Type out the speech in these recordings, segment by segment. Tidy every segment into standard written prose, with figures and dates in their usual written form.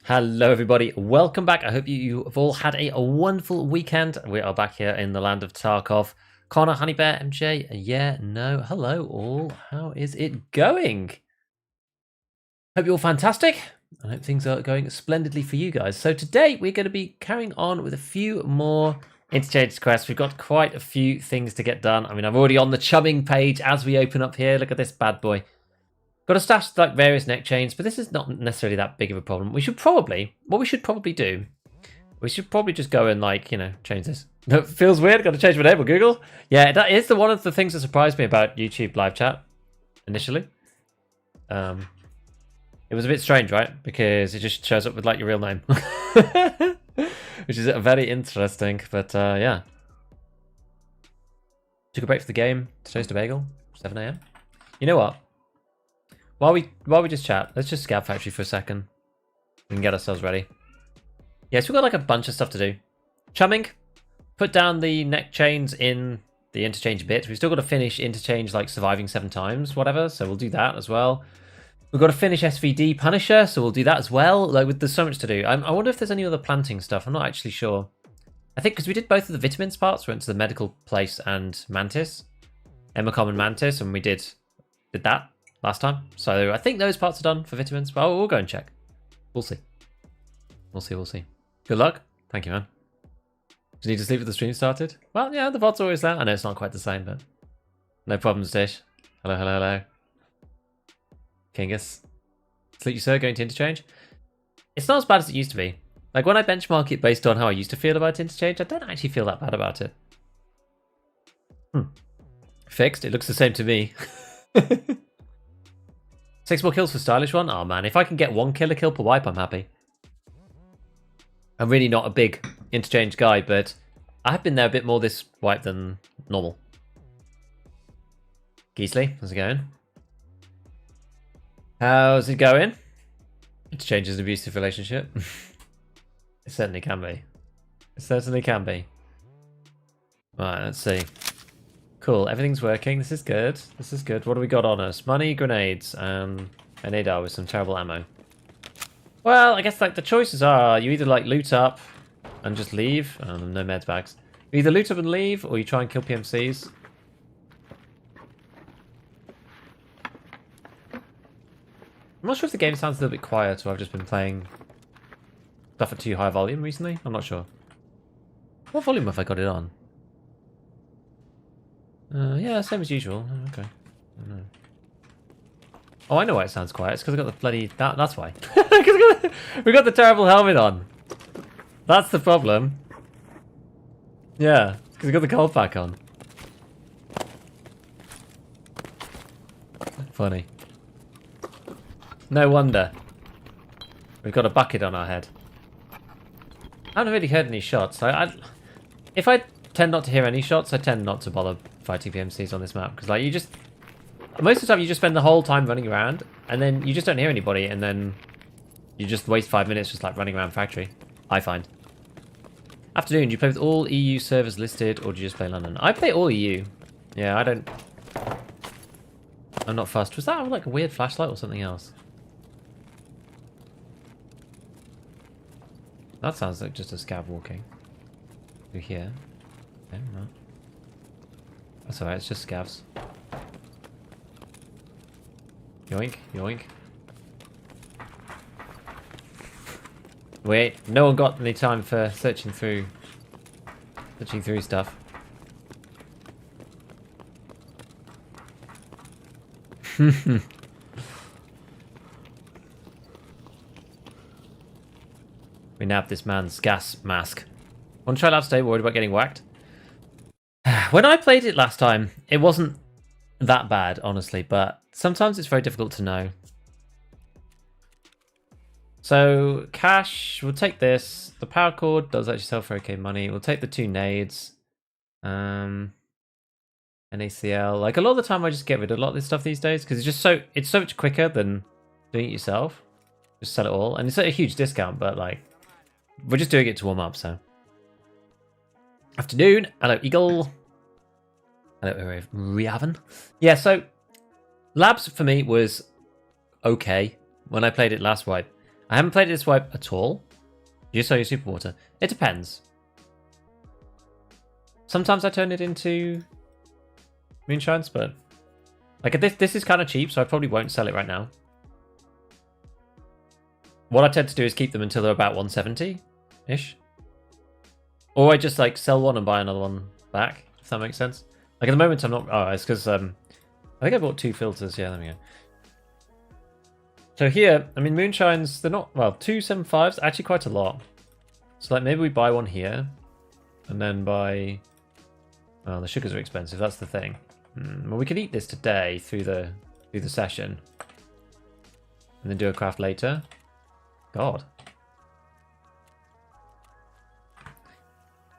Hello everybody, welcome back. I hope you have all had a wonderful weekend. We are back here in the land of Tarkov. Connor, Honeybear, MJ, yeah, no, hello all. How is it going? Hope you're all fantastic. I hope things are going splendidly for you guys. So today we're going to be carrying on with a few more Interchange quests. We've got quite a few things to get done. I mean, I'm already on the chumming page as we open up here. Look at this bad boy. Got to stash like various neck chains, but this is not necessarily that big of a problem. What we should probably do, we should probably just go and change this. It feels weird, got to change my name on Google. Yeah, that is one of the things that surprised me about YouTube live chat initially. It was a bit strange, right? Because it just shows up with like your real name. Which is very interesting, but yeah. Took a break for the game, to toast a bagel, 7 AM. You know what? While we just chat, let's just scav factory for a second. We can get ourselves ready. Yes, we've got like a bunch of stuff to do. Chumming, put down the neck chains in the interchange bit. We've still got to finish interchange like surviving 7 times, whatever. So we'll do that as well. We've got to finish SVD Punisher, so we'll do that as well. There's so much to do. I wonder if there's any other planting stuff. I'm not actually sure. I think because we did both of the vitamins parts, we went to the medical place and Mantis, Emacom and Mantis, and we did that last time. So I think those parts are done for vitamins, but we'll go and check. We'll see. We'll see. Good luck. Thank you, man. Do you need to sleep if the stream started? Well, yeah, the VOD's always there. I know it's not quite the same, but no problems, Dish. Hello. Kingus. Sleep you, sir, going to Interchange? It's not as bad as it used to be. Like, when I benchmark it based on how I used to feel about Interchange, I don't actually feel that bad about it. Fixed. It looks the same to me. 6 more kills for Stylish One? Oh man, if I can get 1 killer kill per wipe, I'm happy. I'm really not a big Interchange guy, but I have been there a bit more this wipe than normal. Geesley, how's it going? How's it going? Interchange is an abusive relationship. It certainly can be. It certainly can be. Right, let's see. Cool, everything's working. This is good. This is good. What do we got on us? Money, grenades, and an ADAR with some terrible ammo. Well, I guess like the choices are you either like loot up and just leave. Oh, no meds bags. You either loot up and leave, or you try and kill PMCs. I'm not sure if the game sounds a little bit quiet, or I've just been playing stuff at too high volume recently. I'm not sure. What volume have I got it on? Yeah, same as usual. Okay. Oh, I know why it sounds quiet. It's because I got the bloody... That's why. We got the terrible helmet on. That's the problem. Yeah, because we got the cold pack on. Funny. No wonder. We've got a bucket on our head. I haven't really heard any shots. If I tend not to hear any shots, I tend not to bother fighting PMCs on this map, because like most of the time you just spend the whole time running around and then you just don't hear anybody, and then you just waste 5 minutes just like running around factory, I find. Afternoon, do you play with all EU servers listed, or do you just play London? I play all EU. Yeah, I'm not fussed. Was that like a weird flashlight or something else? That sounds like just a scav walking through here. Okay, no. That's alright, it's just scavs. Yoink, yoink. Wait, no one got any time for searching through stuff. We nabbed this man's gas mask. Want to try lab today? Worried about getting whacked? When I played it last time, it wasn't that bad, honestly, but sometimes it's very difficult to know. So, cash, we'll take this. The power cord does actually sell for okay money. We'll take the 2 nades. An ACL. Like, a lot of the time I just get rid of a lot of this stuff these days, because it's so much quicker than doing it yourself. Just sell it all. And it's at a huge discount, but like, we're just doing it to warm up, so. Afternoon. Hello, Eagle. Hello, Riavan. Yeah, so labs for me was okay when I played it last wipe. I haven't played this wipe at all. You saw your super water. It depends. Sometimes I turn it into moonshines, but like this is kind of cheap, so I probably won't sell it right now. What I tend to do is keep them until they're about 170-ish. Or I just like sell one and buy another one back, if that makes sense. Like at the moment I'm not... Oh, it's because I think I bought 2 filters. Yeah, there we go. So here, I mean, moonshines, they're not... Well, 275s, actually quite a lot. So like maybe we buy one here. And then buy... Oh, the sugars are expensive, that's the thing. Well, we could eat this today through the session. And then do a craft later. God.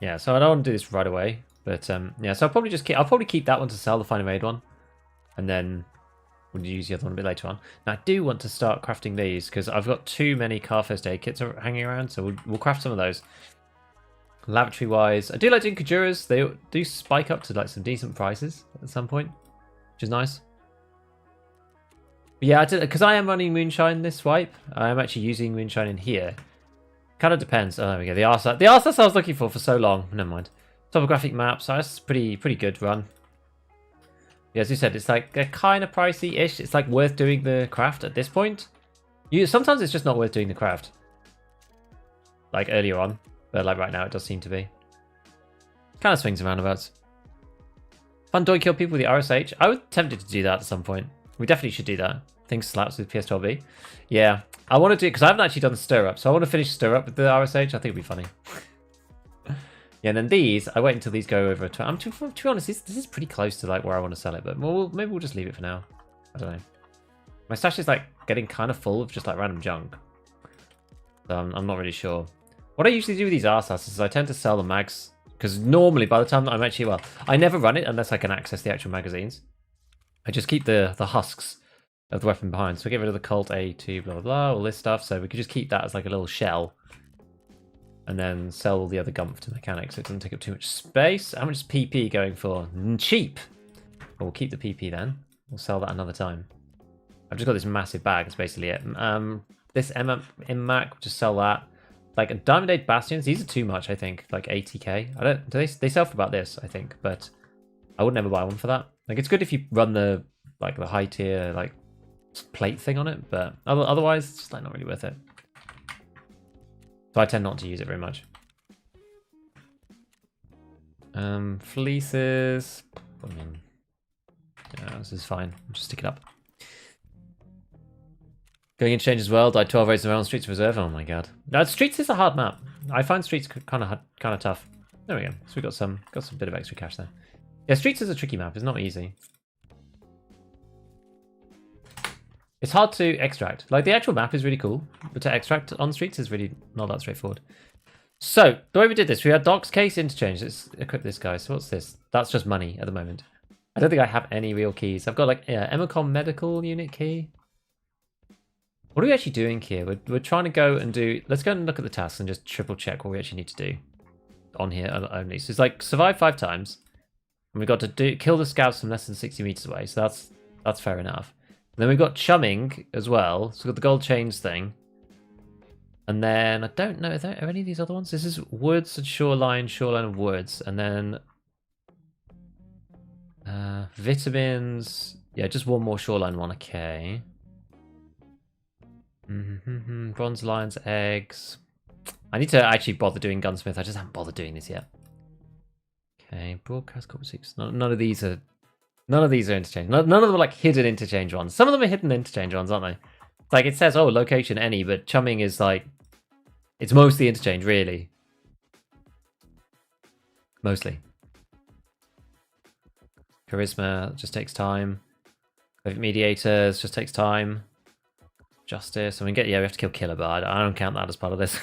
Yeah, so I don't want to do this right away. But yeah, so I'll probably keep that one to sell, the finely made one. And then we'll use the other one a bit later on. Now I do want to start crafting these because I've got too many car first aid kits hanging around, so we'll craft some of those. Lavatory wise, I do like doing Kajuras. They do spike up to like some decent prices at some point, which is nice. But yeah, because I am running moonshine this wipe, I am actually using moonshine in here. Kind of depends. Oh, there we go. The RSS I was looking for so long. Never mind. Topographic maps. So that's pretty good run. Yeah, as you said, it's like they're kind of pricey-ish. It's like worth doing the craft at this point. Sometimes it's just not worth doing the craft. Like earlier on. But like right now, it does seem to be. Kind of swings and roundabouts. Fun dog kill people with the RSH. I was tempted to do that at some point. We definitely should do that. Things slaps with PS12B. Yeah, I want to do it because I haven't actually done the stir up. So I want to finish stir up with the RSH. I think it'd be funny. Yeah, and then these, I wait until these go over. To be honest, this is pretty close to like where I want to sell it. But maybe we'll just leave it for now. I don't know. My stash is like getting kind of full of just like random junk. So I'm not really sure. What I usually do with these RSAs is I tend to sell the mags, because normally by the time I'm actually, well, I never run it unless I can access the actual magazines. I just keep the husks of the weapon behind. So I get rid of the Colt A2, blah, blah, blah, all this stuff. So we could just keep that as like a little shell. And then sell all the other gump to mechanics so it doesn't take up too much space. How much is PP going for? Cheap! Well, we'll keep the PP then. We'll sell that another time. I've just got this massive bag, that's basically it. This MMAC, we'll just sell that. Like Diamond Age Bastions, these are too much, I think. Like 80k. I don't. They sell for about this, I think, but I would never buy one for that. Like it's good if you run the high tier like plate thing on it, but otherwise it's just like not really worth it. So I tend not to use it very much. Fleeces. I mean, yeah, this is fine. I'll just stick it up. Going Interchange as well. Died 12 raids around Streets of Reserve. Oh my god. No, Streets is a hard map. I find Streets kind of tough. There we go. So we got some bit of extra cash there. Yeah, Streets is a tricky map. It's not easy. It's hard to extract. Like the actual map is really cool, but to extract on Streets is really not that straightforward. So the way we did this, we had Doc's Case Interchange. Let's equip this guy. So what's this? That's just money at the moment. I don't think I have any real keys. I've got like Emacom medical unit key. What are we actually doing here? We're trying to go and do... Let's go and look at the tasks and just triple check what we actually need to do on here only. So it's like survive 5 times. And we've got to kill the scavs from less than 60 meters away. So that's fair enough. And then we've got chumming as well. So we've got the gold chains thing. And then I don't know, are any of these other ones? This is woods and shoreline and woods. And then vitamins. Yeah, just one more shoreline one. Okay. Bronze lions, eggs. I need to actually bother doing Gunsmith. I just haven't bothered doing this yet. Okay, broadcast corporate secrets. None of these are interchange. None of them are like hidden interchange ones. Some of them are hidden interchange ones, aren't they? It's like it says, oh, location any, but chumming is like, it's mostly interchange, really. Mostly. Charisma just takes time. Mediators just takes time. Justice, and we have to kill Killer, but I don't count that as part of this.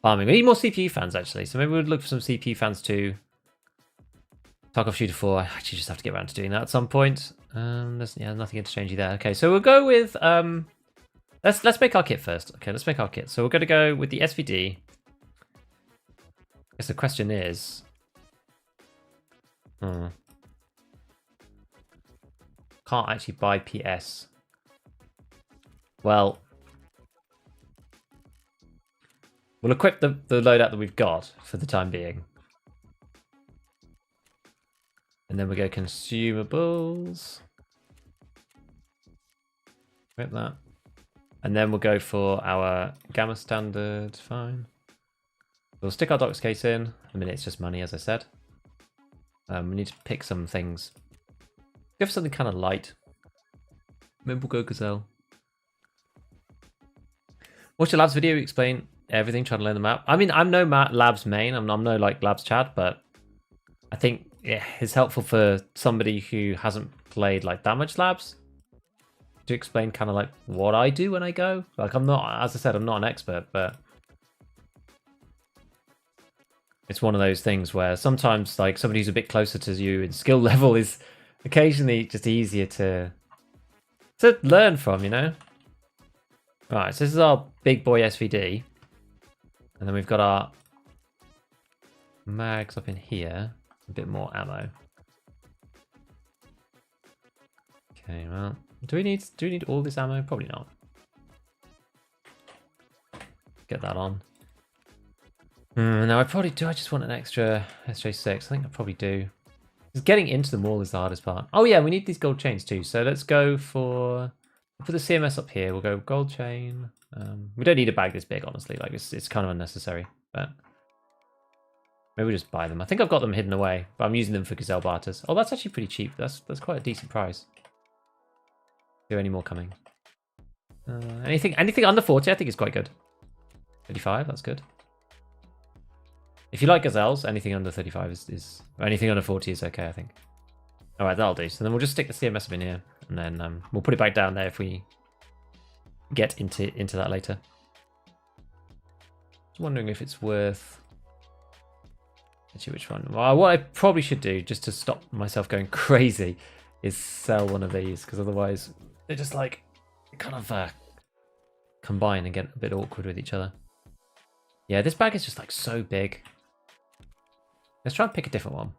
Farming. We need more CPU fans, actually, so maybe we'd look for some CPU fans too. Tarkov Shooter 4, I actually just have to get around to doing that at some point. There's nothing interchangey there. Okay, so we'll go with, let's make our kit first. Okay, let's make our kit. So we're going to go with the SVD. I guess the question is... Can't actually buy PS. Well, We'll equip the loadout that we've got for the time being. And then we go consumables. Equip that. And then we'll go for our gamma standard. Fine. We'll stick our docks case in. I mean, it's just money, as I said. We need to pick some things. Go for something kind of light. Maybe we'll go Gazelle. Watch the labs video, explain everything, trying to learn the map. I mean, I'm no labs main. I'm no like labs Chad, but I think it's helpful for somebody who hasn't played like that much labs to explain kind of like what I do when I go. Like, I'm not, as I said, I'm not an expert, but it's one of those things where sometimes like somebody who's a bit closer to you in skill level is occasionally just easier to learn from, you know? Right, so this is our big boy SVD. And then we've got our mags up in here. A bit more ammo. Okay, well, do we need all this ammo? Probably not. Get that on. No, I probably do. I just want an extra SJ6. I think I probably do. Getting into the mall is the hardest part. Oh yeah, we need these gold chains too. So let's go for... We'll put the CMS up here. We'll go gold chain. We don't need a bag this big, honestly. Like it's kind of unnecessary. But maybe we'll just buy them. I think I've got them hidden away, but I'm using them for gazelle barters. Oh, that's actually pretty cheap. That's quite a decent price. Is there any more coming? Anything under 40, I think is quite good. 35, that's good. If you like gazelles, anything under 35 is or anything under 40 is okay, I think. All right, that'll do. So then we'll just stick the CMS up in here, and then we'll put it back down there if we get into that later. Just wondering if it's worth... Actually, which one? Well, what I probably should do, just to stop myself going crazy, is sell one of these, because otherwise they just like kind of combine and get a bit awkward with each other. Yeah, this bag is just like so big. Let's try and pick a different one.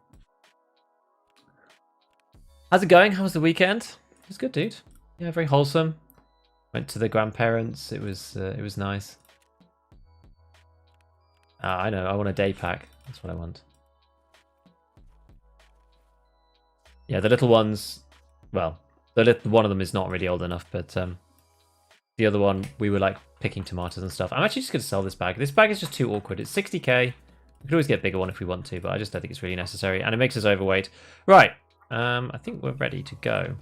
How's it going? How was the weekend? It was good, dude. Yeah, very wholesome. Went to the grandparents. It was nice. I know. I want a day pack. That's what I want. Yeah, the little ones. Well, one of them is not really old enough, but the other one we were like picking tomatoes and stuff. I'm actually just going to sell this bag. This bag is just too awkward. It's 60k. We could always get a bigger one if we want to, but I just don't think it's really necessary, and it makes us overweight. Right. I think we're ready to go.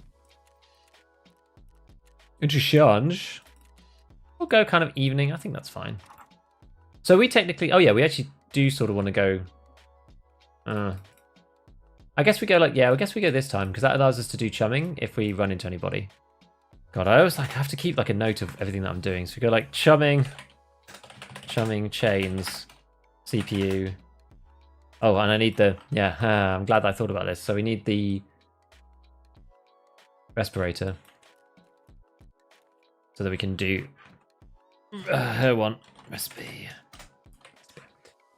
Interchange. We'll go kind of evening. I think that's fine. So we technically... Oh, yeah, we actually do sort of want to go... I guess we go like... Yeah, I guess we go this time, because that allows us to do chumming if we run into anybody. God, I always like have to keep like a note of everything that I'm doing. So we go like chumming, chains, CPU... Oh, and I need the... Yeah, I'm glad I thought about this. So we need the respirator. So that we can do... one. Recipe.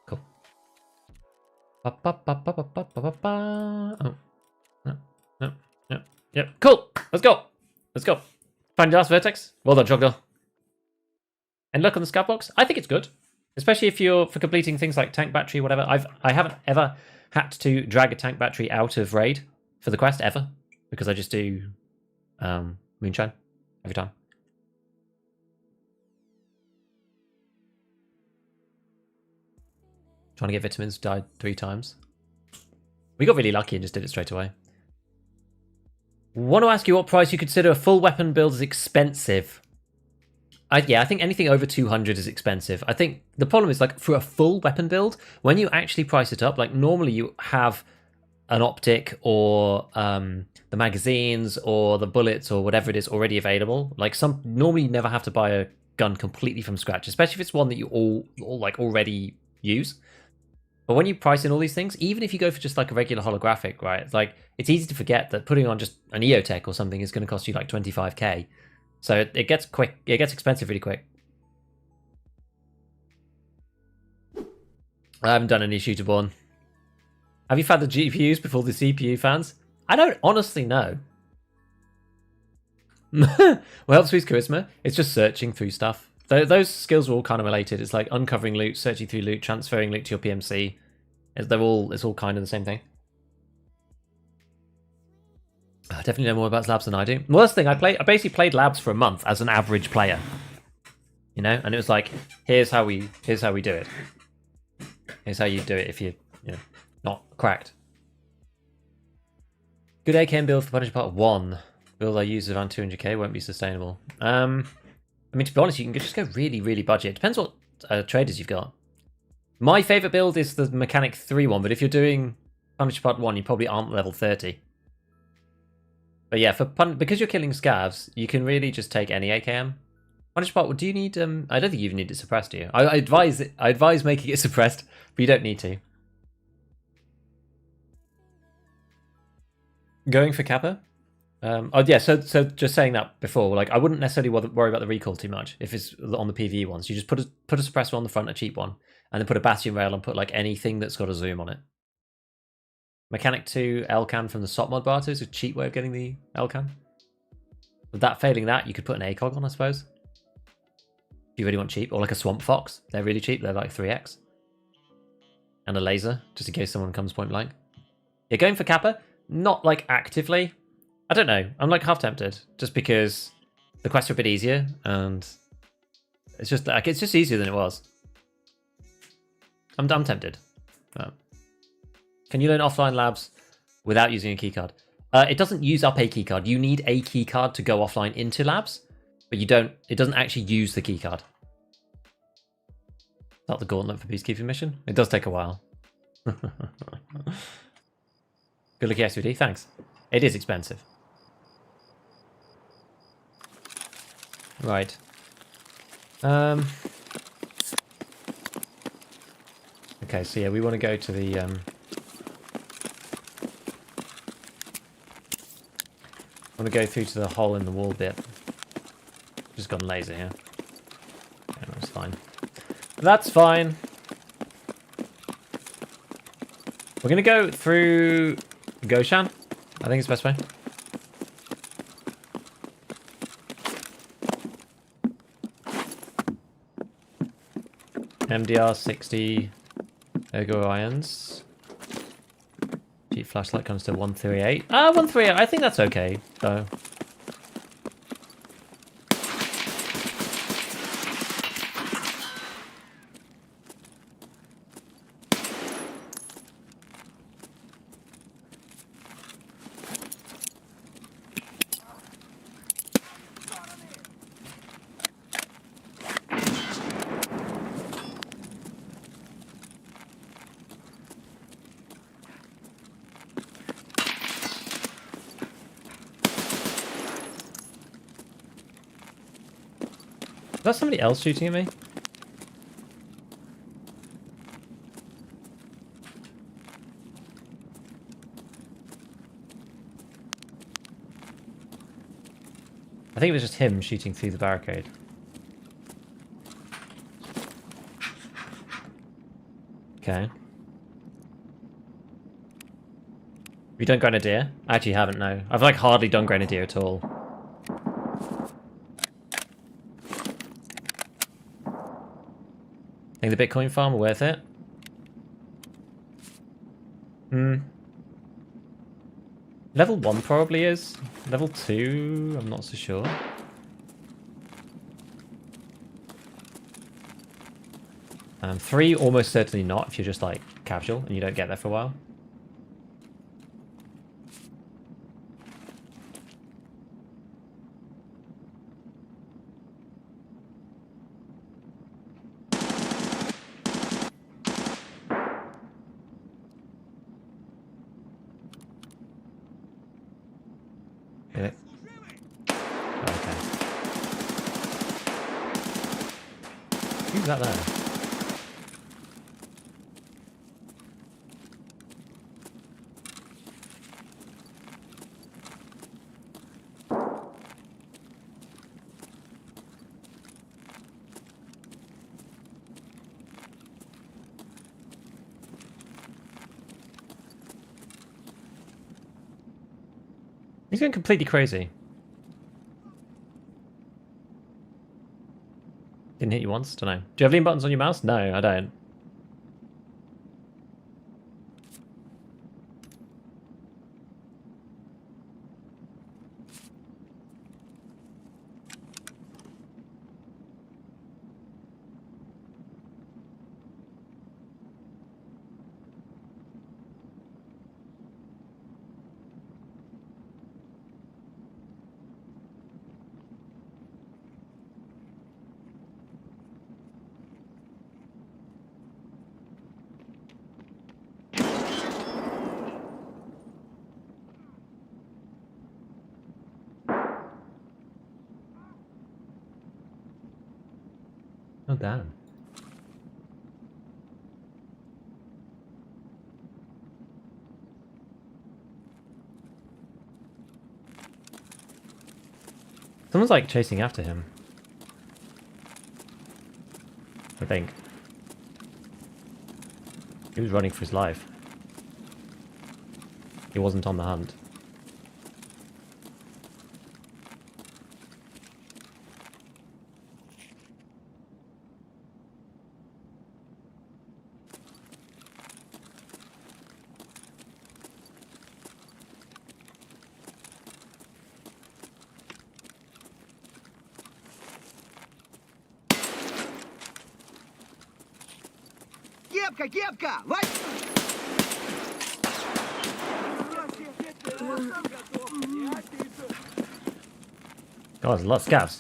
Cool. Oh. No. Yep, cool. Let's go. Find the last vertex. Well done, Chogdor. And look on the scout box. I think it's good. Especially if you're for completing things like tank battery, whatever. I haven't ever had to drag a tank battery out of raid for the quest ever, because I just do moonshine every time. Trying to get vitamins, died 3 times. We got really lucky and just did it straight away. Want to ask you what price you consider a full weapon build as expensive? Yeah, I think anything over 200 is expensive. I think the problem is, like, for a full weapon build, when you actually price it up, like, normally you have an optic or the magazines or the bullets or whatever it is already available. Like, normally you never have to buy a gun completely from scratch, especially if it's one that you all like already use. But when you price in all these things, even if you go for just like a regular holographic, right? It's like, it's easy to forget that putting on just an EOTech or something is going to cost you like 25k. So it gets expensive really quick. I haven't done any shooter-born. Have you found the GPUs before the CPU fans? I don't honestly know. What helps with charisma? It's just searching through stuff. Those skills are all kind of related. It's like uncovering loot, searching through loot, transferring loot to your PMC. It's all kind of the same thing. I definitely know more about labs than I do. Well, that's the thing. I basically played labs for a month as an average player. You know, and it was like, here's how we do it. Here's how you do it if you're not cracked. Good AKM build for Punisher Part 1. Build I use around 200k won't be sustainable. I mean, to be honest, you can just go really, really budget. It depends what traders you've got. My favourite build is the Mechanic 3 one, but if you're doing Punisher Part 1, you probably aren't level 30. But yeah, because you're killing scavs, you can really just take any AKM. Punisher Part 1, do you need... I don't think you even need it suppressed, do you? I advise making it suppressed, but you don't need to. Going for Kappa? Oh yeah, so just saying that before, like I wouldn't necessarily worry about the recall too much if it's on the PvE ones. You just put a suppressor on the front, a cheap one, and then put a bastion rail and put like anything that's got a zoom on it. Mechanic 2 Elcan from the SOP mod bar is a cheap way of getting the Elcan. With that failing that, you could put an ACOG on, I suppose. If you really want cheap, or like a Swamp Fox. They're really cheap, they're like 3x. And a laser, just in case someone comes point blank. Yeah, going for Kappa, not like actively. I don't know. I'm like half tempted, just because the quests are a bit easier, and it's just like it's just easier than it was. I'm tempted. Can you learn offline labs without using a keycard? It doesn't use up a keycard. You need a keycard to go offline into labs, but you don't. It doesn't actually use the keycard. Not the gauntlet for peacekeeping mission. It does take a while. Good lucky SVD. Thanks. It is expensive. Right. Okay, so yeah, we want to go to the want to go through to the hole in the wall bit. Just gone laser here. Yeah, that's fine. That's fine. We're gonna go through Goshan. I think it's the best way. MDR 60 Ergo Ions. Cheap flashlight comes to 138. 138. I think that's okay, though. Is that somebody else shooting at me? I think it was just him shooting through the barricade. Okay. Have you done Grenadier? I actually haven't, no. I've like hardly done Grenadier at all. Think the Bitcoin farm worth it? Level 1 probably is. Level 2, I'm not so sure. 3, almost certainly not if you're just like casual and you don't get there for a while. Okay. Who's that there? He's going completely crazy. Didn't didn't hit you once? Don't know. Do you have lean buttons on your mouse? No, I don't. Oh, damn. Someone's like chasing after him. I think. He was running for his life. He wasn't on the hunt. Кепка, кепка! Вась! God, there's a lot of scavs.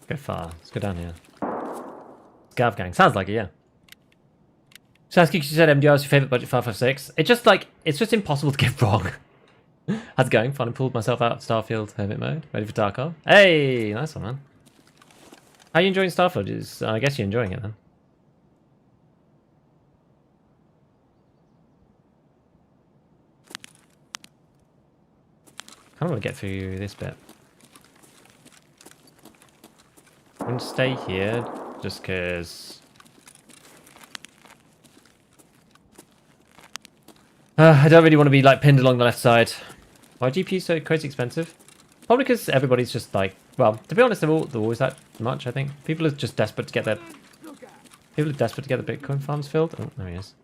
Go far. Let's go down here. Scav gang. Sounds like it, yeah. Sasky, you said MDR is your favourite budget 556. It's just like, it's just impossible to get wrong. How's it going? Finally pulled myself out of Starfield Hermit mode. Ready for Tarkov? Hey! Nice one, man. How are you enjoying Starfield? I guess you're enjoying it, then. I kind of want to get through this bit. I'm going to stay here, just because... I don't really want to be like pinned along the left side. Why are GPUs so crazy expensive? Probably because everybody's just like, well, to be honest, they're always that much, I think. People are just desperate to get their... People are desperate to get the Bitcoin farms filled. Oh, there he is.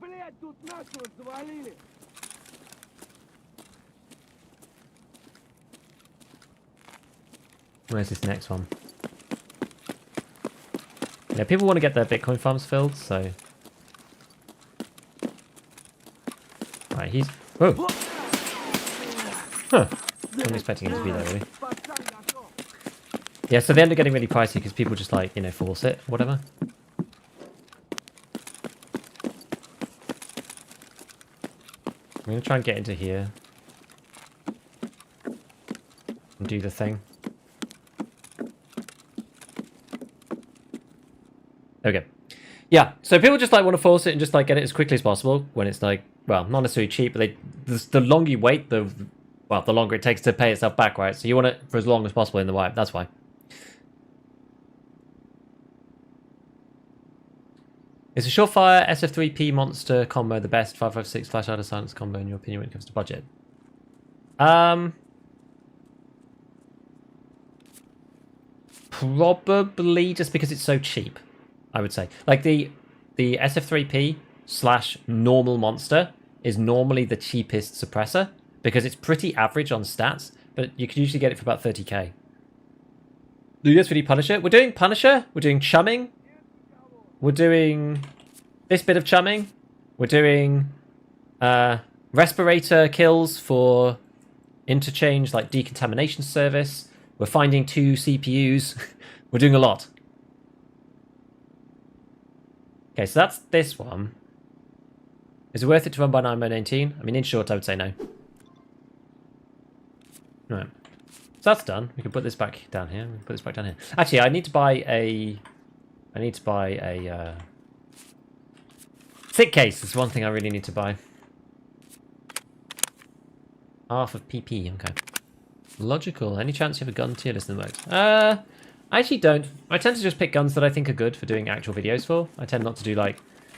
Блять, тут нашу завалили! Where's this next one? Yeah, people want to get their Bitcoin farms filled, so... Right, he's... Whoa! Huh. Wasn't expecting him to be there, really. Yeah, so they end up getting really pricey because people just, like, you know, force it, whatever. I'm going to try and get into here. And do the thing. Okay. Yeah, so people just like want to force it and just like get it as quickly as possible when it's like, well, not necessarily cheap, but the longer you wait, the longer it takes to pay itself back, right? So you want it for as long as possible in the wipe, that's why. Is a Surefire SF3P monster combo the best 556 Flash Out of Silence combo in your opinion when it comes to budget? Probably just because it's so cheap. I would say. Like the SF3P / normal monster is normally the cheapest suppressor because it's pretty average on stats, but you can usually get it for about 30k. Yes, we need Punisher. We're doing Punisher. We're doing chumming. We're doing this bit of chumming. We're doing respirator kills for Interchange, like decontamination service. We're finding 2 CPUs. We're doing a lot. Okay, so that's this one. Is it worth it to run by 9x19? I mean, in short, I would say no. Right. So that's done. We can put this back down here. We can put this back down here. Actually, I need to buy a... thick case is one thing I really need to buy. Half of PP, okay. Logical. Any chance you have a gun tier list in the works? I actually don't. I tend to just pick guns that I think are good for doing actual videos for. I tend not to do like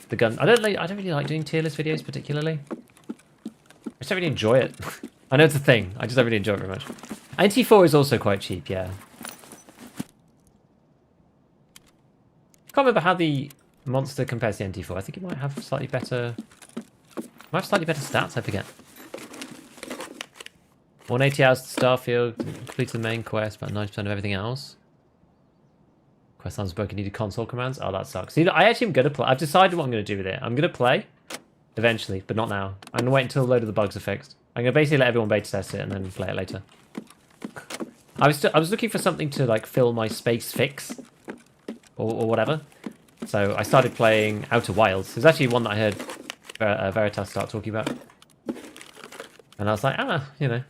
the gun. I don't really like doing tier list videos particularly. I just don't really enjoy it. I know it's a thing. I just don't really enjoy it very much. NT4 is also quite cheap, yeah. Can't remember how the monster compares to NT4. I think it might have slightly better. Might have slightly better stats. I forget. 180 hours to Starfield, completed the main quest, about 90% of everything else. Quest unspoken, needed console commands. Oh, that sucks. See, I actually am going to play. I've decided what I'm going to do with it. I'm going to play eventually, but not now. I'm going to wait until a load of the bugs are fixed. I'm going to basically let everyone beta test it and then play it later. I was looking for something to like fill my space fix or whatever. So I started playing Outer Wilds. There's actually one that I heard Veritas start talking about. And I was like, you know.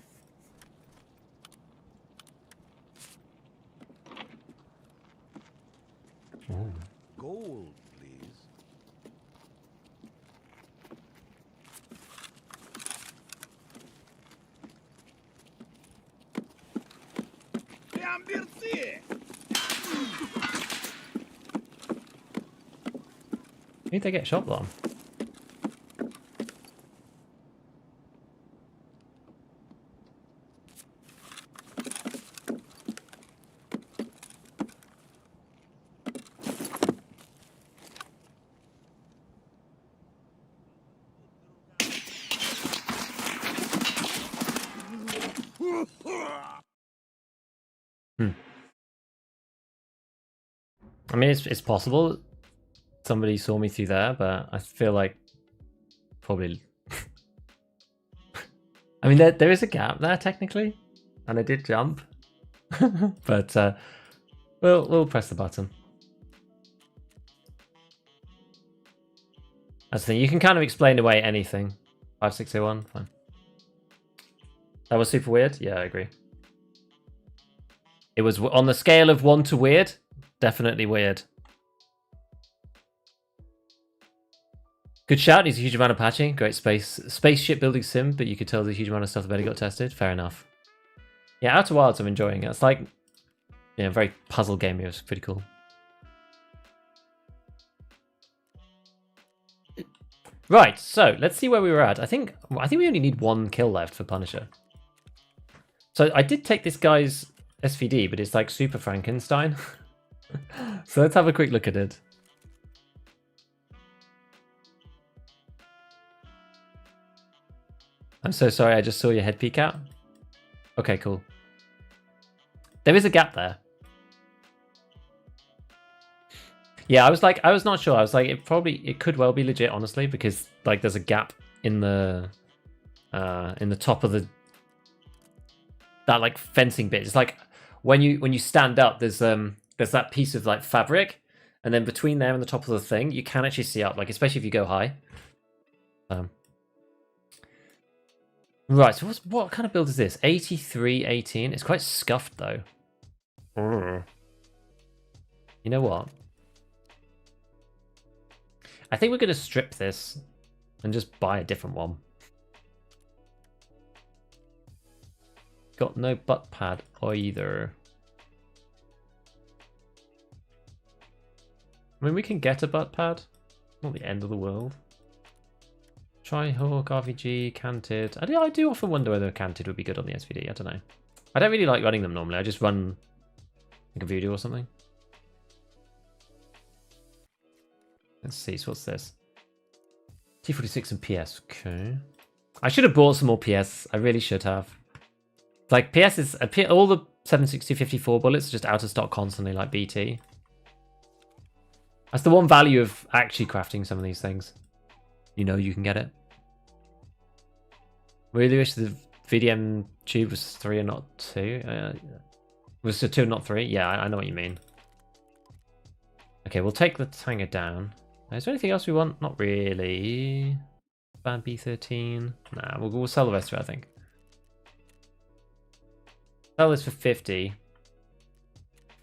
Gold, please. Прям берцы! Who did they get shot on? I mean, it's possible somebody saw me through there, but I feel like probably. I mean, there is a gap there technically, and I did jump, but we'll press the button. That's the thing. You can kind of explain away anything. 5601, fine. That was super weird. Yeah, I agree. It was on the scale of 1 to weird. Definitely weird. Good shout. Needs a huge amount of patching. Great spaceship building sim, but you could tell there's a huge amount of stuff that barely got tested. Fair enough. Yeah, Outer Wilds I'm enjoying. It's like, yeah, very puzzle game. It was pretty cool. Right, so let's see where we were at. I think we only need 1 kill left for Punisher. So I did take this guy's SVD, but it's like Super Frankenstein. So let's have a quick look at it. I'm so sorry, I just saw your head peek out. Okay, cool. There is a gap there. Yeah, I was not sure. I was like, it could well be legit, honestly, because like there's a gap in the top of that like fencing bit. It's like when you stand up, there's that piece of like fabric, and then between there and the top of the thing, you can actually see up, like especially if you go high. Right, so what kind of build is this? 8318. It's quite scuffed though. You know what? I think we're going to strip this and just buy a different one. Got no butt pad either. I mean, we can get a butt pad. Not the end of the world. Tri-Hawk, RVG, Canted. I do often wonder whether Canted would be good on the SVD. I don't know. I don't really like running them normally. I just run like a video or something. Let's see, so what's this? T46 and PS, okay. I should have bought some more PS. I really should have. Like, PS is... all the 760-54 bullets are just out of stock constantly, like BT. That's the one value of actually crafting some of these things. You know you can get it. Really wish the VDM tube was 3 and not 2. Was it 2 and not 3? Yeah, I know what you mean. Okay, we'll take the Tanger down. Is there anything else we want? Not really. Band B13. Nah, we'll sell the rest of it, I think. Sell this for 50.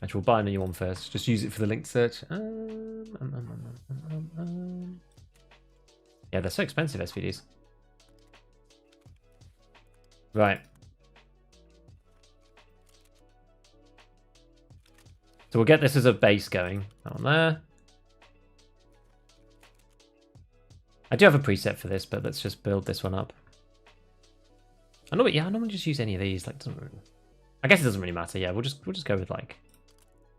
Actually, we'll buy a new one first. Just use it for the linked search. Yeah, they're so expensive, SVDs. Right. So we'll get this as a base going. That one there. I do have a preset for this, but let's just build this one up. I normally just use any of these. Like, I guess it doesn't really matter. Yeah, we'll just go with like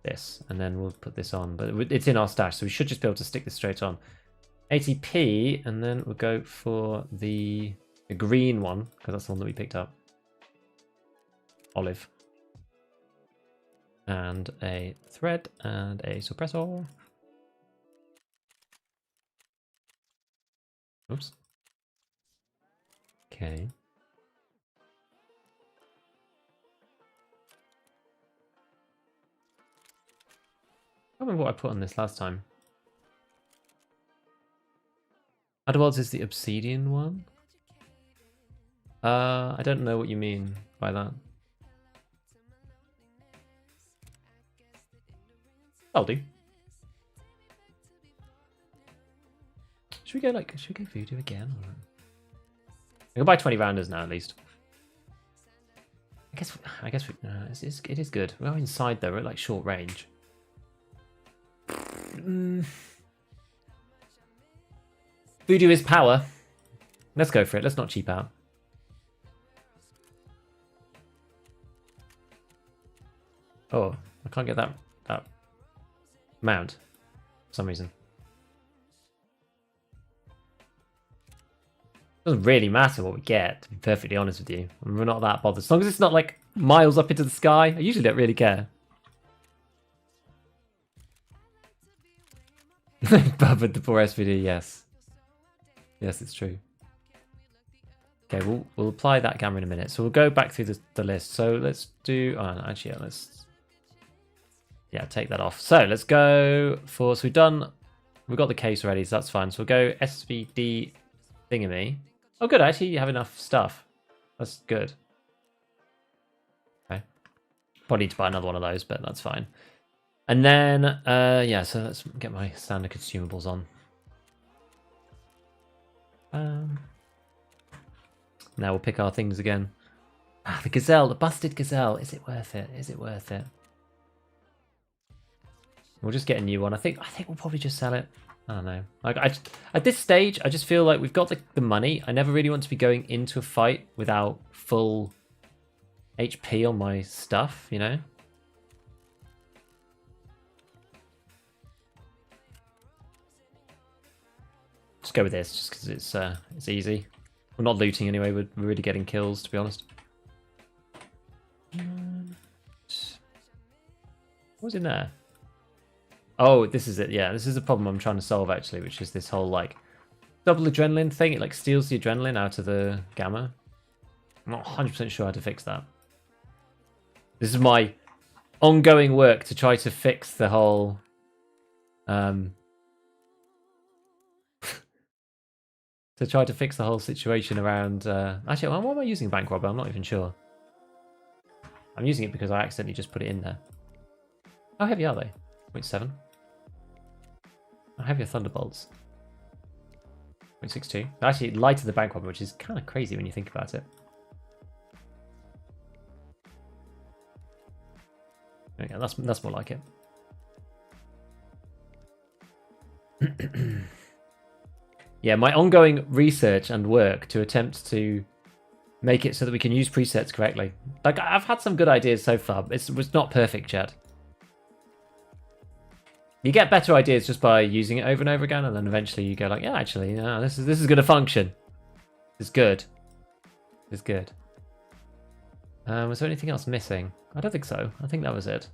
this, and then we'll put this on. But it's in our stash, so we should just be able to stick this straight on. ATP, and then we'll go for the green one because that's the one that we picked up. Olive. And a thread and a suppressor. Oops. Okay. I don't remember what I put on this last time. Otherwise is the obsidian one? I don't know what you mean by that. I'll do. Should we go voodoo again? Or... I can buy 20 rounders now at least. I guess it is good. We're inside though, we're at like short range. Voodoo is power. Let's go for it. Let's not cheap out. Oh, I can't get that mount for some reason. Doesn't really matter what we get, to be perfectly honest with you. We're not that bothered. As long as it's not like miles up into the sky, I usually don't really care. But the poor SVD, yes. Yes, it's true. Okay, we'll apply that gamma in a minute. So we'll go back through the list. So let's do... Oh, actually, yeah, let's... Yeah, take that off. So let's go for... So we've got the case already, so that's fine. So we'll go SVD thingamy. Oh, good. Actually, you have enough stuff. That's good. Okay. Probably need to buy another one of those, but that's fine. And then, yeah, so let's get my standard consumables on. Now we'll pick our things again. Ah, the gazelle, the busted gazelle. Is it worth it? Is it worth it? We'll just get a new one. I think we'll probably just sell it. I don't know. Like at this stage, I just feel like we've got the money. I never really want to be going into a fight without full HP on my stuff, you know? Just go with this, just because it's easy. We're not looting anyway. We're really getting kills, to be honest. What's in there? Oh, this is it. Yeah, this is a problem I'm trying to solve actually, which is this whole like double adrenaline thing. It like steals the adrenaline out of the gamma. I'm not 100% sure how to fix that. This is my ongoing work to try to fix the whole to try to fix the whole situation around actually, why am I using bank robber? I'm not even sure. I'm using it because I accidentally just put it in there. How heavy are they? 0.7. How heavy are thunderbolts? 0.62. Actually lighter the bank robber, which is kind of crazy when you think about it. Yeah, that's more like it. Yeah, my ongoing research and work to attempt to make it so that we can use presets correctly. Like, I've had some good ideas so far, but it's not perfect yet. You get better ideas just by using it over and over again, and then eventually you go like, yeah, actually, no, this is going to function. It's good. It's good. Was there anything else missing? I don't think so. I think that was it.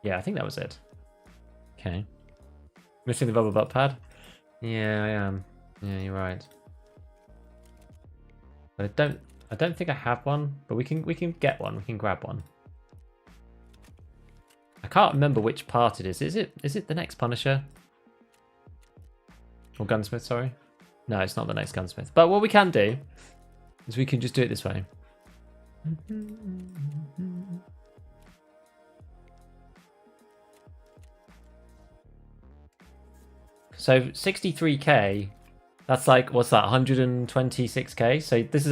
Yeah, I think that was it. Okay. Missing the bubble butt pad? Yeah, I am. Yeah, you're right. But I don't think I have one, but we can get one. We can grab one. I can't remember which part it is. Is it the next Punisher? Or Gunsmith, sorry. No, it's not the next Gunsmith. But what we can do is we can just do it this way. So 63k, that's like, what's that, 126k? So this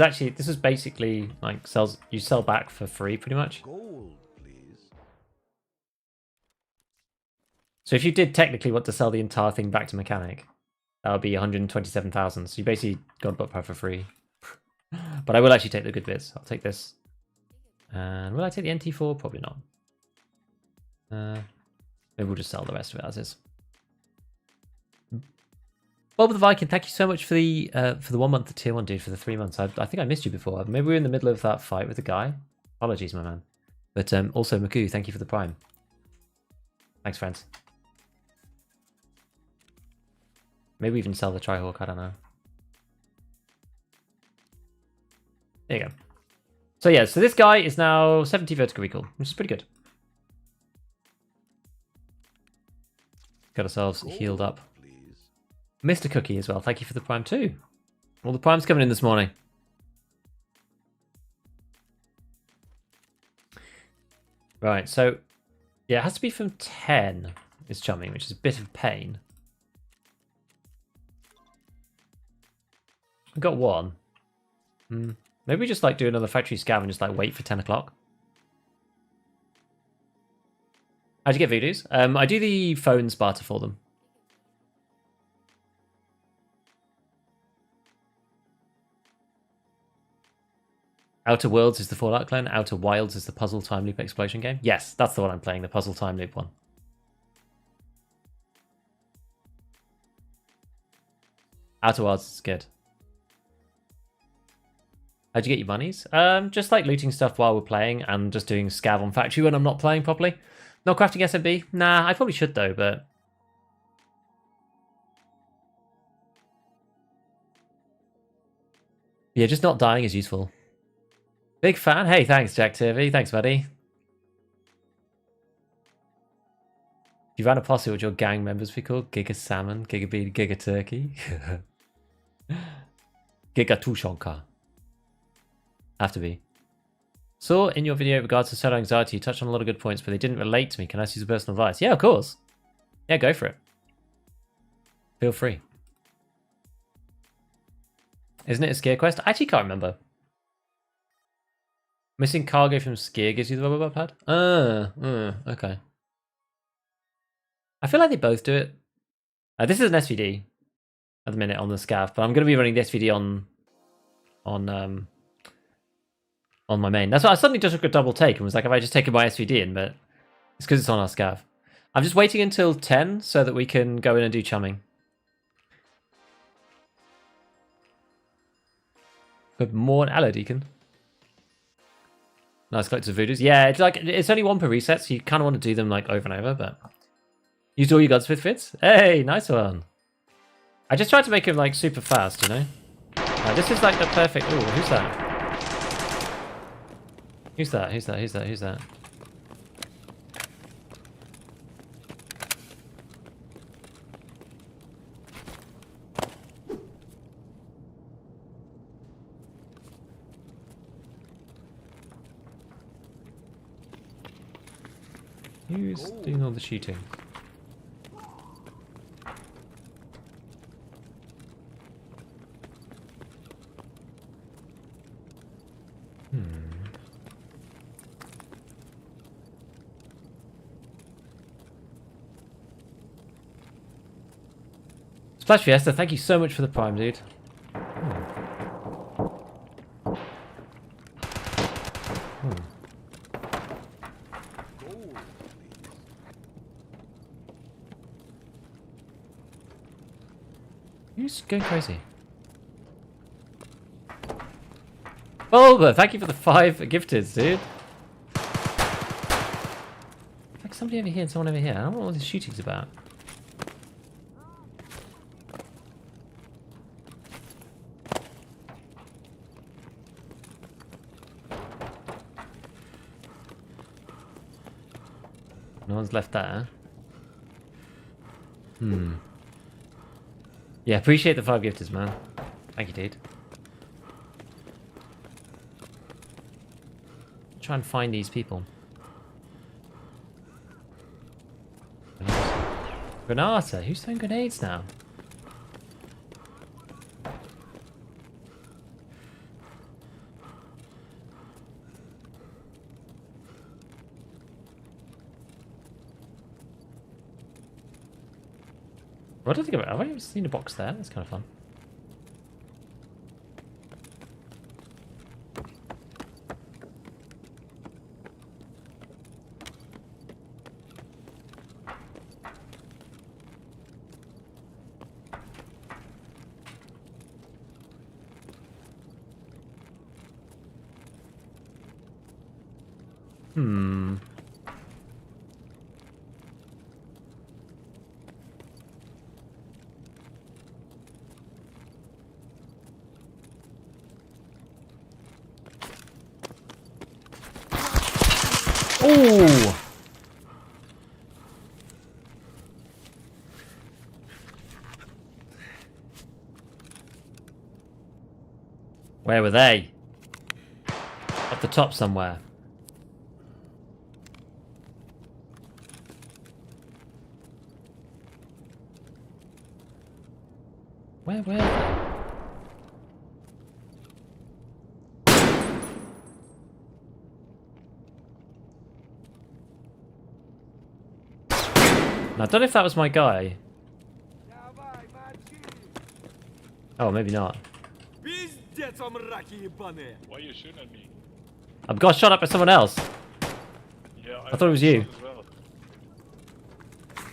is basically like you sell back for free pretty much. Gold, please. So if you did technically want to sell the entire thing back to mechanic, that would be 127,000. So you basically got bookpad for free. But I will actually take the good bits. I'll take this. And will I take the NT4? Probably not. Maybe we'll just sell the rest of it as is. Bob the Viking, thank you so much for the 1 month of tier 1, dude, for the 3 months. I think I missed you before. Maybe we were in the middle of that fight with the guy. Apologies, my man. But also, Maku, thank you for the prime. Thanks, friends. Maybe even sell the Trihawk, I don't know. There you go. So yeah, so this guy is now 70 vertical recall, which is pretty good. Got ourselves healed up. Mr. Cookie as well, thank you for the prime too. All the primes coming in this morning. Right, so yeah, it has to be from 10 is chumming, which is a bit of pain. I got 1. Maybe we just like do another factory scav and just like wait for 10 o'clock. How'd you get voodoos? I do the phones barter for them. Outer Worlds is the Fallout clone. Outer Wilds is the puzzle time loop explosion game. Yes, that's the one I'm playing, the puzzle time loop one. Outer Wilds is good. How'd you get your monies? Just like looting stuff while we're playing and just doing scav on factory when I'm not playing properly. Not crafting SMB? Nah, I probably should though, but... yeah, just not dying is useful. Big fan. Hey, thanks, Jack TV. Thanks, buddy. If you ran a posse, what would your gang members be called? Giga Salmon, Giga Bean, Giga Turkey. Giga Tushonka. Have to be. So, in your video in regards to social anxiety, you touched on a lot of good points, but they didn't relate to me. Can I see some personal advice? Yeah, of course. Yeah, go for it. Feel free. Isn't it a skier quest? I actually can't remember. Missing cargo from skier gives you the rubber pad? Okay. I feel like they both do it. This is an SVD at the minute on the scav, but I'm going to be running the SVD on my main. That's why I suddenly just took a double take and was like, have I just taken my SVD in? But it's because it's on our scav. I'm just waiting until 10 so that we can go in and do chumming. Good morning, hello, Deacon. Nice collective voodoos. Yeah, it's only 1 per reset, so you kind of want to do them like over and over, but use all your Gunsmith fits. Hey, nice one. I just tried to make him like super fast, you know. This is like the perfect. Ooh, who's that? Who's that? Who's that? Who's that? Who's that? Who's doing all the shooting? Splash Fiesta, thank you so much for the prime, dude. Who's going crazy? Bulba, thank you for the 5 gifted, dude. Like somebody over here and someone over here. I don't know what all this shooting's about. No one's left there. Yeah, appreciate the 5 gifters, man. Thank you, dude. Try and find these people. Granata. Who's throwing grenades now? What do I think about? Have I ever seen a box there? That's kind of fun. Hmm. Oh! Where were they? Up the top somewhere. Where were they? I don't know if that was my guy. Oh, maybe not. Why Why are you shooting at me? I've got shot up by someone else. Yeah, I thought it was you. As well.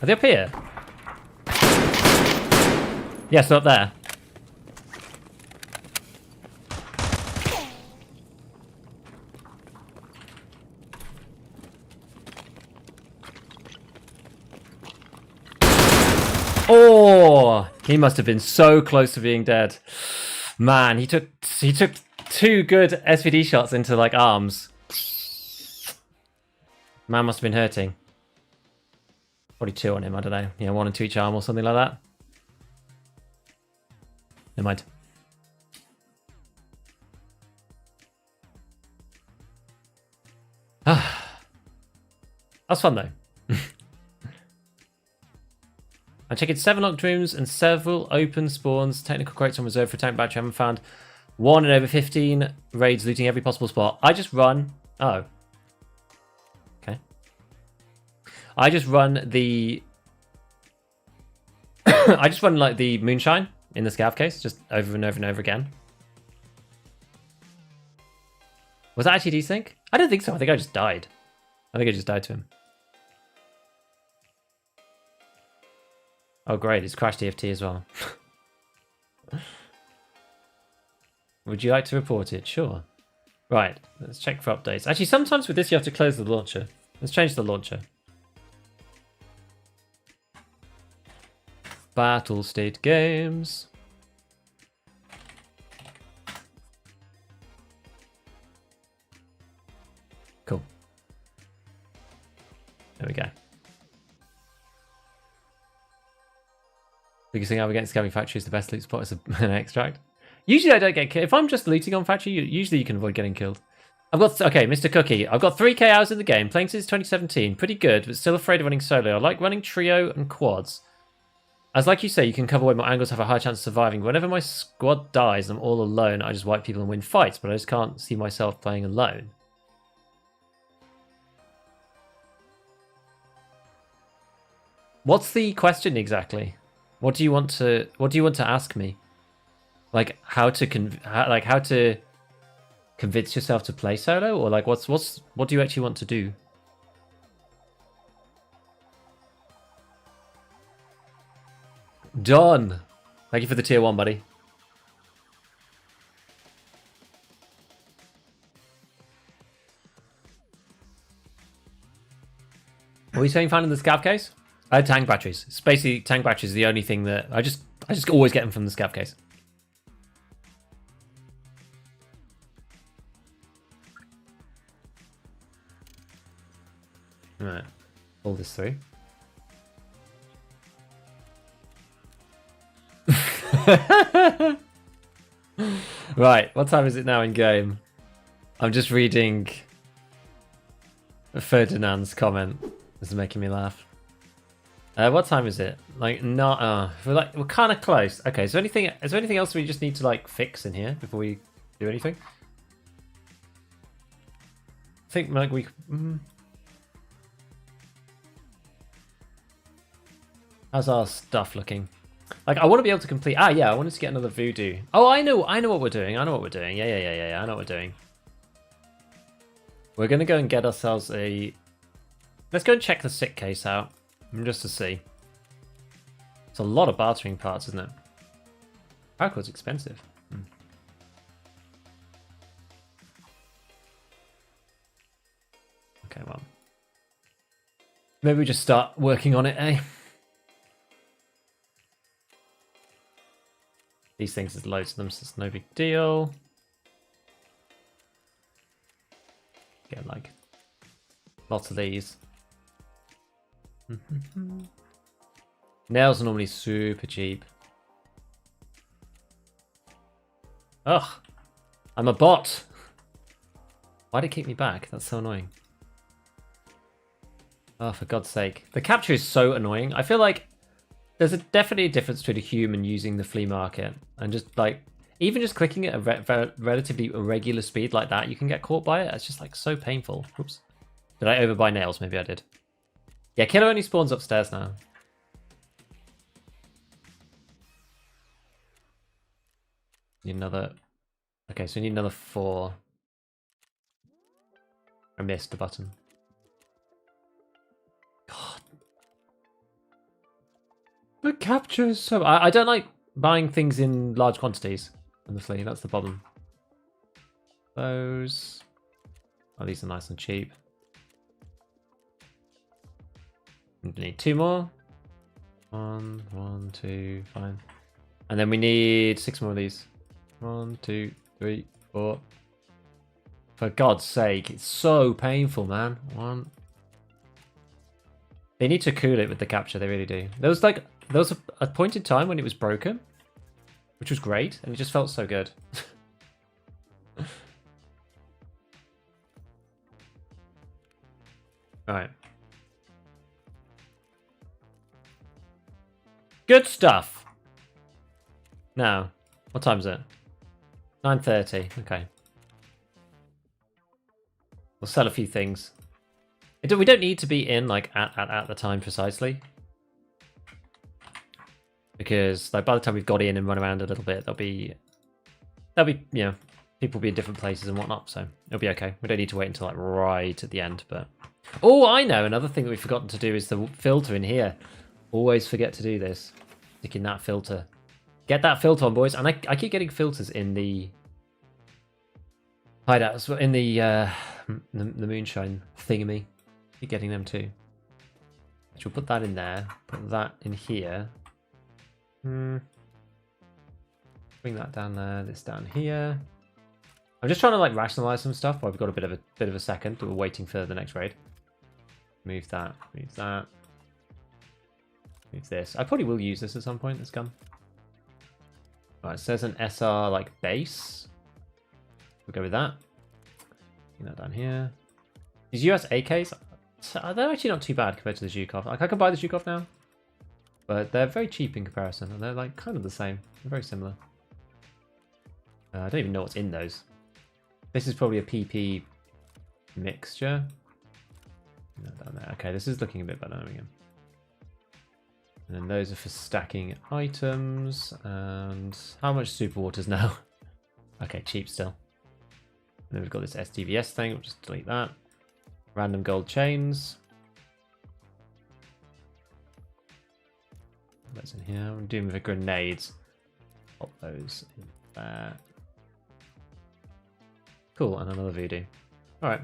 Are they up here? Yes, they're up there. Oh, he must have been so close to being dead. Man, he took 2 good SVD shots into like arms. Man must have been hurting. Probably 2 on him, I don't know. Yeah, 1 into each arm or something like that. Never mind. That's fun though. I checked 7 locked rooms and several open spawns. Technical crates on reserve for tank battery. I haven't found 1 in over 15 raids looting every possible spot. I just run. Oh. Okay. I just run the. I just run like the moonshine in the scav case, just over and over and over again. Was that actually desync? I don't think so. I think I just died. I think I just died to him. Oh great, it's crashed EFT as well. Would you like to report it? Sure. Right, let's check for updates. Actually, sometimes with this you have to close the launcher. Let's change the launcher. Battle State Games. Cool. There we go. Biggest thing I ever get in Scabbing Factory is the best loot spot is an extract. Usually I don't get killed. If I'm just looting on Factory, usually you can avoid getting killed. I've got, okay, Mr. Cookie. I've got 3k hours in the game, playing since 2017. Pretty good, but still afraid of running solo. I like running trio and quads. As like you say, you can cover way more angles, have a high chance of surviving. Whenever my squad dies and I'm all alone, I just wipe people and win fights, but I just can't see myself playing alone. What's the question exactly? What do you want to ask me? Like how to convince yourself to play solo, or like what do you actually want to do? Done. Thank you for the tier 1, buddy. What are you saying, finding the scav case? Tank batteries. It's basically tank batteries is the only thing that I just always get them from the scav case. Alright. Pull this through. Right, what time is it now in game? I'm just reading Ferdinand's comment. This is making me laugh. What time is it? Like not we're kind of close. Okay, is there anything else we just need to like fix in here before we do anything? I think like we how's our stuff looking? Like, I want to be able to complete... Ah, yeah, I wanted to get another voodoo. Oh, I know what we're doing. I know what we're doing. Yeah, I know what we're doing. We're going to go and get ourselves a... Let's go and check the sick case out, just to see. It's a lot of bartering parts, isn't it? Tarkov's expensive. Okay, well. Maybe we just start working on it, eh? These things, there's loads of them, so it's no big deal. Get like lots of these. Nails are normally super cheap. Ugh, I'm a bot. Why'd it kick me back? That's so annoying. Oh, for God's sake. The capture is so annoying. I feel like there's definitely a difference between a human using the flea market and just like, even just clicking at a relatively irregular speed like that, you can get caught by it. It's just like so painful. Oops. Did I overbuy nails? Maybe I did. Yeah, killer only spawns upstairs now. Need another... Okay, so we need another 4. I missed the button. God. The capture is so... I don't like buying things in large quantities, honestly. That's the problem. Those... Oh, these are nice and cheap. Need 2 more. 1, 2, fine. And then we need 6 more of these. 1, 2, 3, 4. For God's sake, it's so painful, man. 1. They need to cool it with the capture, they really do. There was a point in time when it was broken, which was great, and it just felt so good. Alright. Good stuff. Now, what time is it? 9:30. Okay. We'll sell a few things. We don't need to be in like at the time precisely, because like by the time we've got in and run around a little bit, there'll be you know, people will be in different places and whatnot, so it'll be okay. We don't need to wait until like right at the end. But oh, I know another thing that we've forgotten to do is the filter in here. Always forget to do this. Sticking that filter. Get that filter on, boys. And I keep getting filters in the hideouts, in the moonshine thingamy. Keep getting them too. So we'll put that in there. Put that in here. Bring that down there. This down here. I'm just trying to like rationalize some stuff while we've got a bit of a second. We're waiting for the next raid. Move that. Move that. Move this. I probably will use this at some point, this gun. Alright, so there's an SR like base. We'll go with that. Bring that down here. These US AKs, they're actually not too bad compared to the Zhukov. Like I can buy the Zhukov now, but they're very cheap in comparison, and they're like kind of the same. They're very similar. I don't even know what's in those. This is probably a PP mixture. Down there. Okay, this is looking a bit better again. And then those are for stacking items. And how much super waters now? Okay, cheap still. And then we've got this STVS thing. We'll just delete that. Random gold chains. That's in here. I'm doing with the grenades. Pop those in there. Cool, and another voodoo. Alright.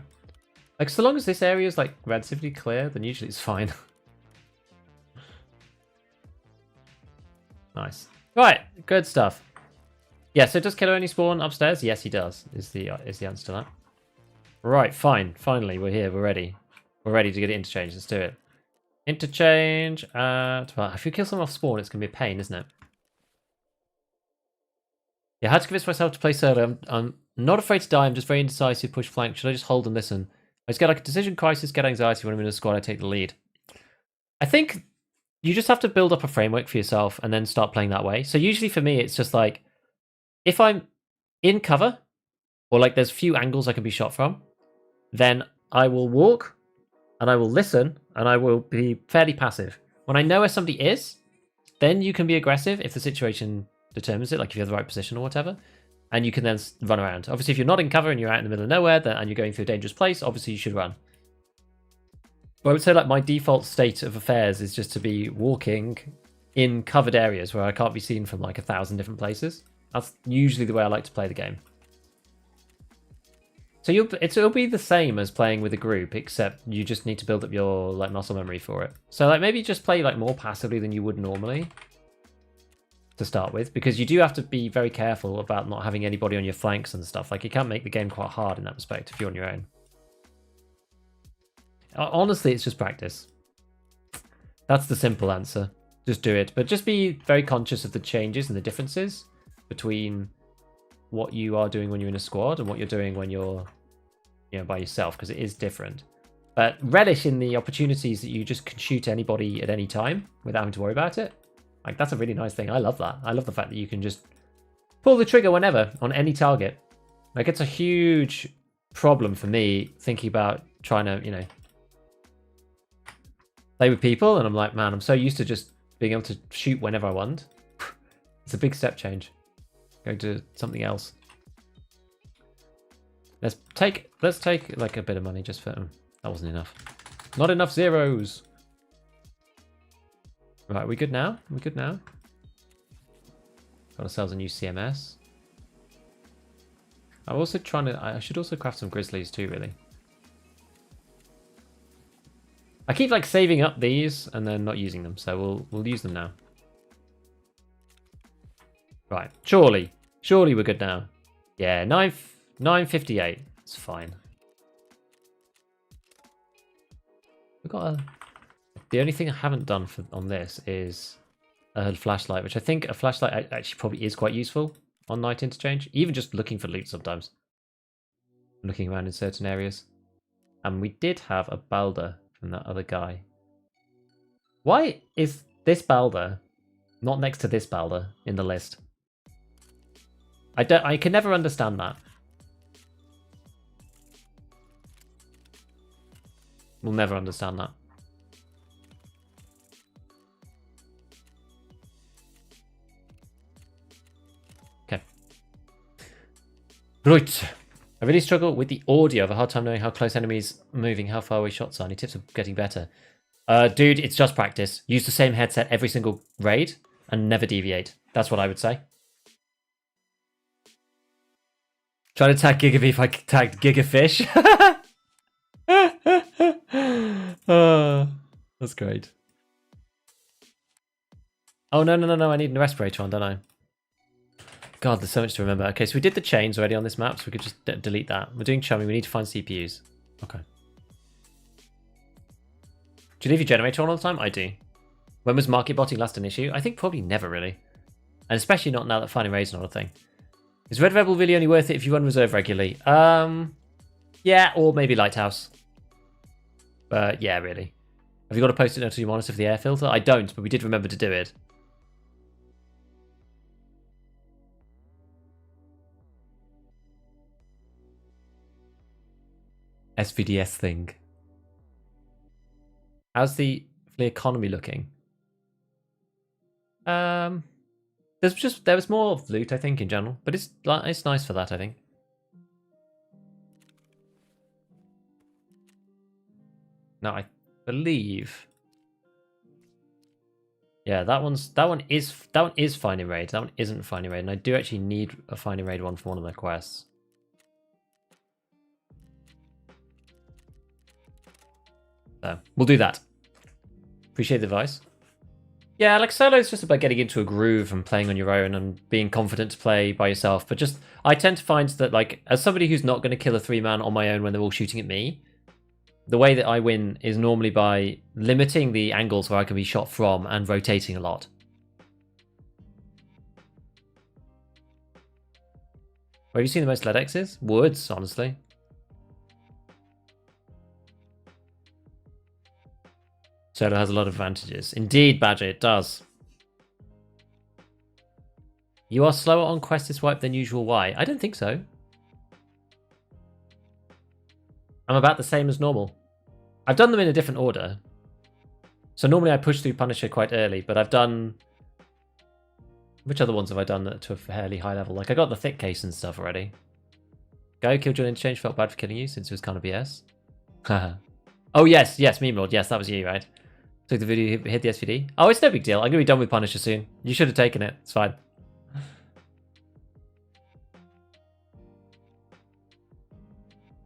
Like, so long as this area is, like, relatively clear, then usually it's fine. Nice. Right, good stuff. Yeah, so does Killer only spawn upstairs? Yes, he does, is the answer to that. Right, fine. Finally, we're here. We're ready. We're ready to get it interchange. Let's do it. Interchange at... Well, if you kill someone off spawn, it's going to be a pain, isn't it? Yeah, I had to convince myself to play solo. I'm not afraid to die. I'm just very indecisive. Push flank. Should I just hold and listen? I just get like a decision crisis, get anxiety when I'm in a squad. I take the lead. I think you just have to build up a framework for yourself and then start playing that way. So usually for me, it's just like, if I'm in cover, or like there's few angles I can be shot from, then I will walk, and I will listen, and I will be fairly passive. When I know where somebody is, then you can be aggressive if the situation determines it, like if you have the right position or whatever, and you can then run around. Obviously, if you're not in cover and you're out in the middle of nowhere and you're going through a dangerous place, obviously you should run. But I would say like my default state of affairs is just to be walking in covered areas where I can't be seen from like 1,000 different places. That's usually the way I like to play the game. So it'll be the same as playing with a group, except you just need to build up your like muscle memory for it. So like maybe just play like more passively than you would normally to start with, because you do have to be very careful about not having anybody on your flanks and stuff. Like, it can make the game quite hard in that respect if you're on your own. Honestly, it's just practice. That's the simple answer. Just do it. But just be very conscious of the changes and the differences between what you are doing when you're in a squad and what you're doing when you're, you know, by yourself, because it is different. But relish in the opportunities that you just can shoot anybody at any time without having to worry about it. Like, that's a really nice thing. I love that. I love the fact that you can just pull the trigger whenever on any target. Like, it's a huge problem for me thinking about trying to, you know, play with people, and I'm like, man, I'm so used to just being able to shoot whenever I want. It's a big step change. Going to something else. Let's take like a bit of money just for... that wasn't enough. Not enough zeros. Right, we good now? We good now? Got ourselves a new CMS. I'm also trying to... I should also craft some grizzlies too, really. I keep like saving up these and then not using them, so we'll use them now. Right, surely we're good now. Yeah, 958. It's fine. We've got a... The only thing I haven't done on this is a flashlight, which I think a flashlight actually probably is quite useful on night interchange. Even just looking for loot sometimes. Looking around in certain areas. And we did have a balder from that other guy. Why is this balder not next to this balder in the list? I can never understand that. We'll never understand that. Okay. Right. I really struggle with the audio. I have a hard time knowing how close enemies are moving, how far away shots are. Any tips for getting better? Dude, it's just practice. Use the same headset every single raid and never deviate. That's what I would say. Try to tag Gigabeef, I tagged Gigafish. Oh, that's great. Oh, no. I need a respirator on, don't I? God, there's so much to remember. Okay, so we did the chains already on this map, so we could just delete that. We're doing chumming. We need to find CPUs. Okay. Do you leave your generator on all the time? I do. When was market botting last an issue? I think probably never, really. And especially not now that finding raids is not a thing. Is Red Rebel really only worth it if you run reserve regularly? Yeah, or maybe Lighthouse. But yeah, really. Have you got a post-it note on your monitor for the air filter? I don't, but we did remember to do it. SVDS thing. How's the Flea economy looking? There was more loot, I think, in general, but it's nice for that, I think. Now I believe, yeah, that one is finding raid. That one isn't finding raid, and I do actually need a finding raid one for one of the quests. So we'll do that. Appreciate the advice. Yeah, like solo is just about getting into a groove and playing on your own and being confident to play by yourself. But just, I tend to find that, like, as somebody who's not going to kill a 3-man on my own when they're all shooting at me, the way that I win is normally by limiting the angles where I can be shot from and rotating a lot. Where have you seen the most LEDXs? Woods, honestly. Solo has a lot of advantages. Indeed, Badger, it does. You are slower on quest this wipe than usual. Why? I don't think so. I'm about the same as normal. I've done them in a different order. So normally I push through Punisher quite early, but I've done Which other ones have I done to a fairly high level? Like, I got the thick case and stuff already. Guy who killed you on Interchange felt bad for killing you since it was kind of BS. Oh, yes, Meme Lord. Yes, that was you, right? Took the video, hit the SVD. Oh, it's no big deal. I'm going to be done with Punisher soon. You should have taken it. It's fine.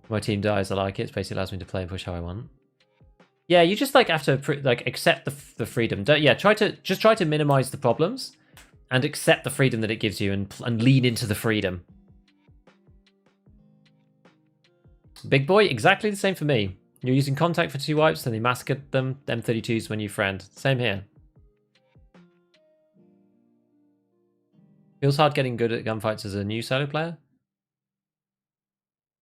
My team dies. I like it. It basically allows me to play and push how I want. Yeah, you just like have to like accept the freedom. Don't, yeah, try to minimize the problems and accept the freedom that it gives you and lean into the freedom. Big boy, exactly the same for me. You're using contact for 2 wipes, then they massacred them. M32s when you friend. Same here. Feels hard getting good at gunfights as a new solo player.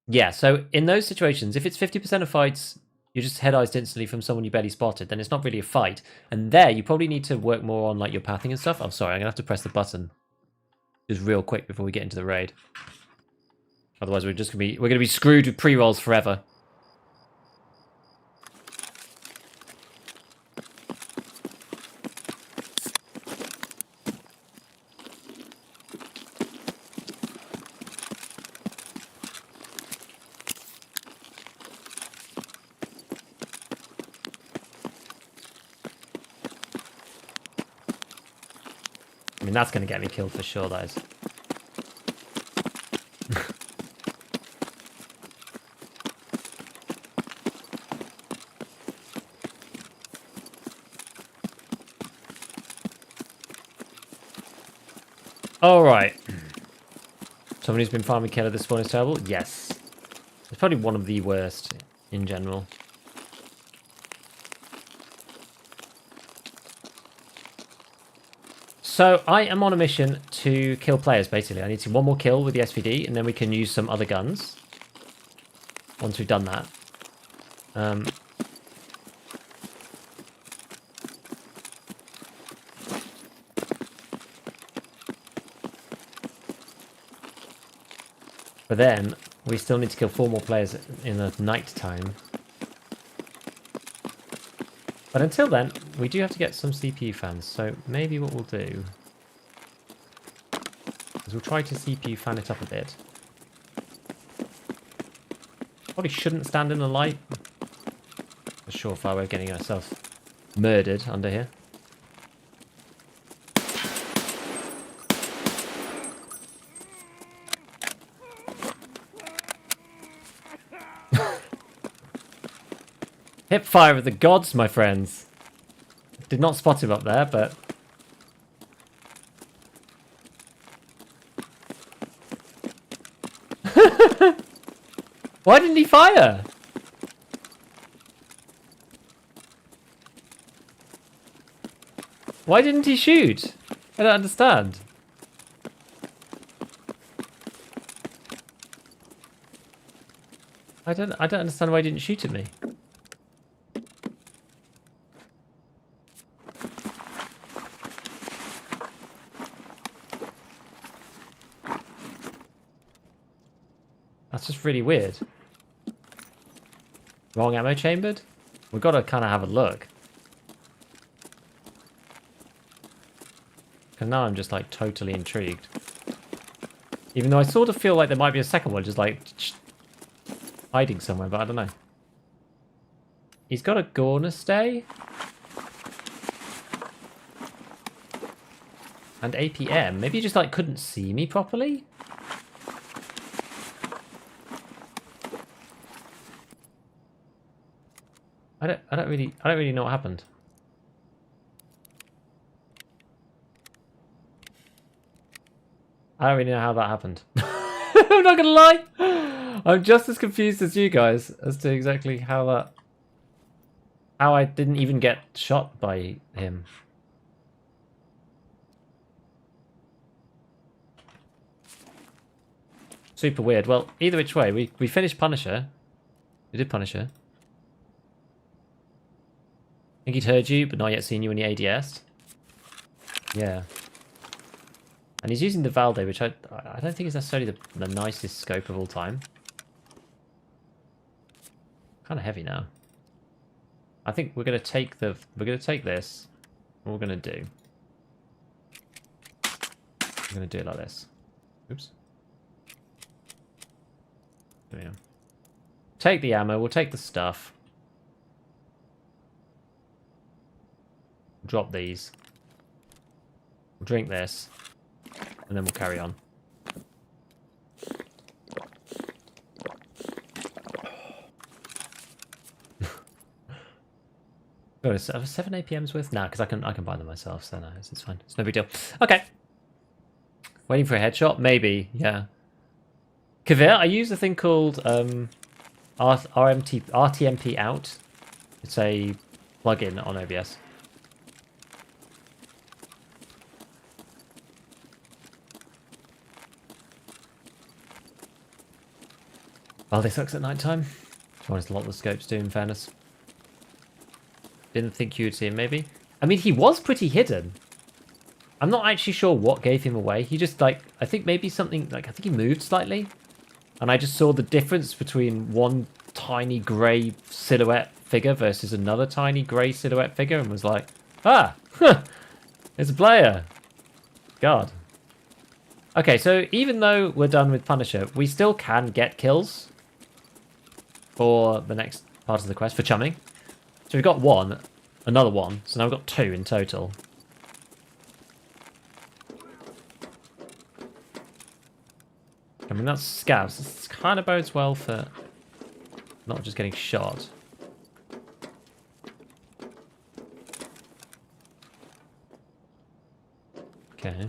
Yeah, so in those situations, if it's 50% of fights, you just head-eyes instantly from someone you barely spotted, then it's not really a fight. And there, you probably need to work more on like your pathing and stuff. Oh, sorry, I'm going to have to press the button just real quick before we get into the raid. Otherwise, we're going to be screwed with pre-rolls forever. I mean, that's going to get me killed for sure, that is. Alright. Someone who's been farming kill at this spawn is terrible? Yes. It's probably one of the worst in general. So I am on a mission to kill players, basically. I need to one more kill with the SVD, and then we can use some other guns. Once we've done that. But then, we still need to kill 4 more players in the night time. But until then, we do have to get some CPU fans, so maybe what we'll do is we'll try to CPU fan it up a bit. Probably shouldn't stand in the light. A surefire way of getting ourselves murdered under here. Hip fire of the gods, my friends. Did not spot him up there, but... Why didn't he fire? Why didn't he shoot? I don't understand. I don't understand why he didn't shoot at me. That's just really weird. Wrong ammo chambered? We've got to kind of have a look. Because now I'm just like totally intrigued. Even though I sort of feel like there might be a second one just like hiding somewhere, but I don't know. He's got a Gorner stay. And APM. Maybe he just like couldn't see me properly? I don't really know what happened. I don't really know how that happened. I'm not gonna lie. I'm just as confused as you guys as to exactly how I didn't even get shot by him. Super weird. Well, either which way, we finished Punisher. We did Punisher. I think he'd heard you, but not yet seen you when he ADS'd. Yeah. And he's using the Valde, which I don't think is necessarily the nicest scope of all time. Kind of heavy now. I think we're gonna take this. What we're gonna do I'm going to do it like this. Oops. There we go. Take the ammo. We'll take the stuff. Drop these. We'll drink this. And then we'll carry on. Oh, is 7 APMs worth? Nah, because I can buy them myself, so no, it's fine. It's no big deal. Okay. Waiting for a headshot? Maybe, yeah. Kavir, I use a thing called RTMP out. It's a plugin on OBS. Well, they sucks at night time. To be honest, a lot of the scopes do, in fairness. Didn't think you'd see him, maybe. I mean, he was pretty hidden. I'm not actually sure what gave him away. He just, like, I think maybe something, like, I think he moved slightly. And I just saw the difference between one tiny grey silhouette figure versus another tiny grey silhouette figure and was like, ah, it's a player. God. Okay, so even though we're done with Punisher, we still can get kills for the next part of the quest, for chumming. So we've got one, another one, so now we've got 2 in total. I mean, that's scavs. This kind of bodes well for not just getting shot. Okay.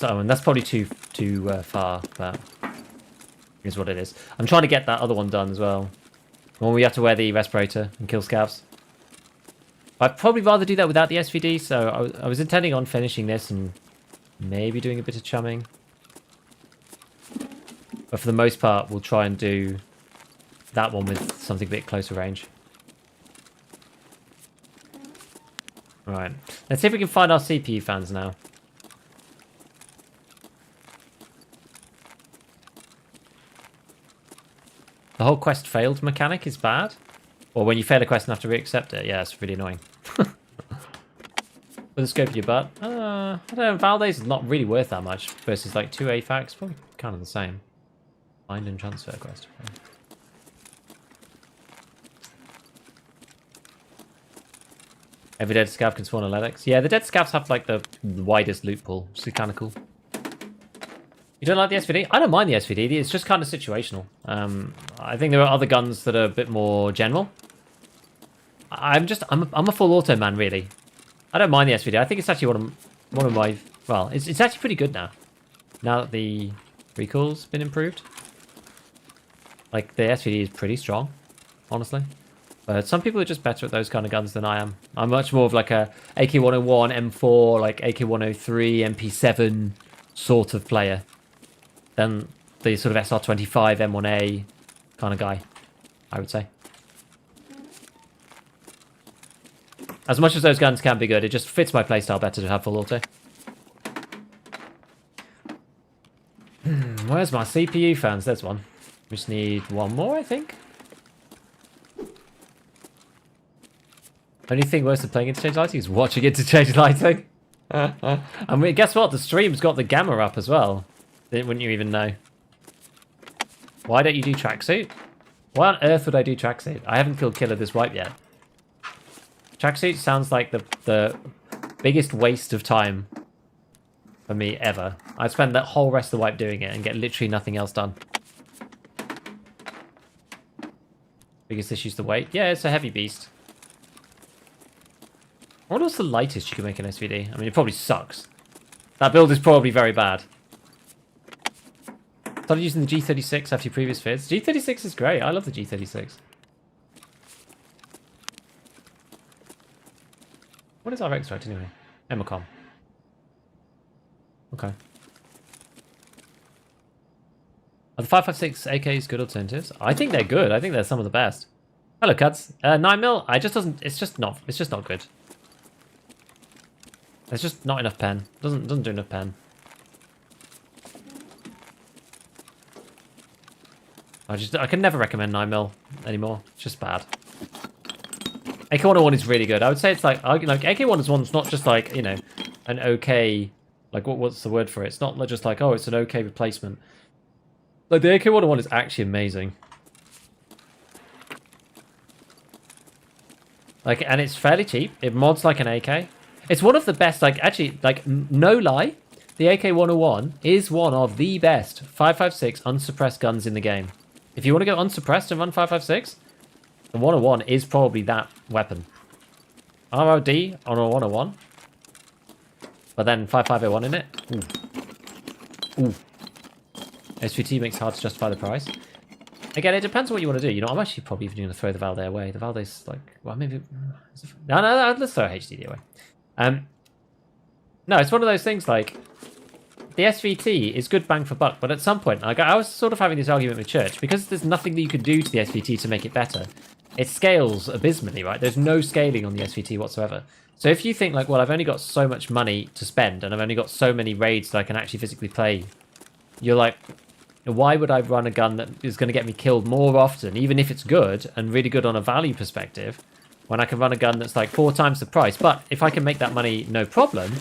And that's probably too far, but is what it is. I'm trying to get that other one done as well. When we have to wear the respirator and kill scavs. I'd probably rather do that without the SVD, so I was intending on finishing this and maybe doing a bit of chumming. But for the most part, we'll try and do that one with something a bit closer range. Alright, let's see if we can find our CPU fans now. The whole quest failed mechanic is bad. Or when you fail a quest and have to re-accept it. Yeah, it's really annoying. With a scope in your butt. I don't know, Valdez is not really worth that much. Versus like 2 AFACs. Probably kind of the same. Find and transfer quest. Every dead scav can spawn a Ledex. Yeah, the dead scavs have like the widest loot pool. Which is kind of cool. You don't like the SVD? I don't mind the SVD. It's just kind of situational. I think there are other guns that are a bit more general. I'm a full auto man, really. I don't mind the SVD. I think it's actually one of my... Well, it's actually pretty good now. Now that the recoil's been improved. Like, the SVD is pretty strong, honestly. But some people are just better at those kind of guns than I am. I'm much more of like a AK-101, M4, like AK-103, MP7 sort of player than the sort of SR25, M1A kind of guy, I would say. As much as those guns can be good, it just fits my playstyle better to have full auto. Where's my CPU fans? There's one. We just need one more, I think. Only thing worse than playing Interchange Lighting is watching Interchange Lighting. I mean, guess what? The stream's got the gamma up as well. Wouldn't you even know? Why don't you do tracksuit? Why on earth would I do tracksuit? I haven't killed Killer this wipe yet. Tracksuit sounds like the biggest waste of time for me ever. I'd spend that whole rest of the wipe doing it and get literally nothing else done. Biggest issue's the weight. Yeah, it's a heavy beast. I wonder what's the lightest you can make an SVD. I mean, it probably sucks. That build is probably very bad. Started using the G36 after your previous vids. G36 is great. I love the G36. What is our extract anyway? Emacom. Okay. Are the 5.56 AKs good alternatives? I think they're good. I think they're some of the best. Hello, Cuds. 9mm. It's just not good. There's just not enough pen. Doesn't do enough pen. I can never recommend 9mm anymore. It's just bad. AK-101 is really good. I would say it's like AK-101's not just like, you know, an okay, like what's the word for it? It's not just like, oh, it's an okay replacement. Like the AK-101 is actually amazing. Like, and it's fairly cheap. It mods like an AK. It's one of the best, like, actually, like, no lie, the AK-101 is one of the best 5.56 unsuppressed guns in the game. If you want to go unsuppressed and run 5.56, the 101 is probably that weapon. ROD on a 101, but then 5.501 in it. Ooh. Ooh. SVT makes it hard to justify the price. Again, it depends on what you want to do. You know, I'm actually probably even going to throw the Valde away. The Valde's like, well, maybe... No, let's throw HDD away. No, it's one of those things like, the SVT is good bang for buck, but at some point, like I was sort of having this argument with Church, because there's nothing that you can do to the SVT to make it better. It scales abysmally, right? There's no scaling on the SVT whatsoever. So if you think like, well, I've only got so much money to spend, and I've only got so many raids that I can actually physically play, you're like, why would I run a gun that is going to get me killed more often, even if it's good, and really good on a value perspective, when I can run a gun that's like 4 times the price? But if I can make that money no problem,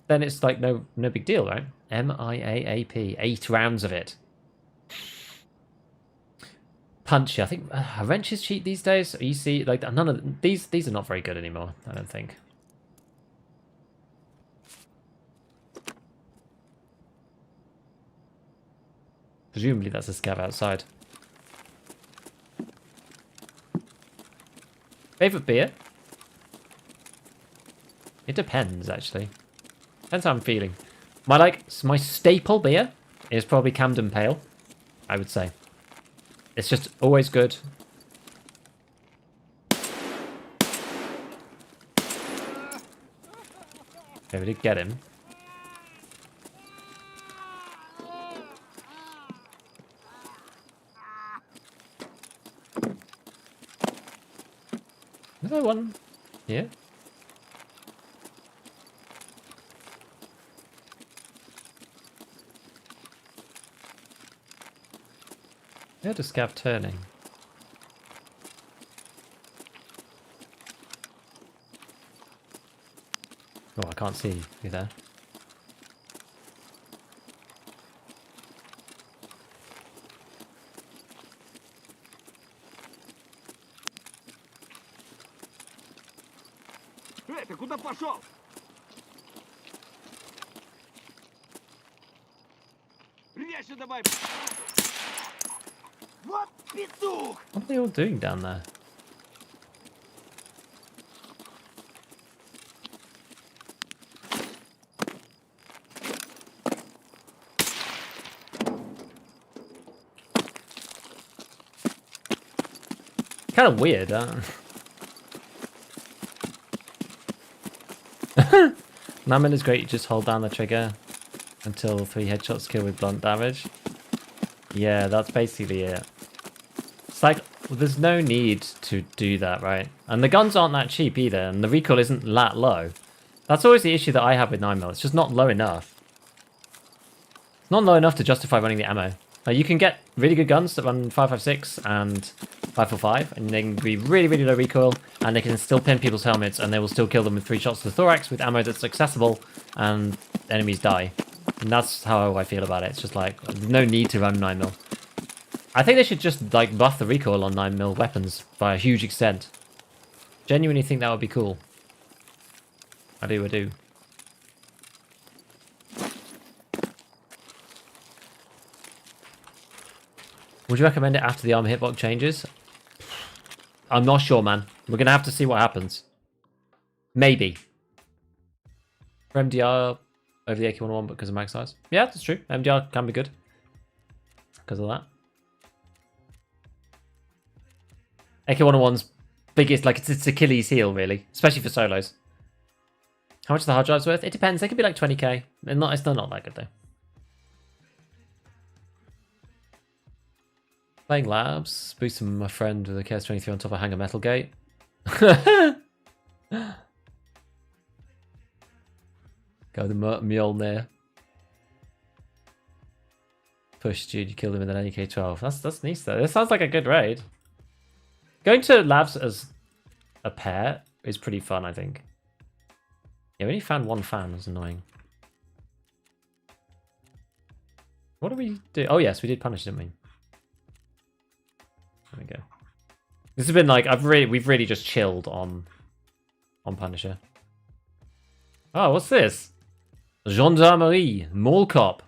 then it's like no big deal, right? MIAAP, 8 rounds of it. Punchy, I think wrenches cheap these days. You see, like none of these are not very good anymore, I don't think. Presumably that's a scav outside. Favorite beer? It depends, actually. Depends how I'm feeling. My staple beer is probably Camden Pale, I would say. It's just always good. Okay, we did get him. Is there one here? Where does Scav turning? Oh, I can't see you there. Ты куда пошел? Резче давай. Вот петух! What are they all doing down there? Kind of weird, huh? 9mm is great, you just hold down the trigger until 3 headshots kill with blunt damage. Yeah, that's basically it. It's like, well, there's no need to do that, right? And the guns aren't that cheap either, and the recoil isn't that low. That's always the issue that I have with 9mm, it's just not low enough. It's not low enough to justify running the ammo. Like, you can get really good guns that run 5.56 and 5.45, and they can be really, really low recoil, and they can still pin people's helmets, and they will still kill them with 3 shots to the thorax with ammo that's accessible, and enemies die. And that's how I feel about it. It's just like, there's no need to run 9mm. I think they should just like buff the recoil on 9mm weapons by a huge extent. Genuinely think that would be cool. I do. Would you recommend it after the armor hitbox changes? I'm not sure, man. We're going to have to see what happens. Maybe. For MDR over the AK-101 because of mag size. Yeah, that's true. MDR can be good because of that. AK-101's biggest, like, it's its Achilles heel, really. Especially for solos. How much is the hard drive's worth? It depends. They could be like 20k. It's still not that good, though. Playing labs, boosting my friend with a KS23 on top of Hanger Metal Gate. Go the Mjolnir. push, dude. You killed him with an AK-12. That's nice though. This sounds like a good raid. Going to labs as a pair is pretty fun, I think. Yeah, we only found one fan. That's annoying. What do we do? Oh yes, we did punish, didn't we? There we go. This has been like we've really just chilled on Punisher. Oh, what's this? Gendarmerie, mall cop.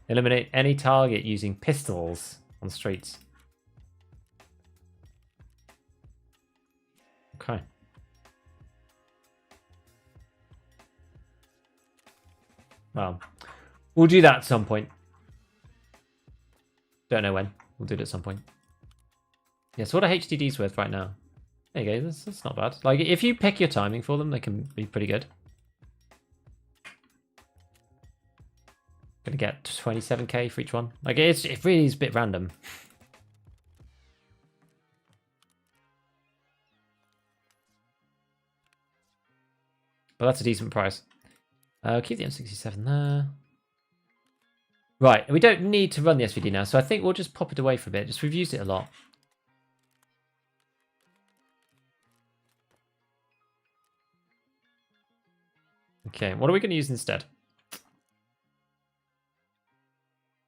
Eliminate any target using pistols on streets. Okay. Well, we'll do that at some point. Don't know when. We'll do it at some point. Yeah, so what are HDDs worth right now? There you go, that's not bad. Like, if you pick your timing for them, they can be pretty good. Gonna get 27k for each one. Like, it really is a bit random. But that's a decent price. Keep the M67 there. Right, we don't need to run the SVD now, so I think we'll just pop it away for a bit. Just we've used it a lot. Okay, what are we going to use instead?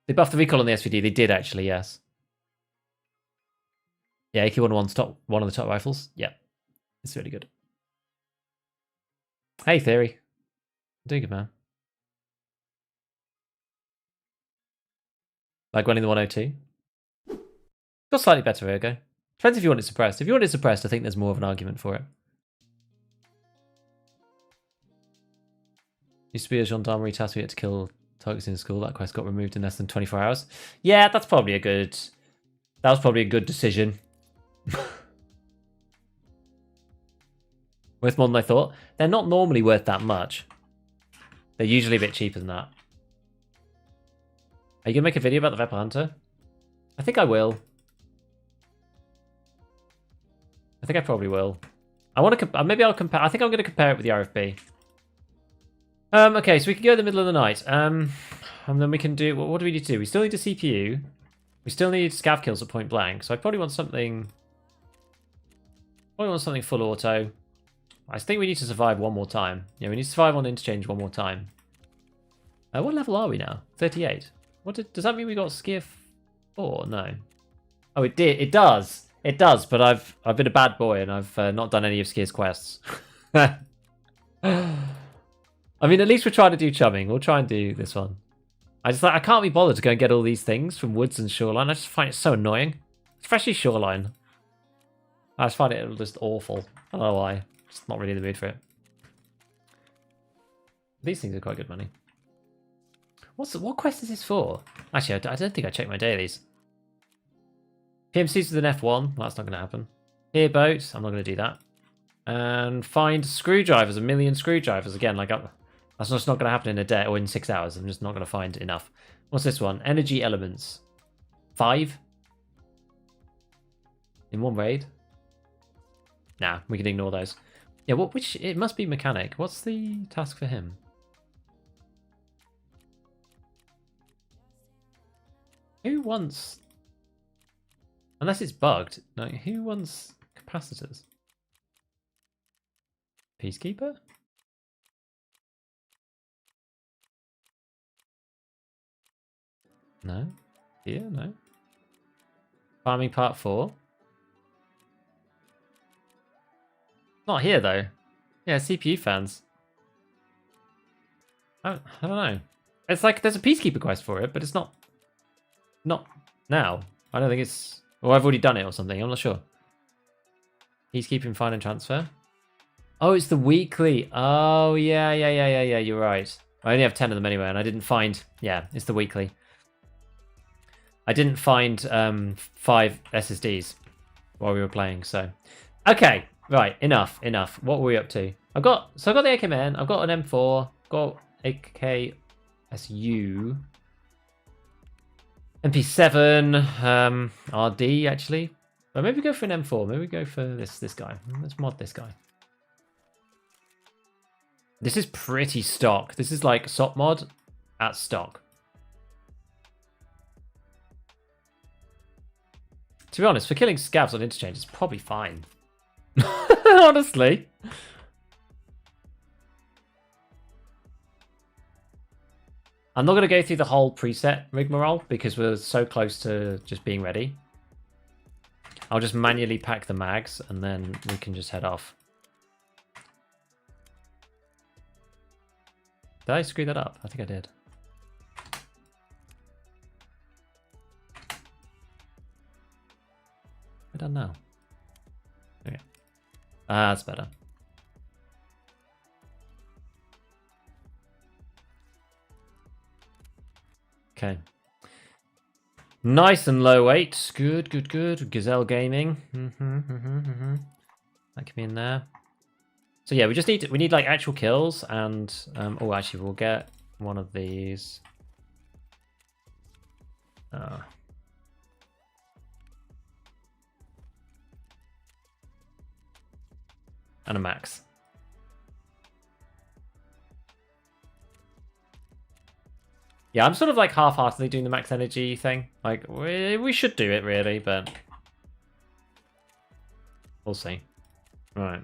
They buffed the recoil on the SVD. They did actually, yes. Yeah, AK-101's top one of the top rifles. Yeah, it's really good. Hey, Theory. Doing good, man. Like running the 102. Got slightly better ergo. Depends if you want it suppressed. If you want it suppressed, I think there's more of an argument for it. Used to be a gendarmerie task we had to kill targets in school. That quest got removed in less than 24 hours. Yeah, that's probably a good... That was probably a good decision. Worth more than I thought. They're not normally worth that much. They're usually a bit cheaper than that. Are you going to make a video about the Vapor Hunter? I think I will. I think I probably will. I want to... Maybe I'll compare... I think I'm going to compare it with the RFB. Okay, so we can go in the middle of the night. And then we can do... What do we need to do? We still need a CPU. We still need scav kills at point blank. So I probably want something... full auto. I think we need to survive one more time. Yeah, we need to survive on Interchange one more time. What level are we now? 38. Does that mean we got Skiff 4? No. Oh, it did. It does. It does, but I've been a bad boy and I've not done any of Skier's quests. I mean, at least we're trying to do chumming. We'll try and do this one. I can't be bothered to go and get all these things from woods and shoreline. I just find it so annoying. Especially shoreline. I just find it just awful. I don't know why. Just not really in the mood for it. These things are quite good money. What quest is this for? Actually, I don't think I checked my dailies. PMCs with an F1. Well, that's not going to happen. Here boat. I'm not going to do that. And find screwdrivers. 1 million screwdrivers. Again, like that's just not going to happen in a day or in 6 hours. I'm just not going to find enough. What's this one? Energy elements. 5? In one raid? Nah, we can ignore those. Yeah, it must be mechanic. What's the task for him? Who wants... Unless it's bugged. No, who wants capacitors? Peacekeeper? No. Here, no. Farming part 4. Not here though. Yeah, CPU fans. I don't know. It's like there's a peacekeeper quest for it, but it's not now. I don't think it's... Or I've already done it or something. I'm not sure. Peacekeeping, find and transfer. Oh, it's the weekly. Oh, yeah. You're right. I only have 10 of them anyway, and I didn't find... Yeah, it's the weekly. I didn't find 5 SSDs while we were playing, so... Okay, right, enough. What were we up to? I've got the AK-Man, I've got an M4, got AK-SU, MP7, RD, actually. But maybe go for an M4, maybe go for this guy. Let's mod this guy. This is pretty stock. This is like SOP mod. at stock. To be honest, for killing scavs on Interchange, it's probably fine. Honestly. I'm not going to go through the whole preset rigmarole because we're so close to just being ready. I'll just manually pack the mags and then we can just head off. Did I screw that up? I think I did. I don't know. Okay. Ah, that's better. Okay. Nice and low weight. Good, good, good. Gazelle Gaming. That can be in there. So yeah, we just need we need like actual kills and oh, actually we'll get one of these. And a max. Yeah, I'm sort of like half-heartedly doing the max energy thing. Like, we should do it really, but we'll see. Right.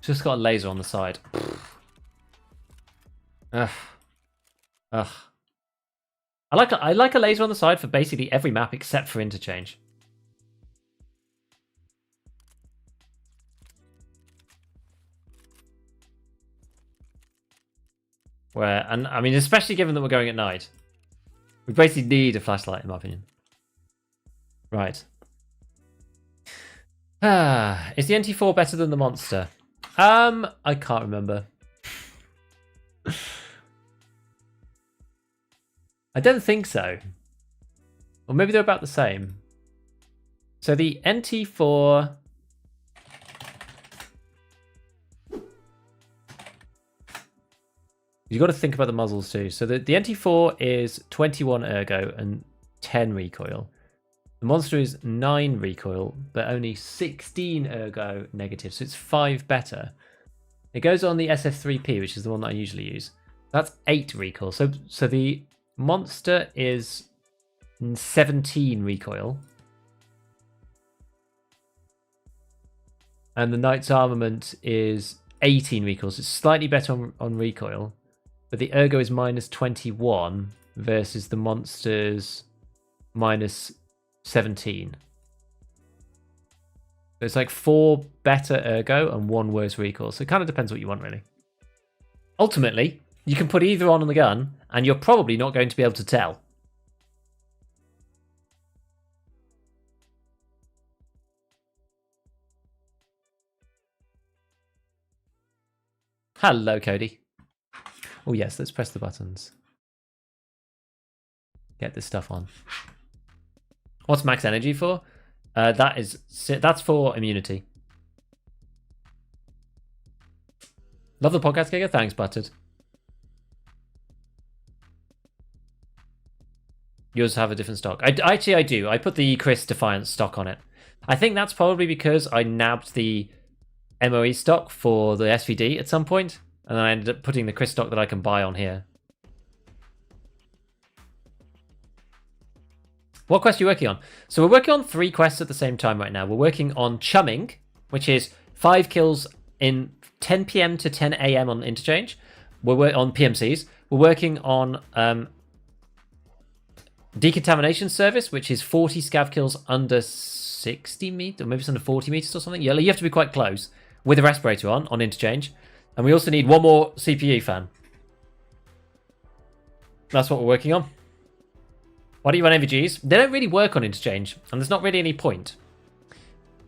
Just got a laser on the side. Ugh. Ugh. I like a laser on the side for basically every map except for Interchange. Where, and I mean, especially given that we're going at night, we basically need a flashlight, in my opinion. Right. Is the NT4 better than the monster? I can't remember. I don't think so. Or maybe they're about the same. So the NT4... You've got to think about the muzzles too. So the NT4 is 21 ergo and 10 recoil. The monster is 9 recoil, but only 16 ergo negative. So it's 5 better. It goes on the SF3P, which is the one that I usually use. That's 8 recoil. So the monster is 17 recoil. And the knight's armament is 18 recoil. So it's slightly better on recoil. But the ergo is minus 21 versus the monster's minus 17. So it's like 4 better ergo and 1 worse recoil. So it kind of depends what you want, really. Ultimately, you can put either on the gun, and you're probably not going to be able to tell. Hello, Cody. Oh yes, let's press the buttons. Get this stuff on. What's max energy for? That's for immunity. Love the podcast, Giga. Thanks, Buttered. Yours have a different stock. Actually, I do. I put the Chris Defiance stock on it. I think that's probably because I nabbed the MOE stock for the SVD at some point. And then I ended up putting the Chris stock that I can buy on here. What quest are you working on? So we're working on 3 quests at the same time right now. We're working on Chumming, which is 5 kills in 10 PM to 10 AM on Interchange. We're on PMCs. We're working on Decontamination Service, which is 40 scav kills under 60 meters, or maybe it's under 40 meters or something. Yeah, you have to be quite close with a respirator on Interchange. And we also need 1 more CPU fan. That's what we're working on. Why do you run NVGs? They don't really work on Interchange, and there's not really any point.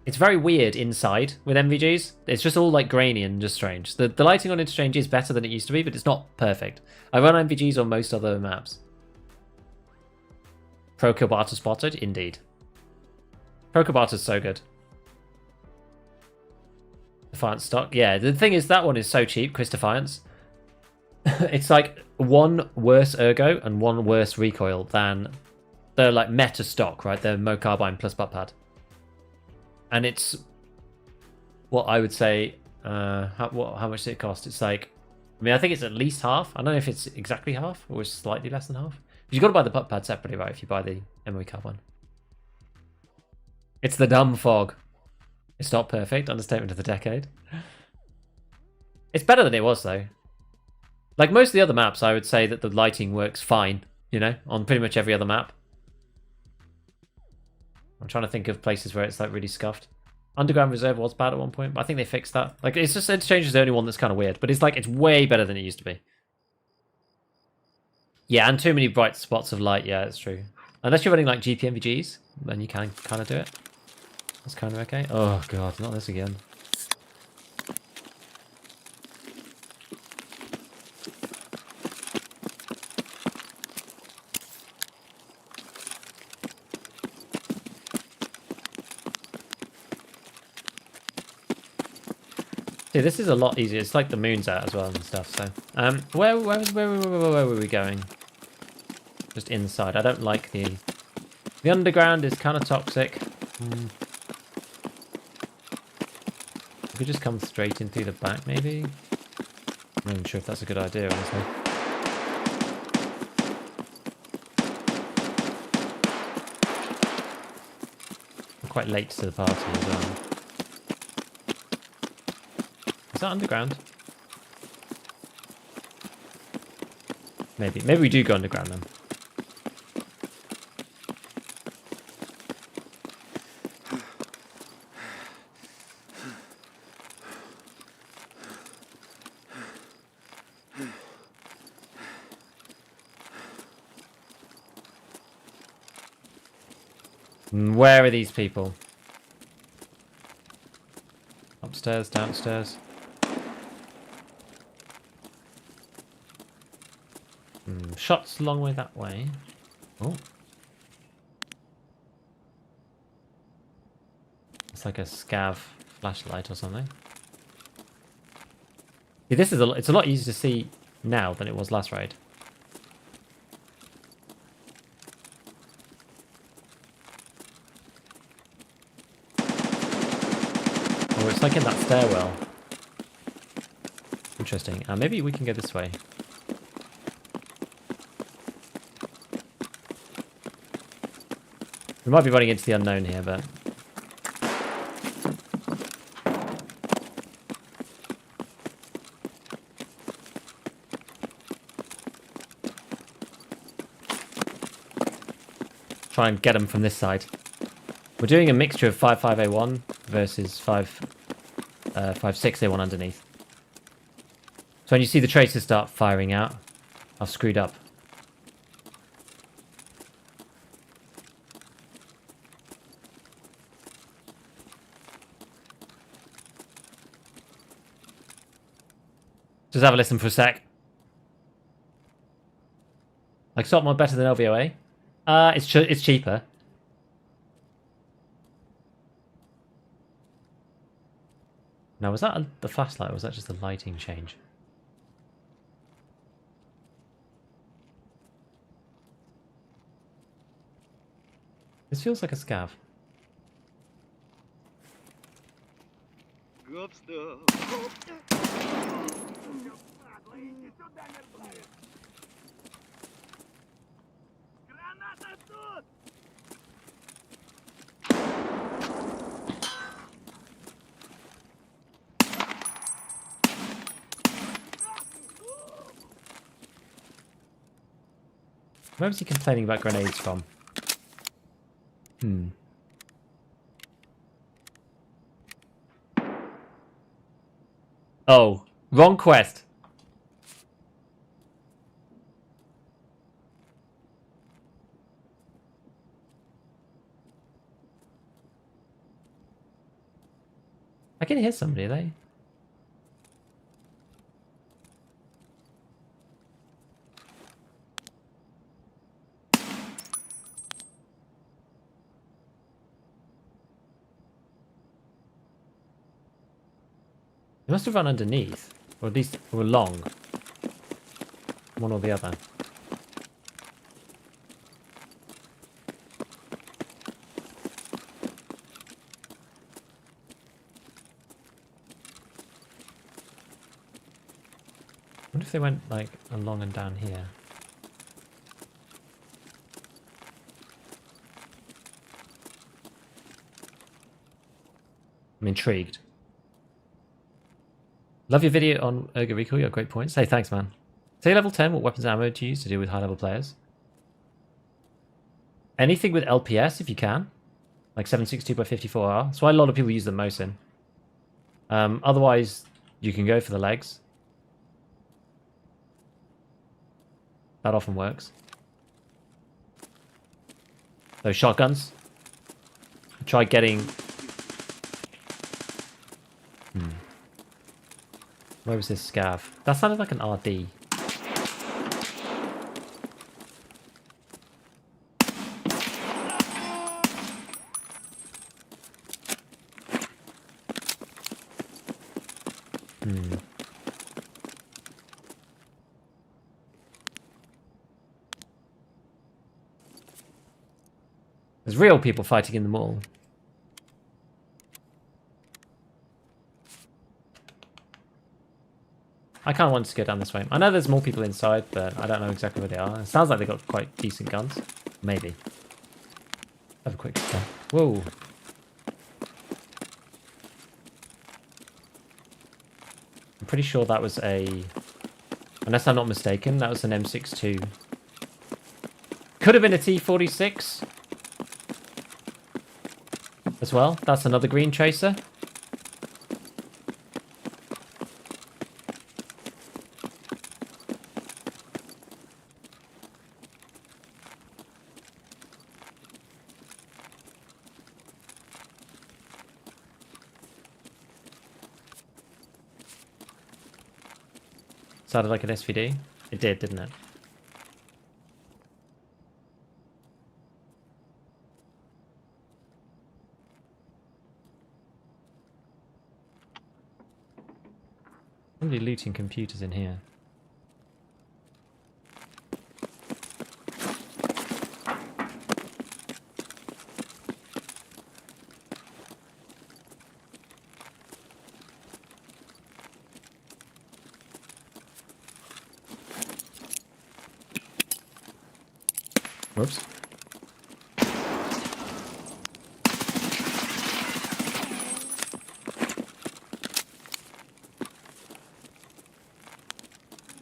It's very weird inside with NVGs. It's just all like grainy and just strange. The lighting on Interchange is better than it used to be, but it's not perfect. I run NVGs on most other maps. Pro Kobata spotted? Indeed. Pro Kobata's so good. Defiance stock. Yeah, the thing is, that one is so cheap, Chris Defiance. It's like 1 worse ergo and 1 worse recoil than the like meta stock, right? The Mo Carbine plus butt pad. And it's what I would say How much did it cost? It's like, I mean, I think it's at least half. I don't know if it's exactly half or it's slightly less than half. You've got to buy the putt pad separately, right? If you buy the MOE Cup one. It's the dumb fog. It's not perfect. Understatement of the decade. It's better than it was, though. Like most of the other maps, I would say that the lighting works fine, you know, on pretty much every other map. I'm trying to think of places where it's like really scuffed. Underground Reserve was bad at one point, but I think they fixed that. Like, it's just Interchange is the only one that's kind of weird, but it's like, it's way better than it used to be. Yeah, and too many bright spots of light. Yeah, it's true. Unless you're running like GPMVGs, then you can kind of do it. That's kind of okay. Oh god, not this again. See, this is a lot easier. It's like the moon's out as well and stuff. So, where were we going? Just inside. I don't like the underground is kind of toxic. We could just come straight in through the back, maybe. I'm not even sure if that's a good idea, honestly. I'm quite late to the party as well. Is that underground? Maybe. Maybe we do go underground then. Where are these people? Upstairs, downstairs. Shots a long way that way. Oh. It's like a scav flashlight or something. See, this is it's a lot easier to see now than it was last raid. Oh, it's like in that stairwell. Interesting. Maybe we can go this way. We might be running into the unknown here, but... try and get them from this side. We're doing a mixture of 5.5A1 versus 5.6A1 underneath. So when you see the tracers start firing out, I've screwed up. Just have a listen for a sec. Like, stop mod better than LVOA? It's cheaper. Now, was that the flashlight or was that just the lighting change? This feels like a scav. Good stuff. Граната тут! Where was he complaining about grenades from? Oh, wrong quest. I can hear somebody, are they? They must have run underneath, or at least or along. One or the other. they went like along and down here? I'm intrigued. Love your video on Ergo Recall, you got great points. Hey, thanks, man. Say level 10, what weapons and ammo to use to deal with high-level players? Anything with LPS, if you can. Like 762x54R. That's why a lot of people use the most in. Otherwise, you can go for the legs. That often works. Those shotguns. Try getting... Where was this scav? That sounded like an RD. There's real people fighting in the mall. I kind of want to go down this way. I know there's more people inside, but I don't know exactly where they are. It sounds like they've got quite decent guns. Maybe. Have a quick scan. Whoa. I'm pretty sure that was a... Unless I'm not mistaken, that was an M62. Could have been a T46. As well. That's another green tracer. Sounded like an SVD. It did, didn't it? Somebody looting computers in here. Whoops.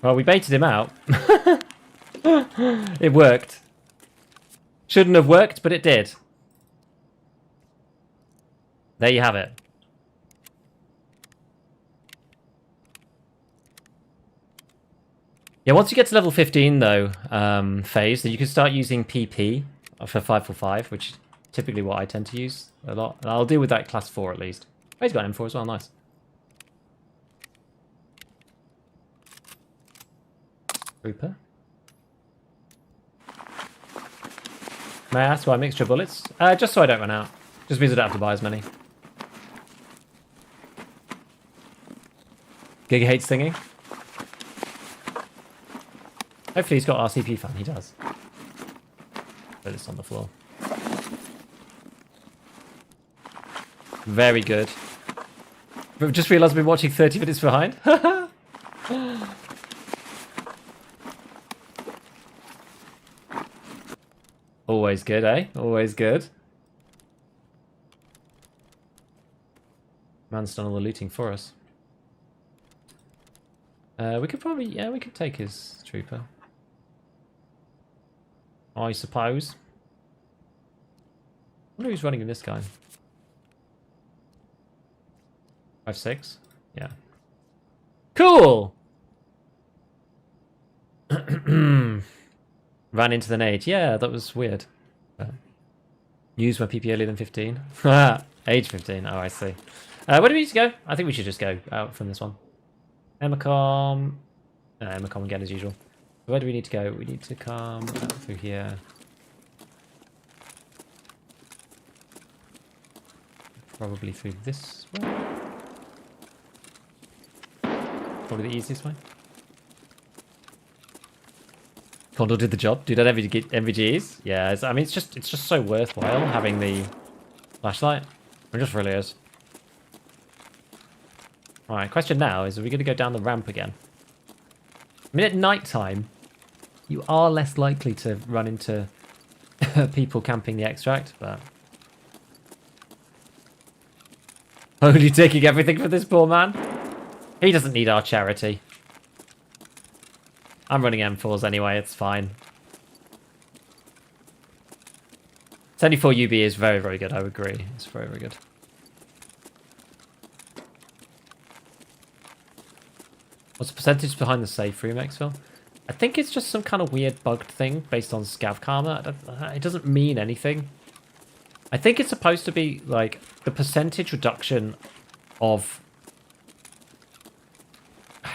Well, we baited him out. It worked. Shouldn't have worked, but it did. There you have it. Yeah, once you get to level 15, though, phase, then you can start using PP for 545, which is typically what I tend to use a lot. And I'll deal with that class 4 at least. Oh, he's got an M4 as well, nice. Trooper. May I ask why mixture bullets? Just so I don't run out. Just means I don't have to buy as many. Giga hates singing. Hopefully he's got RCP fun. He does. But it's on the floor. Very good. But just realised I've been watching 30 minutes behind. Always good, eh? Always good. Man's done all the looting for us. We could probably... Yeah, we could take his trooper. I suppose. I wonder who's running in this guy. 5-6? Yeah. Cool! Ran into the nade. Yeah, that was weird. Use my PP earlier than 15. Age 15. Oh, I see. Where do we need to go? I think we should just go out from this one. Emacom. Emacom again as usual. Where do we need to go? We need to come out through here. Probably through this way. Probably the easiest way. Condor did the job. Dude, that MVGs. Yeah, I mean, it's just so worthwhile having the flashlight. It just really is. Alright, question now is, are we going to go down the ramp again? I mean, at night time, you are less likely to run into people camping the extract, but... Only taking everything for this poor man? He doesn't need our charity. I'm running M4s anyway, it's fine. 74 UB is very, very good, I would agree. It's very, very good. What's the percentage behind the safe room, Xville? I think it's just some kind of weird bugged thing based on scav karma. It doesn't mean anything. I think it's supposed to be like the percentage reduction of...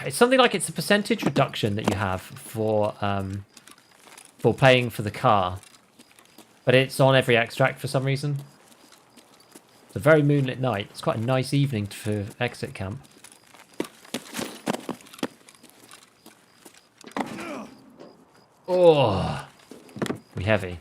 It's something like it's a percentage reduction that you have for paying for the car. But it's on every extract for some reason. It's a very moonlit night. It's quite a nice evening for exit camp. Oh, we heavy.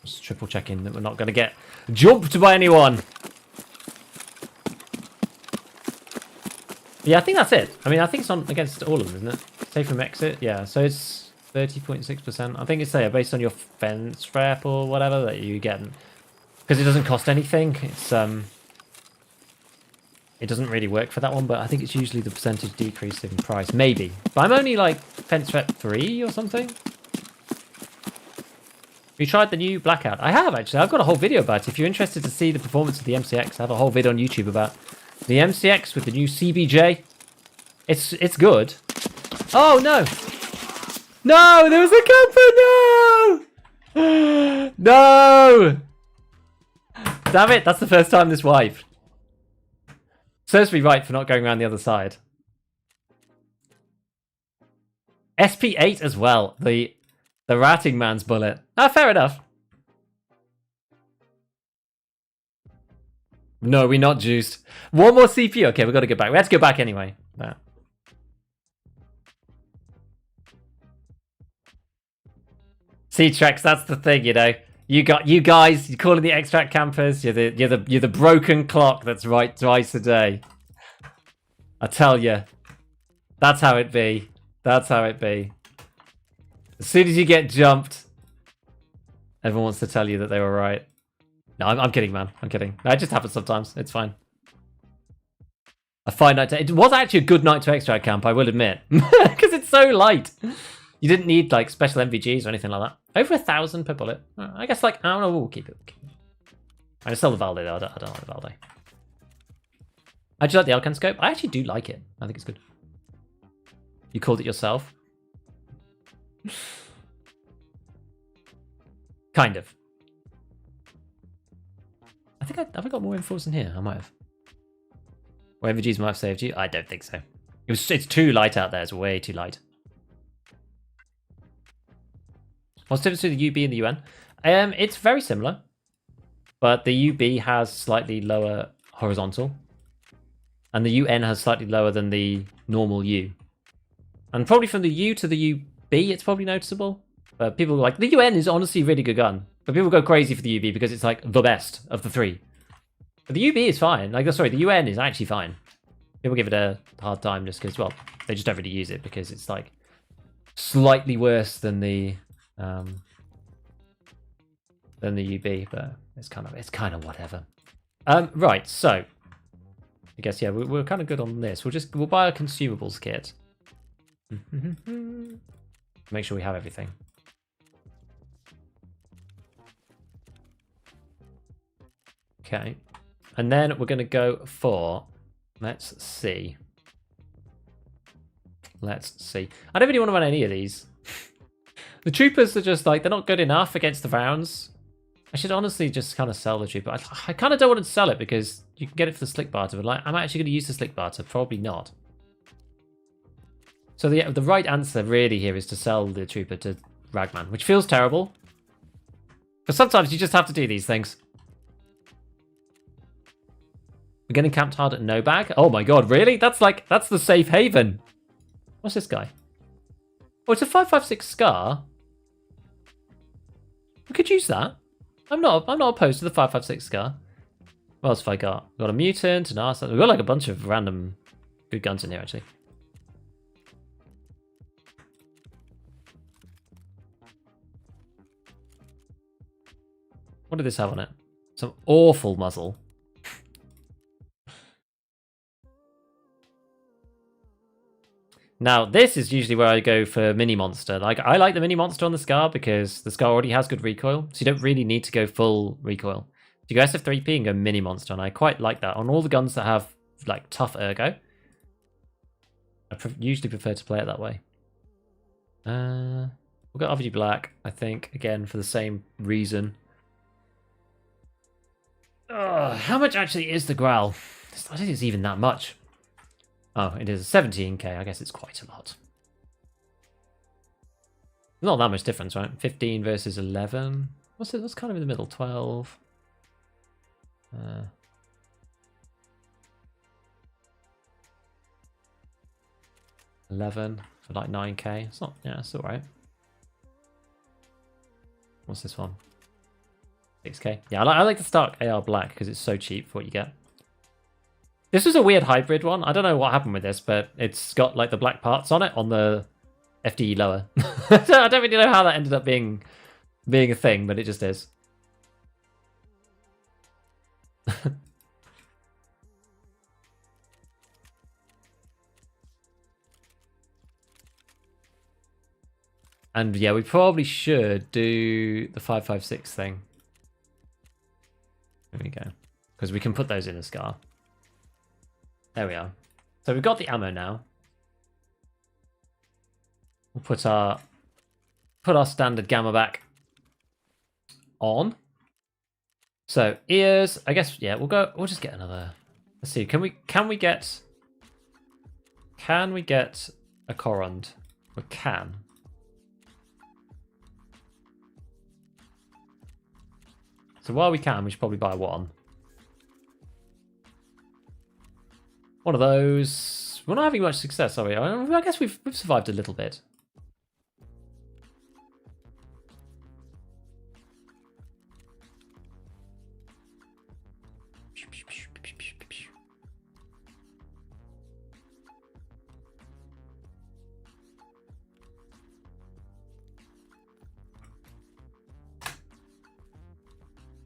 Just triple checking that we're not going to get jumped by anyone. Yeah, I think that's it. I mean, I think it's on against all of them, isn't it? Safe from exit. Yeah, so it's 30.6%. I think it's there based on your fence rep or whatever that you get, because it doesn't cost anything. It's it doesn't really work for that one, but I think it's usually the percentage decrease in price, maybe. But I'm only like fence rep 3 or something. You tried the new Blackout? I have actually. I've got a whole video about it. If you're interested to see the performance of the MCX, I have a whole video on YouTube about the MCX with the new CBJ. It's good. Oh no! No, there was a camper. No, no. Damn it! That's the first time this wiped. Serves me right for not going around the other side. SP8 as well. The ratting man's bullet. Ah, fair enough. No, we're not juiced. One more CPU. Okay, we've got to go back. We have to go back anyway. Nah. C-Trex, that's the thing, you know. You guys, you call it the extract campers. You're the broken clock that's right twice a day. I tell you, that's how it be. That's how it be. As soon as you get jumped, everyone wants to tell you that they were right. No, I'm kidding, man. I'm kidding. No, it just happens sometimes. It's fine. A fine night to... It was actually a good night to extract camp, I will admit. Because it's so light. You didn't need, like, special MVGs or anything like that. Over 1,000 per bullet. I guess, like, I don't know. We'll keep it. I sell the Valde, though. I don't like the Valde. I do like the Alcan scope. I actually do like it. I think it's good. You called it yourself? Kind of. I think have I got more infos in here? I might have. Or MVGs might have saved you? I don't think so. It's too light out there. It's way too light. What's the difference between the UB and the UN? It's very similar. But the UB has slightly lower horizontal. And the UN has slightly lower than the normal U. And probably from the U to the UB, it's probably noticeable. But people are like, the UN is honestly a really good gun. But people go crazy for the UB because it's like the best of the three. But the UB is fine. Like, sorry, the UN is actually fine. People give it a hard time just because, well, they just don't really use it because it's like slightly worse than the UB. But it's kind of whatever. Right. So I guess yeah, we're kind of good on this. We'll buy a consumables kit. Make sure we have everything. Okay. And then we're going to go for, let's see. Let's see. I don't really want to run any of these. The troopers are just like, they're not good enough against the rounds. I should honestly just kind of sell the trooper. I kind of don't want to sell it because you can get it for the slick barter, but like, I'm actually going to use the slick barter. Probably not. So the right answer really here is to sell the trooper to Ragman, which feels terrible. But sometimes you just have to do these things. We're getting camped hard at no bag. Oh my god, really? That's the safe haven. What's this guy? Oh, it's a 5.56 Scar. We could use that. I'm not opposed to the 5.56 Scar. What else have I got? We've got a mutant, an arsenal. We've got like a bunch of random good guns in here actually. What did this have on it? Some awful muzzle. Now, this is usually where I go for mini monster. Like, I like the mini monster on the Scar because the Scar already has good recoil, so you don't really need to go full recoil. So you go SF3P and go mini monster, and I quite like that on all the guns that have like tough ergo. I usually prefer to play it that way. We've got RVG Black, I think, again for the same reason. How much actually is the growl? I don't think it's even that much. Oh, it is 17k. I guess it's quite a lot. Not that much difference, right? 15 versus 11. What's it? What's kind of in the middle? 12. 11 for like 9k. It's not. Yeah, it's all right. What's this one? 6k. Yeah, I like the Stark AR Black because it's so cheap for what you get. This was a weird hybrid one. I don't know what happened with this, but it's got like the black parts on it on the FDE lower. So I don't really know how that ended up being a thing, but it just is. And yeah, we probably should do the 5.56 thing. There we go. Because we can put those in a Scar. There we are. So we've got the ammo now. We'll put our standard gamma back on. So ears, I guess, yeah, we'll just get another. Let's see, can we get a Corund? We can. So while we can, we should probably buy one. One of those. We're not having much success, are we? I guess we've survived a little bit.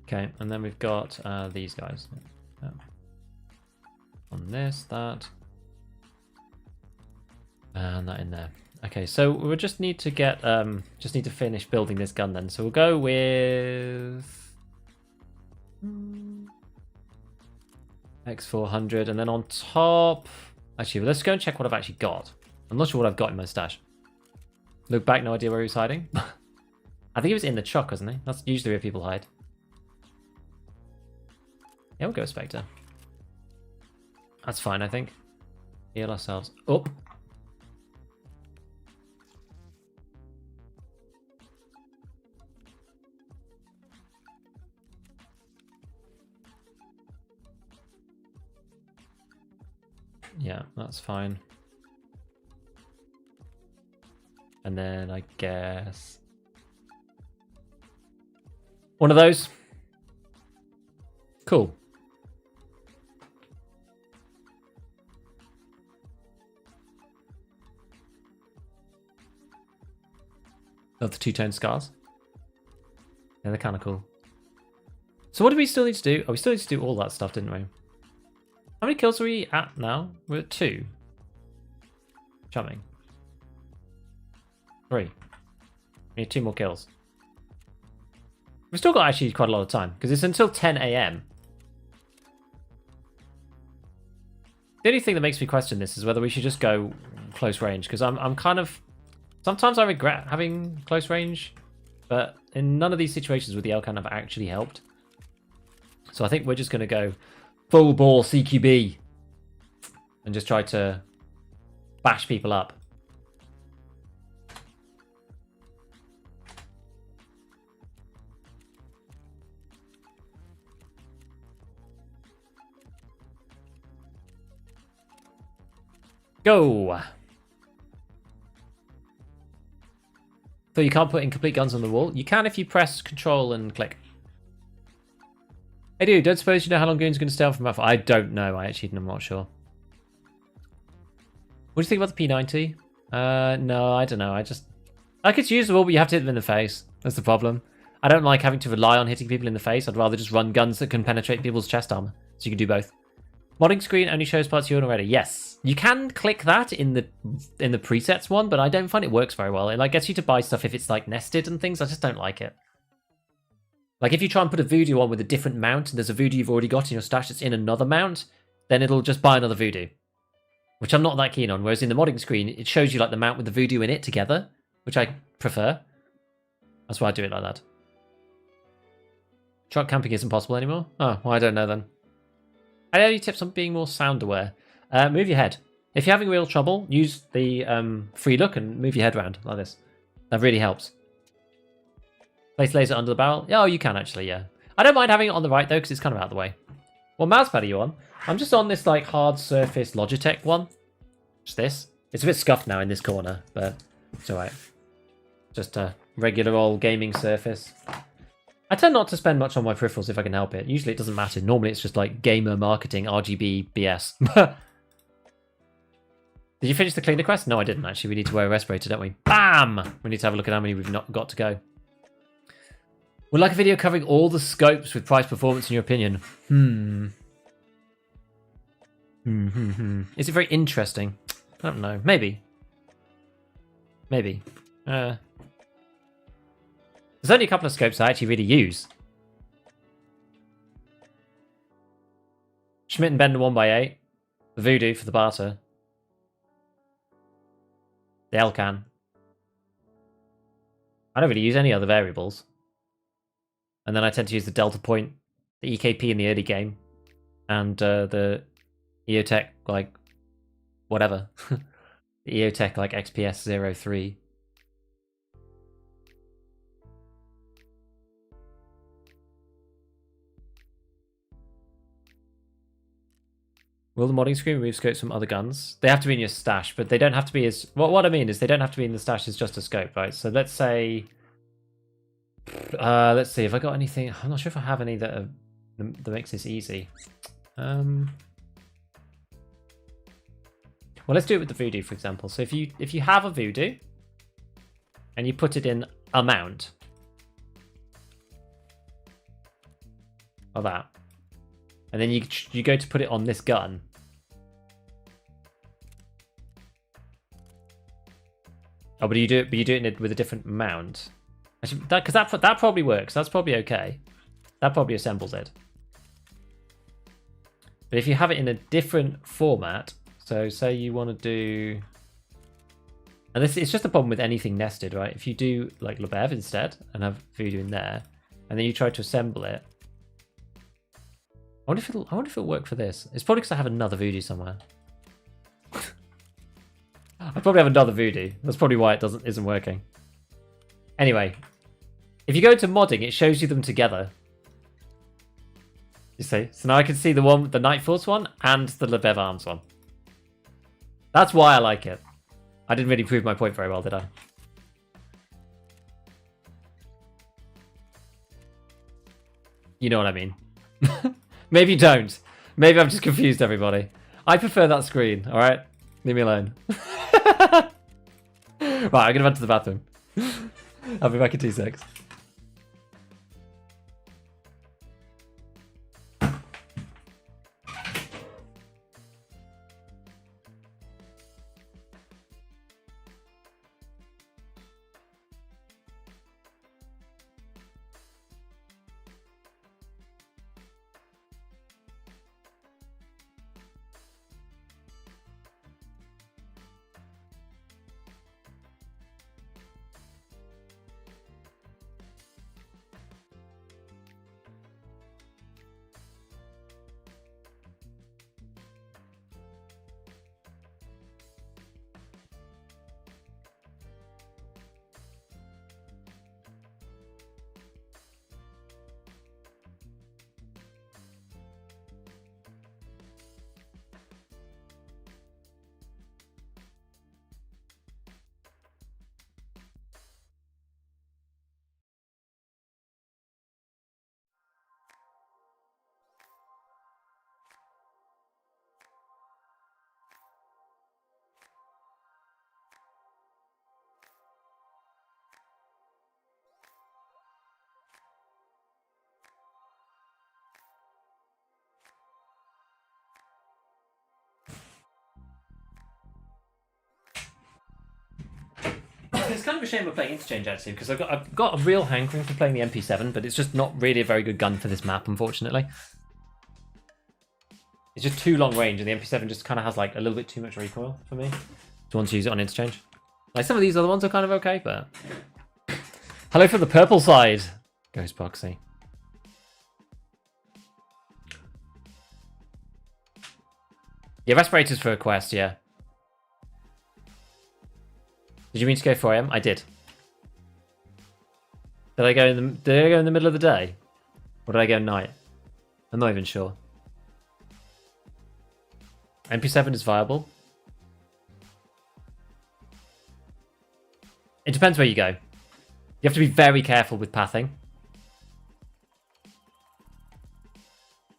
Okay, and then we've got these guys. Yeah. On this, that, and that in there. Okay, so we just need to get finish building this gun then. So we'll go with X400, and then on top, actually, let's go and check what I've actually got. I'm not sure what I've got in my stash. Look back, no idea where he was hiding. I think he was in the truck, wasn't he? That's usually where people hide. Yeah, we'll go Spectre. That's fine, I think. Heal ourselves up. Yeah, that's fine. And then I guess one of those. Cool. Love the two-tone scars. Yeah, they're kind of cool. So what do we still need to do? Oh, we still need to do all that stuff, didn't we? How many kills are we at now? We're at 2. Chumming. 3. We need 2 more kills. We've still got actually quite a lot of time, because it's until 10 AM. The only thing that makes me question this is whether we should just go close range, because I'm kind of... Sometimes I regret having close range, but in none of these situations would the Elcan have actually helped. So I think we're just going to go full ball CQB and just try to bash people up. Go! So you can't put incomplete guns on the wall? You can if you press Control and click. Hey dude, don't suppose you know how long Goon's going to stay on from Alpha? I don't know, I actually am not sure. What do you think about the P90? No, I don't know. Like, it's usable, but you have to hit them in the face. That's the problem. I don't like having to rely on hitting people in the face. I'd rather just run guns that can penetrate people's chest armor. So you can do both. Modding screen only shows parts you own already. Yes. You can click that in the presets one, but I don't find it works very well. It like gets you to buy stuff if it's like nested and things. I just don't like it. Like if you try and put a voodoo on with a different mount and there's a voodoo you've already got in your stash that's in another mount, then it'll just buy another voodoo. Which I'm not that keen on. Whereas in the modding screen, it shows you like the mount with the voodoo in it together, which I prefer. That's why I do it like that. Truck camping isn't possible anymore? Oh, well, I don't know then. Any tips on being more sound aware? Move your head. If you're having real trouble, use the free look and move your head around like this. That really helps. Place laser under the barrel? Oh, you can actually, yeah. I don't mind having it on the right though, because it's kind of out of the way. What mousepad are you on? I'm just on this like hard surface Logitech one. Just this. It's a bit scuffed now in this corner, but it's alright. Just a regular old gaming surface. I tend not to spend much on my peripherals if I can help it. Usually it doesn't matter. Normally it's just like gamer marketing, RGB, BS. Did you finish the cleaner quest? No, I didn't actually. We need to wear a respirator, don't we? Bam! We need to have a look at how many we've not got to go. Would like a video covering all the scopes with price performance in your opinion? Is it very interesting? I don't know. Maybe. Maybe. There's only a couple of scopes I actually really use. Schmidt and Bender 1x8. The Voodoo for the barter. The Elcan. I don't really use any other variables. And then I tend to use the Delta Point, the EKP in the early game, and the EOTech, like, whatever. The EOTech, like, XPS-03. Will the modding screen remove scopes from other guns? They have to be in your stash, but they don't have to be as... What I mean is they don't have to be in the stash as just a scope, right? So let's say... let's see, if I got anything... I'm not sure if I have any that makes this easy. Well, let's do it with the Voodoo, for example. So if you have a Voodoo, and you put it in a mount, or that, and then you go to put it on this gun, oh, but you do it with a different mount. Because that probably works. That's probably okay. That probably assembles it. But if you have it in a different format, so say you want to do, and this it's just a problem with anything nested, right? If you do like Lebev instead and have Voodoo in there, and then you try to assemble it, I wonder if it'll work for this. It's probably because I have another Voodoo somewhere. I probably have another Voodoo. That's probably why it isn't working. Anyway, if you go to modding, it shows you them together. You see? So now I can see the one, the Night Force one, and the Lebev Arms one. That's why I like it. I didn't really prove my point very well, did I? You know what I mean. Maybe you don't. Maybe I've just confused everybody. I prefer that screen, alright? Leave me alone. Right, I'm gonna run to the bathroom. I'll be back in 2 secs. It's kind of a shame we're playing Interchange actually, because I've got a real hankering for playing the MP7, but it's just not really a very good gun for this map, unfortunately. It's just too long range, and the MP7 just kind of has like a little bit too much recoil for me to want to use it on Interchange. Like some of these other ones are kind of okay, but hello from the purple side, Ghost Boxy. Yeah, respirators for a quest, yeah. Did you mean to go 4 AM? I did. Did I go in the middle of the day? Or did I go at night? I'm not even sure. MP7 is viable. It depends where you go. You have to be very careful with pathing.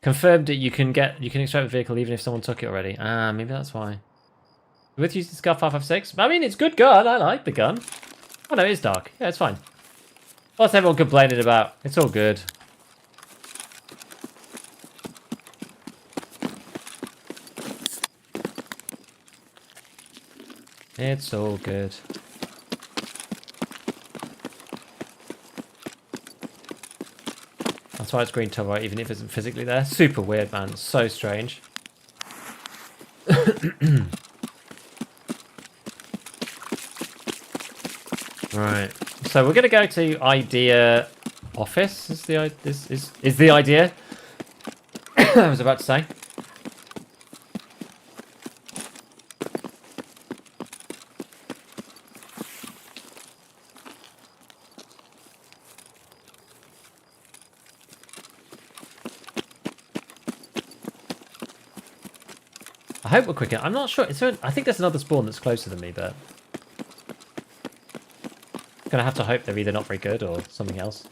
Confirmed that you can extract the vehicle even if someone took it already. Ah, maybe that's why. With using Scar 556. I mean, it's a good gun. I like the gun. Oh no, it is dark. Yeah, it's fine. What's everyone complaining about? It's all good. It's all good. That's why it's green top right, even if it isn't physically there. Super weird, man. So strange. Right. So we're gonna go to idea office. Is the idea? I was about to say. I hope we're quicker. I'm not sure. I think there's another spawn that's closer than me, but gonna have to hope they're either not very good or something else.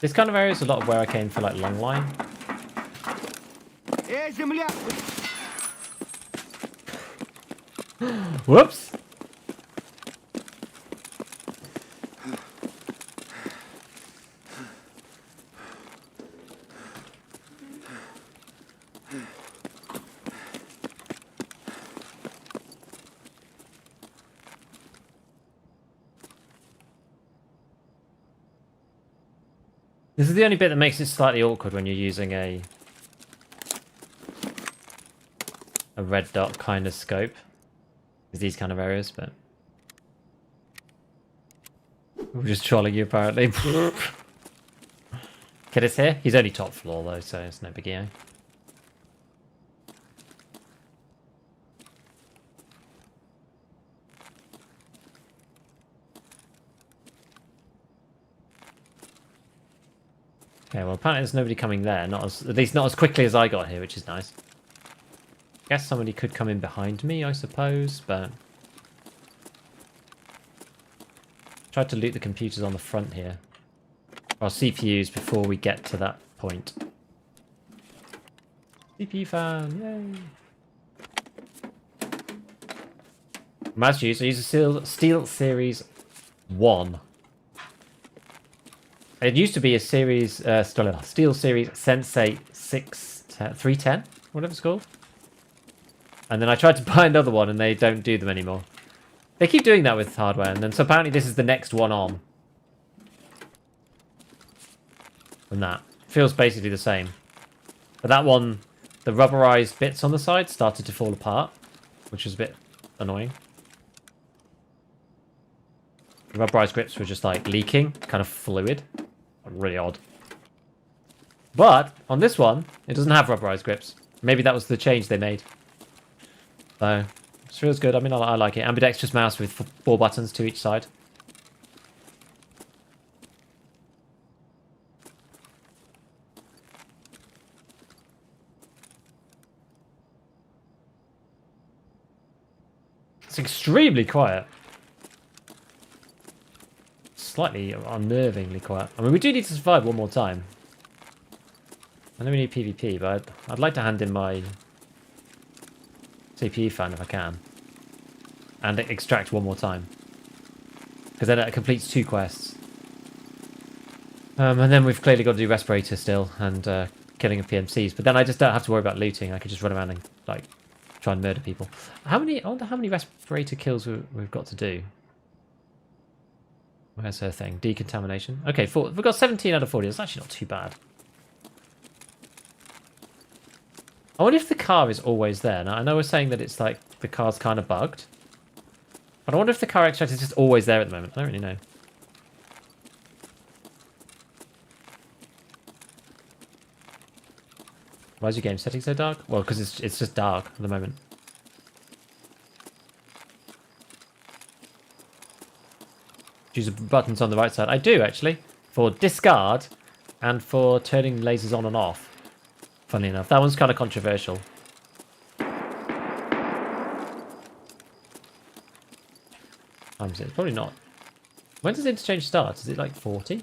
This kind of area is a lot of where I came for like long line. Whoops. This is the only bit that makes it slightly awkward when you're using a red dot kind of scope. Is these kind of areas, but we're just trolling you apparently. Kid is here. He's only top floor though, so it's no biggie. Eh? Okay, well apparently there's nobody coming there, at least not as quickly as I got here, which is nice. Guess somebody could come in behind me, I suppose, but tried to loot the computers on the front here. Or CPUs before we get to that point. CPU fan, yay! Mouse use, I use a Steel Series 1. It used to be a series, Steel Series Sensei 310, whatever it's called. And then I tried to buy another one and they don't do them anymore. They keep doing that with hardware, and then so apparently this is the next one on. From that. Feels basically the same. But that one, the rubberized bits on the side started to fall apart, which was a bit annoying. The rubberized grips were just like leaking, kind of fluid. Really odd. But on this one, it doesn't have rubberized grips. Maybe that was the change they made. So, it feels good. I mean, I like it. Ambidextrous mouse with 4 buttons to each side. It's extremely quiet. Slightly unnervingly quiet. I mean, we do need to survive one more time. I know we need PvP, but I'd like to hand in my CPU fan if I can. And extract one more time. Because then it completes 2 quests. And then we've clearly got to do Respirator still, and killing of PMCs, but then I just don't have to worry about looting. I could just run around and like try and murder people. I wonder how many respirator kills we've got to do. Where's her thing? Decontamination. Okay, we've got 17 out of 40. That's actually not too bad. I wonder if the car is always there. Now, I know we're saying that it's like the car's kind of bugged. But I wonder if the car extract is just always there at the moment. I don't really know. Why is your game setting so dark? Well, because it's just dark at the moment. Use the buttons on the right side. I do, actually. For discard and for turning lasers on and off. Funny enough. That one's kind of controversial. Times it. Probably not. When does Interchange start? Is it like 40?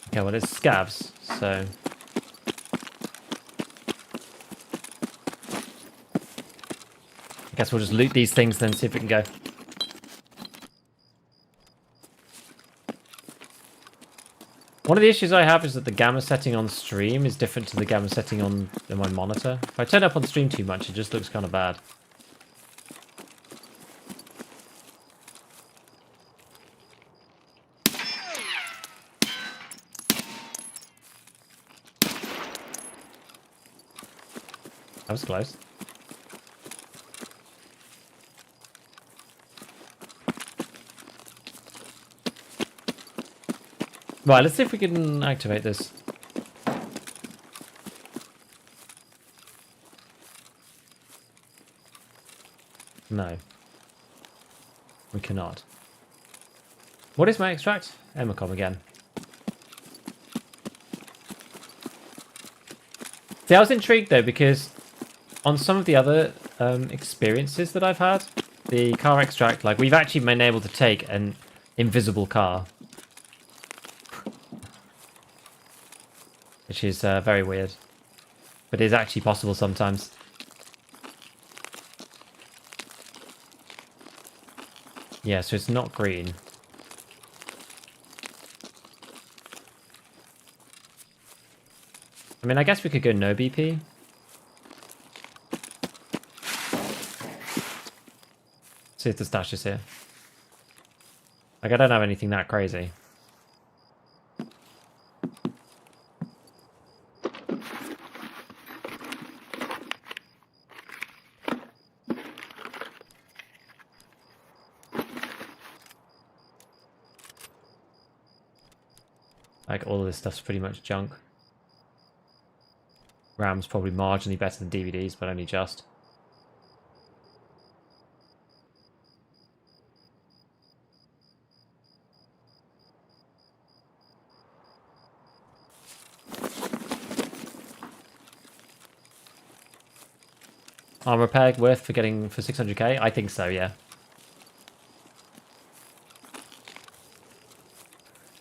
Okay, well, it's scavs, so... I guess we'll just loot these things then, see if we can go. One of the issues I have is that the gamma setting on stream is different to the gamma setting on my monitor. If I turn up on stream too much, it just looks kind of bad. That was close. Right, let's see if we can activate this. No. We cannot. What is my extract? Emacom again. See, I was intrigued though, because on some of the other experiences that I've had, the car extract, like we've actually been able to take an invisible car. Which is very weird. But it is actually possible sometimes. Yeah, so it's not green. I mean, I guess we could go no BP. See if the stash is here. Like, I don't have anything that crazy. Like, all of this stuff's pretty much junk. RAM's probably marginally better than DVDs, but only just. Armor peg worth for getting for 600k? I think so, yeah.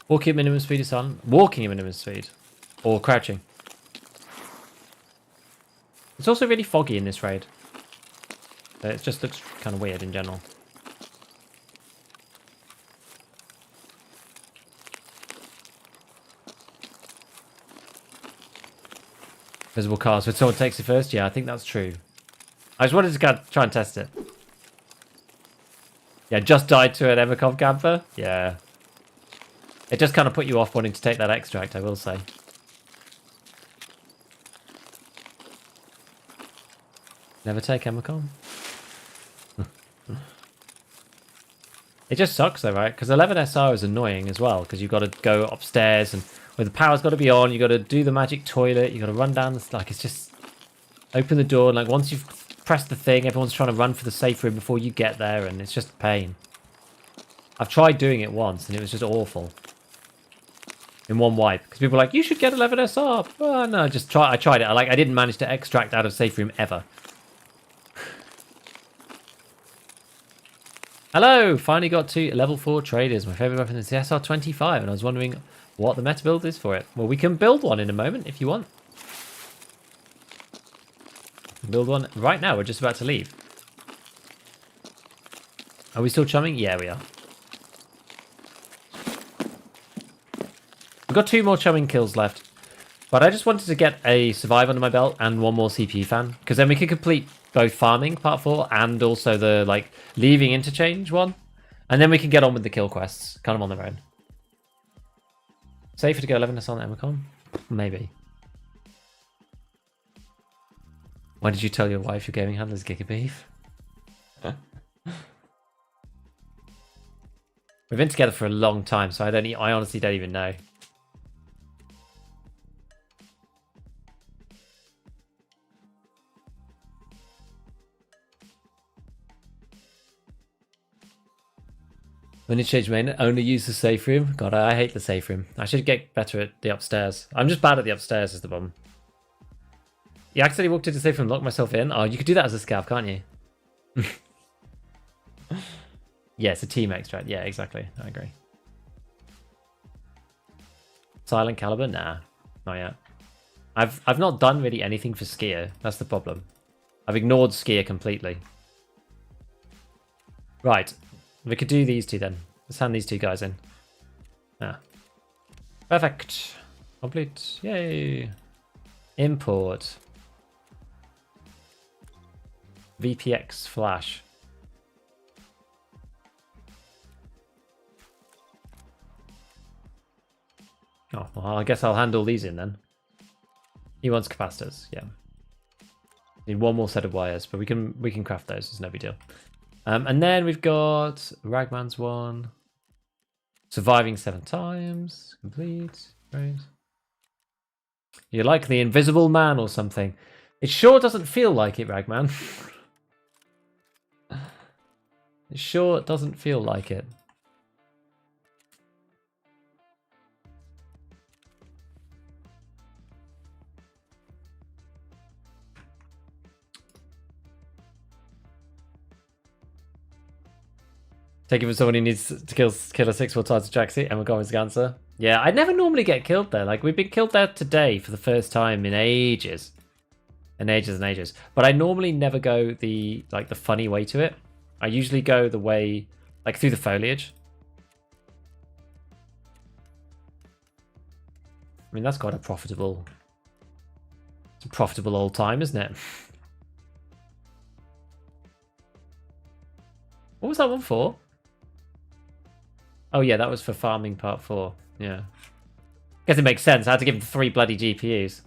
Walking at minimum speed is on. Walking at minimum speed. Or crouching. It's also really foggy in this raid. It just looks kind of weird in general. Visible cars. When someone takes it first? Yeah, I think that's true. I just wanted to try and test it. Yeah, just died to an Emacom camper? Yeah. It just kind of put you off wanting to take that extract, I will say. Never take Emacom? It just sucks though, right? Because 11SR is annoying as well, because you've got to go upstairs and where the power's got to be on, you've got to do the magic toilet, you've got to run down the... Like, it's just... Open the door, and like once you've pressed the thing, everyone's trying to run for the safe room before you get there, and it's just a pain. I've tried doing it once, and it was just awful. In one wipe, because people are like, you should get 11SR. Oh, no, I tried it. I didn't manage to extract out of safe room ever. Hello! Finally got to level 4 traders. My favourite weapon is the SR-25, and I was wondering what the meta build is for it. Well, we can build one in a moment if you want. Build one right now. We're just about to leave. Are we still chumming? Yeah, we are. We've got 2 more chumming kills left. But I just wanted to get a survive under my belt and 1 more CPU fan. Because then we could complete both farming, part 4, and also the, like, leaving interchange one. And then we can get on with the kill quests. Kind of on their own. Safer to go 11 on Emicon? Maybe. Why did you tell your wife your gaming handler's Gigabeef? We've been together for a long time, so I honestly don't even know. When you change main, only use the safe room. God, I hate the safe room. I should get better at the upstairs. I'm just bad at the upstairs is the problem. You accidentally walked into the safe room and locked myself in? Oh, you could do that as a scav, can't you? Yeah, it's a team extract. Yeah, exactly. I agree. Silent caliber? Nah, not yet. I've not done really anything for skier. That's the problem. I've ignored skier completely. Right. We could do these 2 then. Let's hand these 2 guys in. Ah. Perfect. Complete. Yay. Import. VPX flash. Oh, well, I guess I'll handle these in then. He wants capacitors, yeah. Need 1 more set of wires, but we can craft those. It's no big deal. And then we've got Ragman's one. Surviving 7 times. Complete. Right. You're like the Invisible Man or something. It sure doesn't feel like it, Ragman. It sure doesn't feel like it. Take it for someone who needs to kill a 6 more times to Jaxie, and we're going with Ganser. Yeah, I never normally get killed there. Like, we've been killed there today for the first time in ages. And ages and ages. But I normally never go the funny way to it. I usually go the way, like, through the foliage. I mean, that's quite a profitable... It's a profitable old time, isn't it? What was that one for? Oh yeah, that was for farming part 4. Yeah. Guess it makes sense. I had to give him 3 bloody GPUs.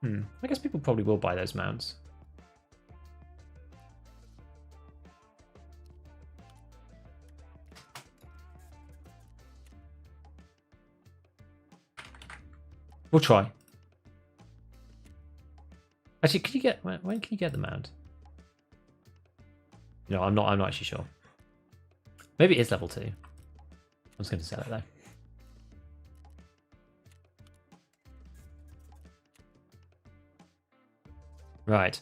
I guess people probably will buy those mounts. We'll try. Actually, can you get when can you get the mount? No, I'm not actually sure. Maybe it is level 2. I'm just going to sell it though. Right.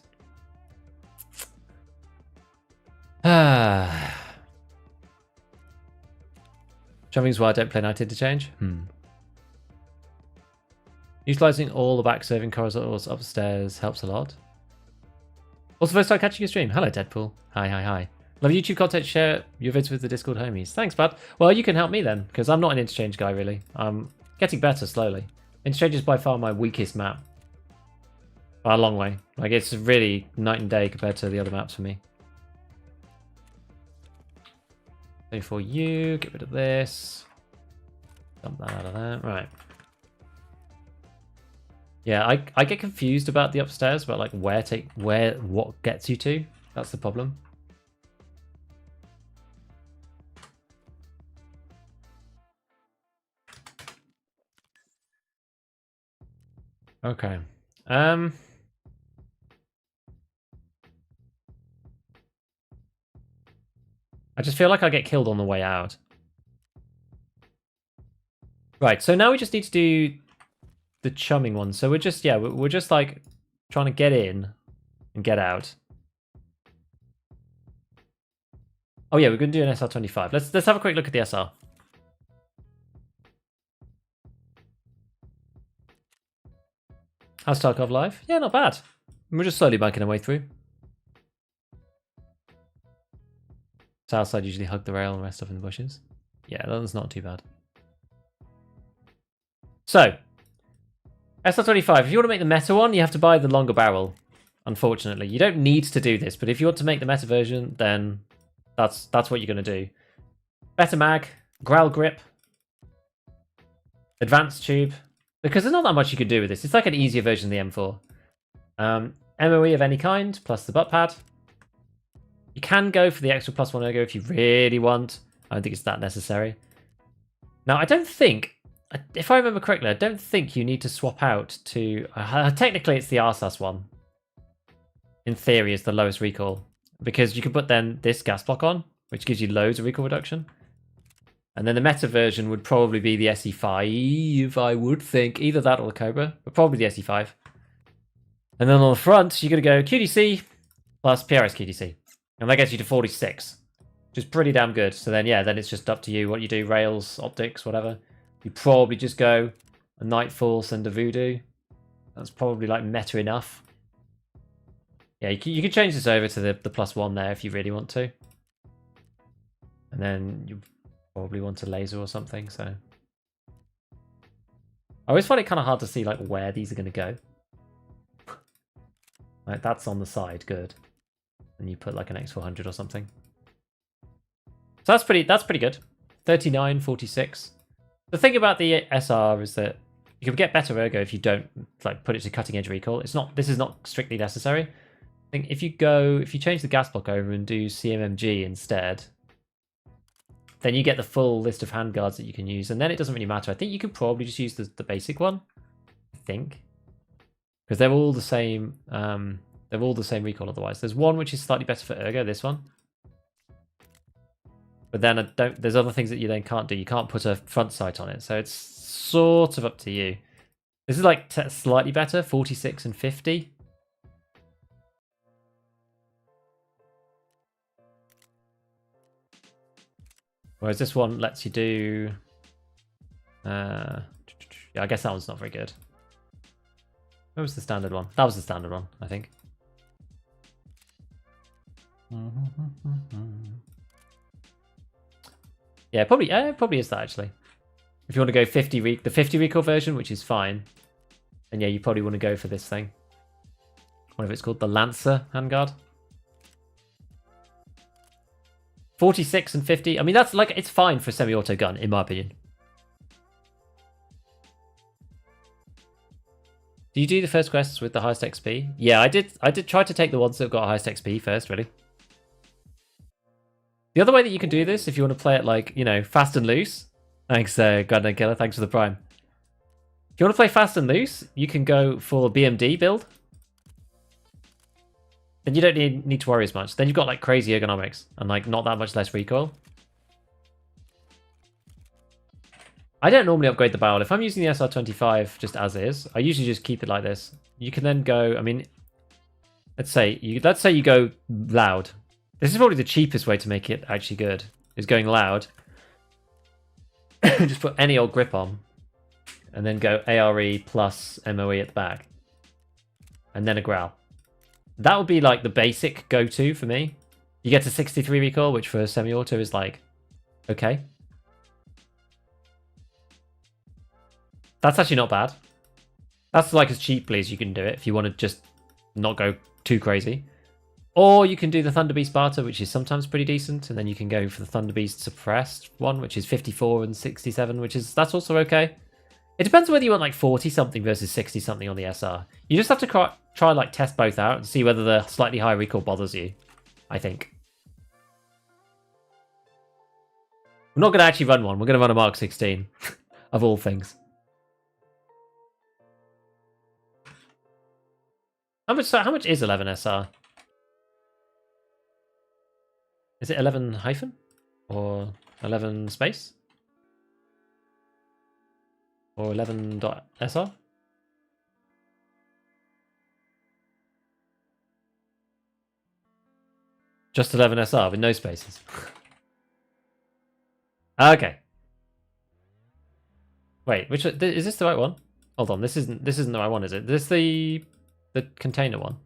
Jumping's why I don't play Night Interchange. Utilizing all the back serving corridors upstairs helps a lot. Also, first time catching your stream. Hello, Deadpool. Hi. Love YouTube content. Share your vids with the Discord homies. Thanks, bud. Well, you can help me then, because I'm not an Interchange guy, really. I'm getting better slowly. Interchange is by far my weakest map. By a long way. Like, it's really night and day compared to the other maps for me. So for you, get rid of this. Dump that out of there. Right. Yeah, I get confused about the upstairs, but like what gets you to. That's the problem. Okay. I just feel like I get killed on the way out. Right, so now we just need to do the chumming one. So we're just, yeah, we're just like trying to get in and get out. Oh yeah, we're going to do an SR25. Let's have a quick look at the SR. How's Tarkov live? Yeah, not bad. We're just slowly biking our way through. South side usually hug the rail and rest up in the bushes. Yeah, that's not too bad. So, SR25, if you want to make the meta one, you have to buy the longer barrel. Unfortunately, you don't need to do this, but if you want to make the meta version, then that's what you're going to do. Better mag, growl grip, advanced tube, because there's not that much you can do with this. It's like an easier version of the M4. MOE of any kind, plus the butt pad. You can go for the extra +1 ergo if you really want. I don't think it's that necessary. Now, I don't think, if I remember correctly, I don't think you need to swap out to... technically, it's the RSAS one. In theory, is the lowest recoil. Because you can put then this gas block on, which gives you loads of recoil reduction. And then the meta version would probably be the SE5, I would think. Either that or the Cobra, but probably the SE5. And then on the front, you're going to go QDC plus PRS QDC. And that gets you to 46, which is pretty damn good. So then, yeah, then it's just up to you what you do. Rails, optics, whatever. You probably just go a Nightfall, send a Voodoo. That's probably like meta enough. Yeah, you can change this over to the +1 there if you really want to. And then you probably want a laser or something, so. I always find it kind of hard to see like where these are going to go. Like that's on the side, good. And you put like an X400 or something. So that's pretty good. 39, 46. The thing about the SR is that you can get better ergo if you don't like put it to cutting edge recoil. This is not strictly necessary. I think if you change the gas block over and do CMMG instead, then you get the full list of handguards that you can use, and then it doesn't really matter. I think you could probably just use the basic one. I think. Because they're all the same. They're all the same recoil otherwise. There's one which is slightly better for ergo, this one. But then there's other things that you then can't do. You can't put a front sight on it. So it's sort of up to you. This is like slightly better, 46 and 50. Whereas this one lets you do... yeah, I guess that one's not very good. What was the standard one? That was the standard one, I think. Yeah, probably is that actually. If you want to go the 50 recoil version, which is fine, then yeah, you probably want to go for this thing. Whatever it's called, the Lancer handguard. 46 and 50. I mean, that's like, it's fine for a semi-auto gun, in my opinion. Do you do the first quests with the highest XP? Yeah, I did try to take the ones that got highest XP first, really. The other way that you can do this, if you want to play it like, you know, fast and loose. Thanks, Goddamn Killer. Thanks for the prime. If you want to play fast and loose, you can go for BMD build. Then you don't need to worry as much. Then you've got like crazy ergonomics and like not that much less recoil. I don't normally upgrade the barrel. If I'm using the SR25 just as is, I usually just keep it like this. You can then go, I mean, let's say you go loud. This is probably the cheapest way to make it actually good, is going loud. Just put any old grip on. And then go ARE plus MOE at the back. And then a growl. That would be like the basic go-to for me. You get to 63 recoil, which for a semi-auto is like, okay. That's actually not bad. That's like as cheaply as you can do it if you want to just not go too crazy. Or you can do the Thunder Beast Barter, which is sometimes pretty decent, and then you can go for the Thunder Beast Suppressed one, which is 54 and 67, that's also okay. It depends whether you want like 40 something versus 60 something on the SR. You just have to try like test both out and see whether the slightly higher recoil bothers you, I think. We're not going to actually run one. We're going to run a Mark 16, of all things. How much is 11 SR? Is it 11 hyphen? Or 11 space? Or 11.SR? Just 11 SR with no spaces. Okay. Wait, which is this the right one? Hold on, this isn't the right one, is it? This the container one.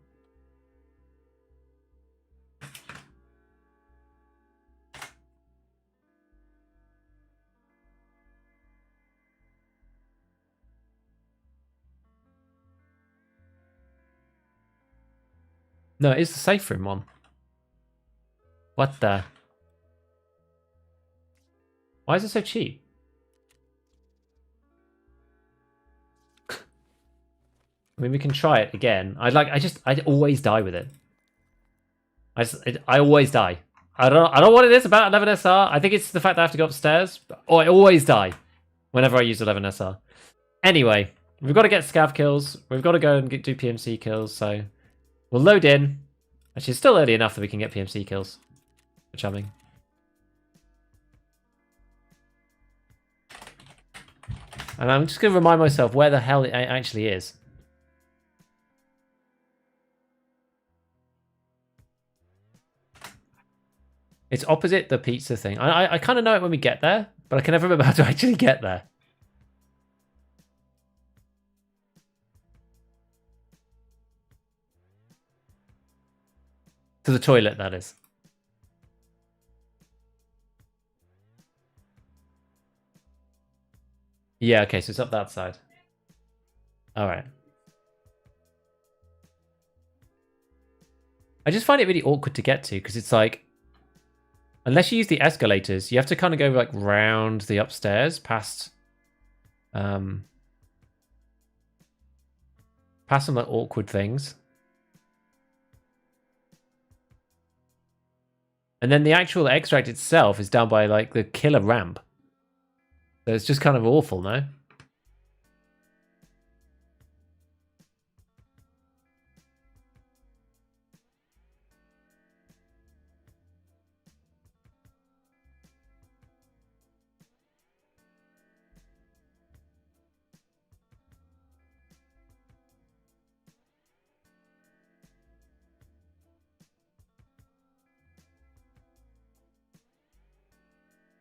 No, it's the safe room one. What the? Why is it so cheap? I mean, we can try it again. I always die with it. I always die. I don't know what it is about 11SR. I think it's the fact that I have to go upstairs. Oh, I always die whenever I use 11SR. Anyway, we've got to get scav kills. We've got to go and do PMC kills. So we'll load in. Actually, it's still early enough that we can get PMC kills. For chumming. And I'm just going to remind myself where the hell it actually is. It's opposite the pizza thing. I kind of know it when we get there, but I can never remember how to actually get there. To the toilet, that is. Yeah, okay, so it's up that side. Alright. I just find it really awkward to get to, because it's like... Unless you use the escalators, you have to kind of go like round the upstairs past past some like awkward things. And then the actual extract itself is down by like the killer ramp. So it's just kind of awful, no?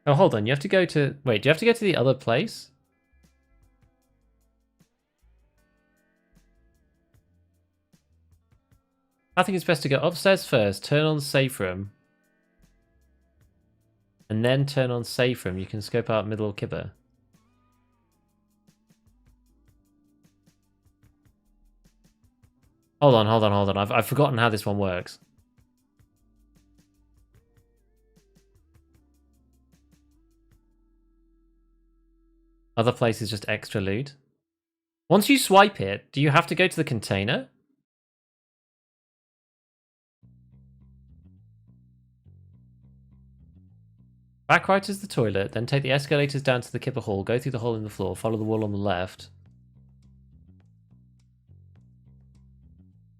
Oh, hold on. You have to go to... Wait, do you have to go to the other place? I think it's best to go upstairs first, turn on safe room. And then turn on safe room. You can scope out middle kibber. Hold on. I've forgotten how this one works. Other place is just extra loot. Once you swipe it, do you have to go to the container? Back right is the toilet, then take the escalators down to the kipper hall, go through the hole in the floor, follow the wall on the left.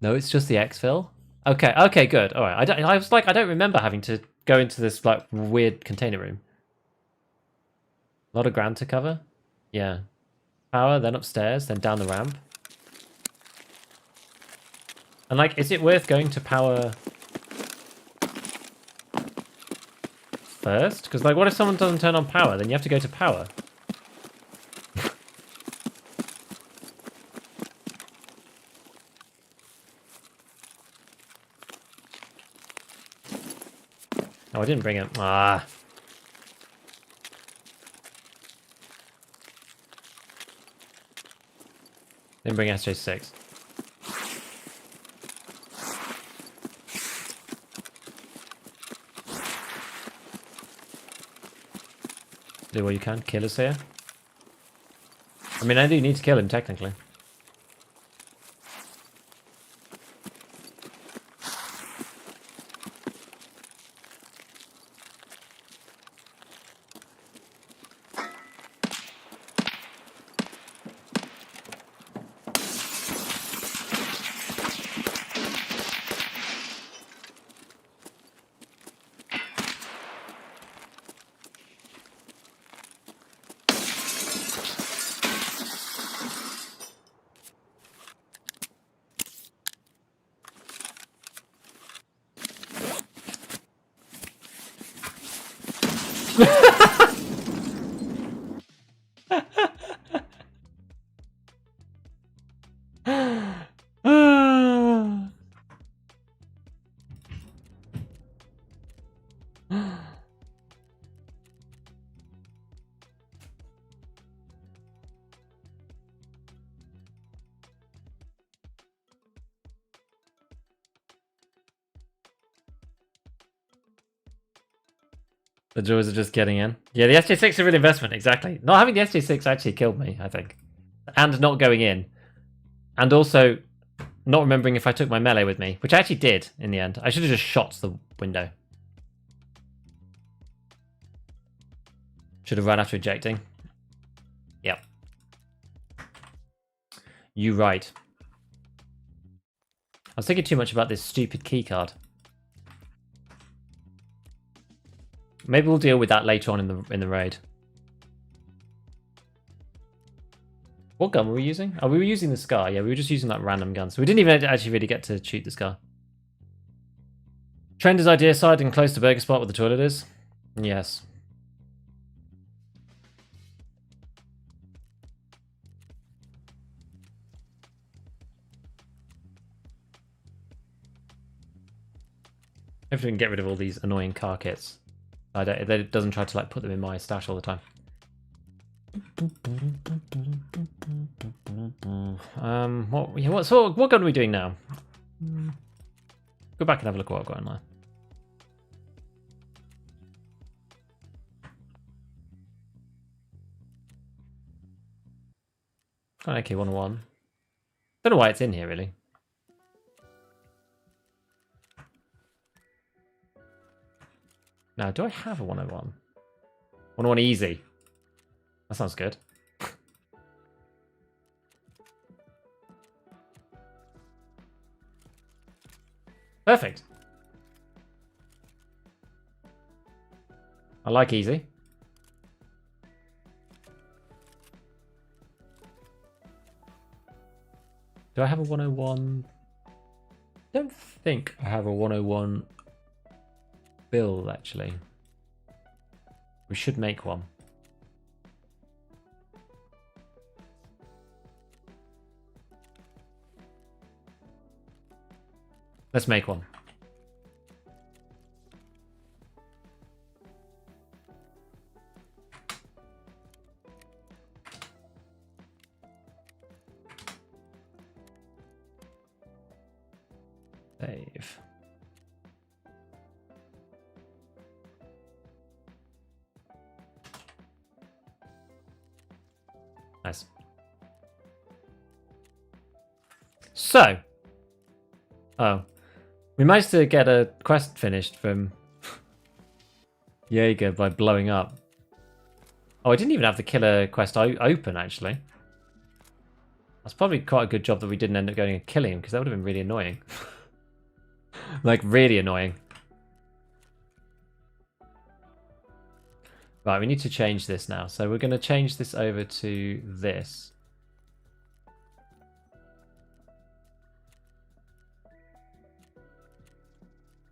No, it's just the exfil. Okay, good. All right. I was like, I don't remember having to go into this like weird container room. A lot of ground to cover. Yeah. Power, then upstairs, then down the ramp. And like, is it worth going to power first? Because like, what if someone doesn't turn on power? Then you have to go to power. Oh, I didn't bring it. Ah. Didn't bring SJ6. Do what you can. Kill us here. I mean, I do need to kill him, technically. The joys of just getting in. Yeah, the SJ6 is a real investment, exactly. Not having the SJ6 actually killed me, I think. And not going in. And also not remembering if I took my melee with me, which I actually did in the end. I should have just shot the window. Should have run after ejecting. Yep. You right. I was thinking too much about this stupid keycard. Maybe we'll deal with that later on in the raid. What gun were we using? Oh, we were using the Scar. Yeah, we were just using that random gun. So we didn't even actually really get to shoot the Scar. Trend is idea side and close to burger spot where the toilet is. Yes. Hopefully we can get rid of all these annoying car kits. It doesn't try to like put them in my stash all the time. What gun are we doing now? Go back and have a look at what I've got in there. Got an AK-101. Don't know why it's in here really. Now, do I have a 101? 101 easy. That sounds good. Perfect. I like easy. Do I have a 101? I don't think I have a 101 build, actually. We should make one. Let's make one. Save. Nice. So. Oh. We managed to get a quest finished from Jaeger by blowing up. Oh, I didn't even have the killer quest open, actually. That's probably quite a good job that we didn't end up going and killing him, because that would have been really annoying. Like, really annoying. Right, we need to change this now. So we're going to change this over to this.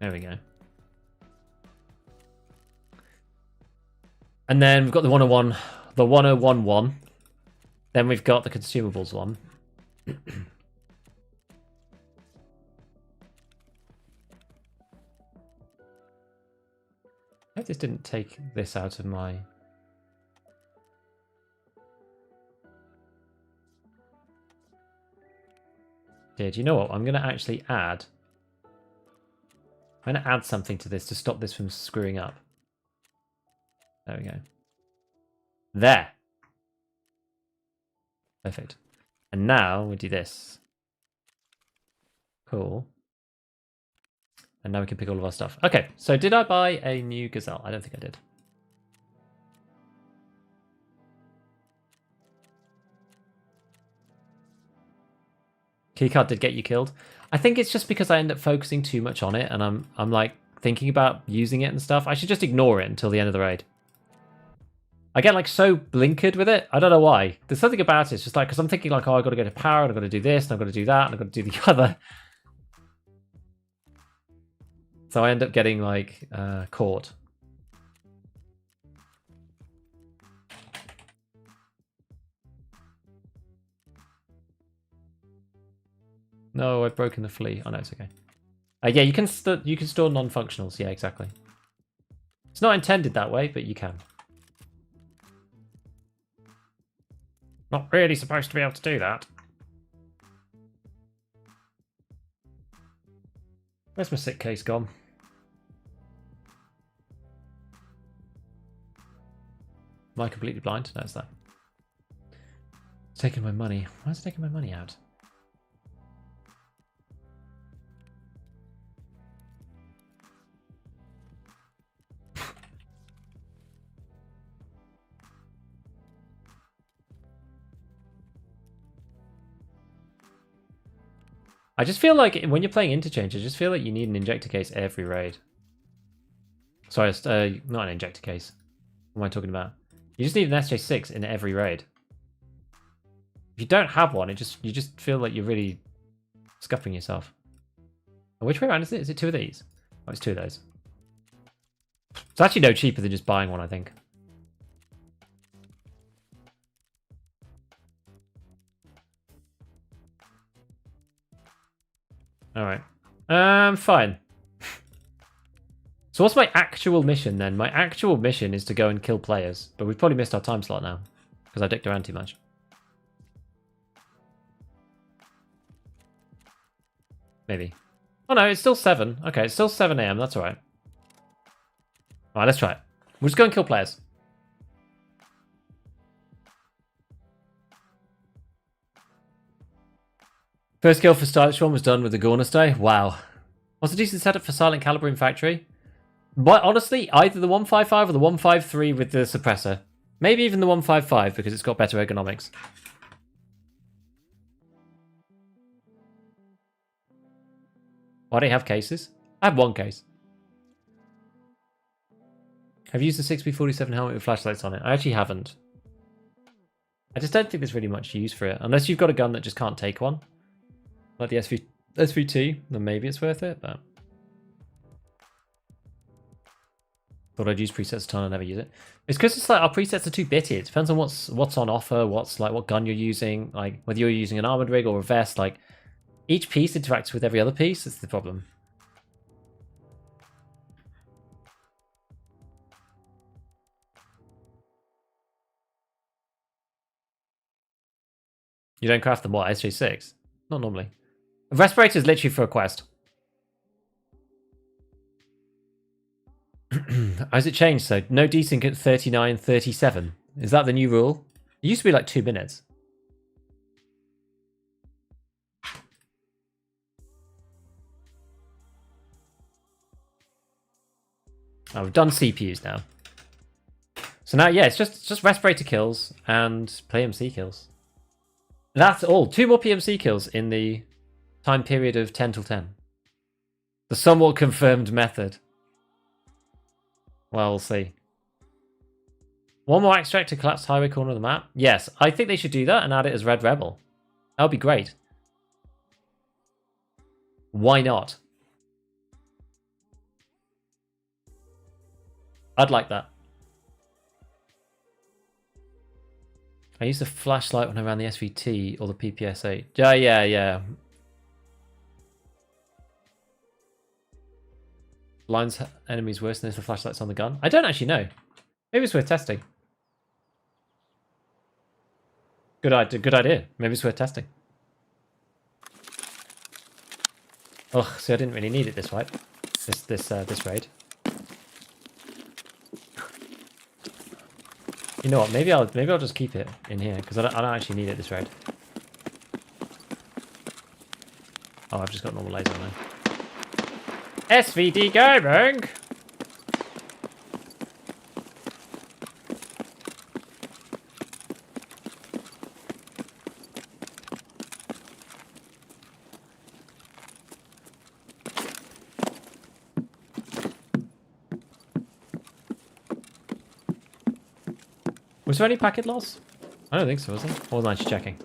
There we go. And then we've got the 101, the 101 one. Then we've got the consumables one. I hope this didn't take this out of my... Did you know what? I'm going to actually add... I'm going to add something to this to stop this from screwing up. There we go. There. Perfect. And now we do this. Cool. And now we can pick all of our stuff. Okay, so did I buy a new Gazelle? I don't think I did. Keycard did get you killed. I think it's just because I end up focusing too much on it, and I'm like thinking about using it and stuff. I should just ignore it until the end of the raid. I get like so blinkered with it. I don't know why. There's something about it. It's just like, because I'm thinking like, oh, I've got to go to power, and I've got to do this, and I've got to do that, and I've got to do the other. So I end up getting like caught. No, I've broken the Flea. Oh no, it's okay. Yeah, you can store non-functionals. Yeah, exactly. It's not intended that way, but you can. Not really supposed to be able to do that. Where's my sick case gone? Am I completely blind? No, it's that. It's taking my money. Why is it taking my money out? I just feel like when you're playing Interchange, I just feel like you need an injector case every raid. Sorry, not an injector case. What am I talking about? You just need an SJ6 in every raid. If you don't have one, you just feel like you're really scuffing yourself. And which way around is it? Is it two of these? Oh, it's two of those. It's actually no cheaper than just buying one, I think. Alright. Fine. So what's my actual mission then? My actual mission is to go and kill players. But we've probably missed our time slot now. Because I dicked around too much. Maybe. Oh no, it's still 7. Okay, it's still 7 AM. That's alright. Alright, let's try it. We'll just go and kill players. First kill for Starlight was done with the Gorner Stay. Wow. What's a decent setup for Silent Caliber in Factory? But honestly, either the 155 or the 153 with the suppressor. Maybe even the 155 because it's got better ergonomics. Why do you have cases? I have one case. Have you used the 6B47 helmet with flashlights on it? I actually haven't. I just don't think there's really much use for it. Unless you've got a gun that just can't take one. Like the SVT, then maybe it's worth it, but... Thought I'd use presets a ton, I never use it. It's because it's like our presets are too bitty. It depends on what's on offer, what's like what gun you're using, like whether you're using an armored rig or a vest, like each piece interacts with every other piece, it's the problem. You don't craft them what, SJ6? Not normally. A respirator is literally for a quest. Has it changed so? No desync at 39:37. Is that the new rule? It used to be like 2 minutes. Oh, we've done CPUs now. So now, yeah, it's just respirator kills and PMC kills. That's all. 2 more PMC kills in the time period of 10 till 10. The somewhat confirmed method. Well, we'll see. 1 more extract to collapse highway corner of the map? Yes, I think they should do that and add it as Red Rebel. That would be great. Why not? I'd like that. I use the flashlight when I ran the SVT or the PPS-8. Yeah. Blinds enemies worse than if the flashlight's on the gun. I don't actually know. Maybe it's worth testing. Good idea. Maybe it's worth testing. Ugh, see, I didn't really need it this wipe. This raid. You know what? Maybe I'll just keep it in here because I don't actually need it this raid. Oh, I've just got normal laser now. SVD gaming. Was there any packet loss? I don't think so, was there? I wasn't actually checking.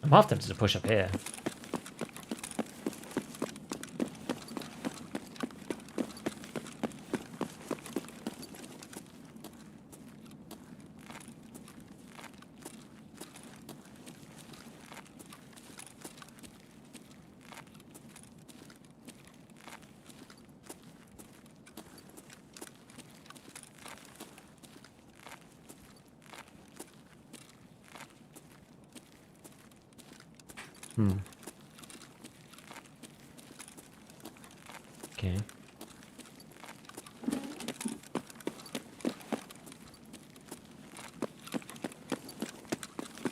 I'm half tempted to push up here. Okay.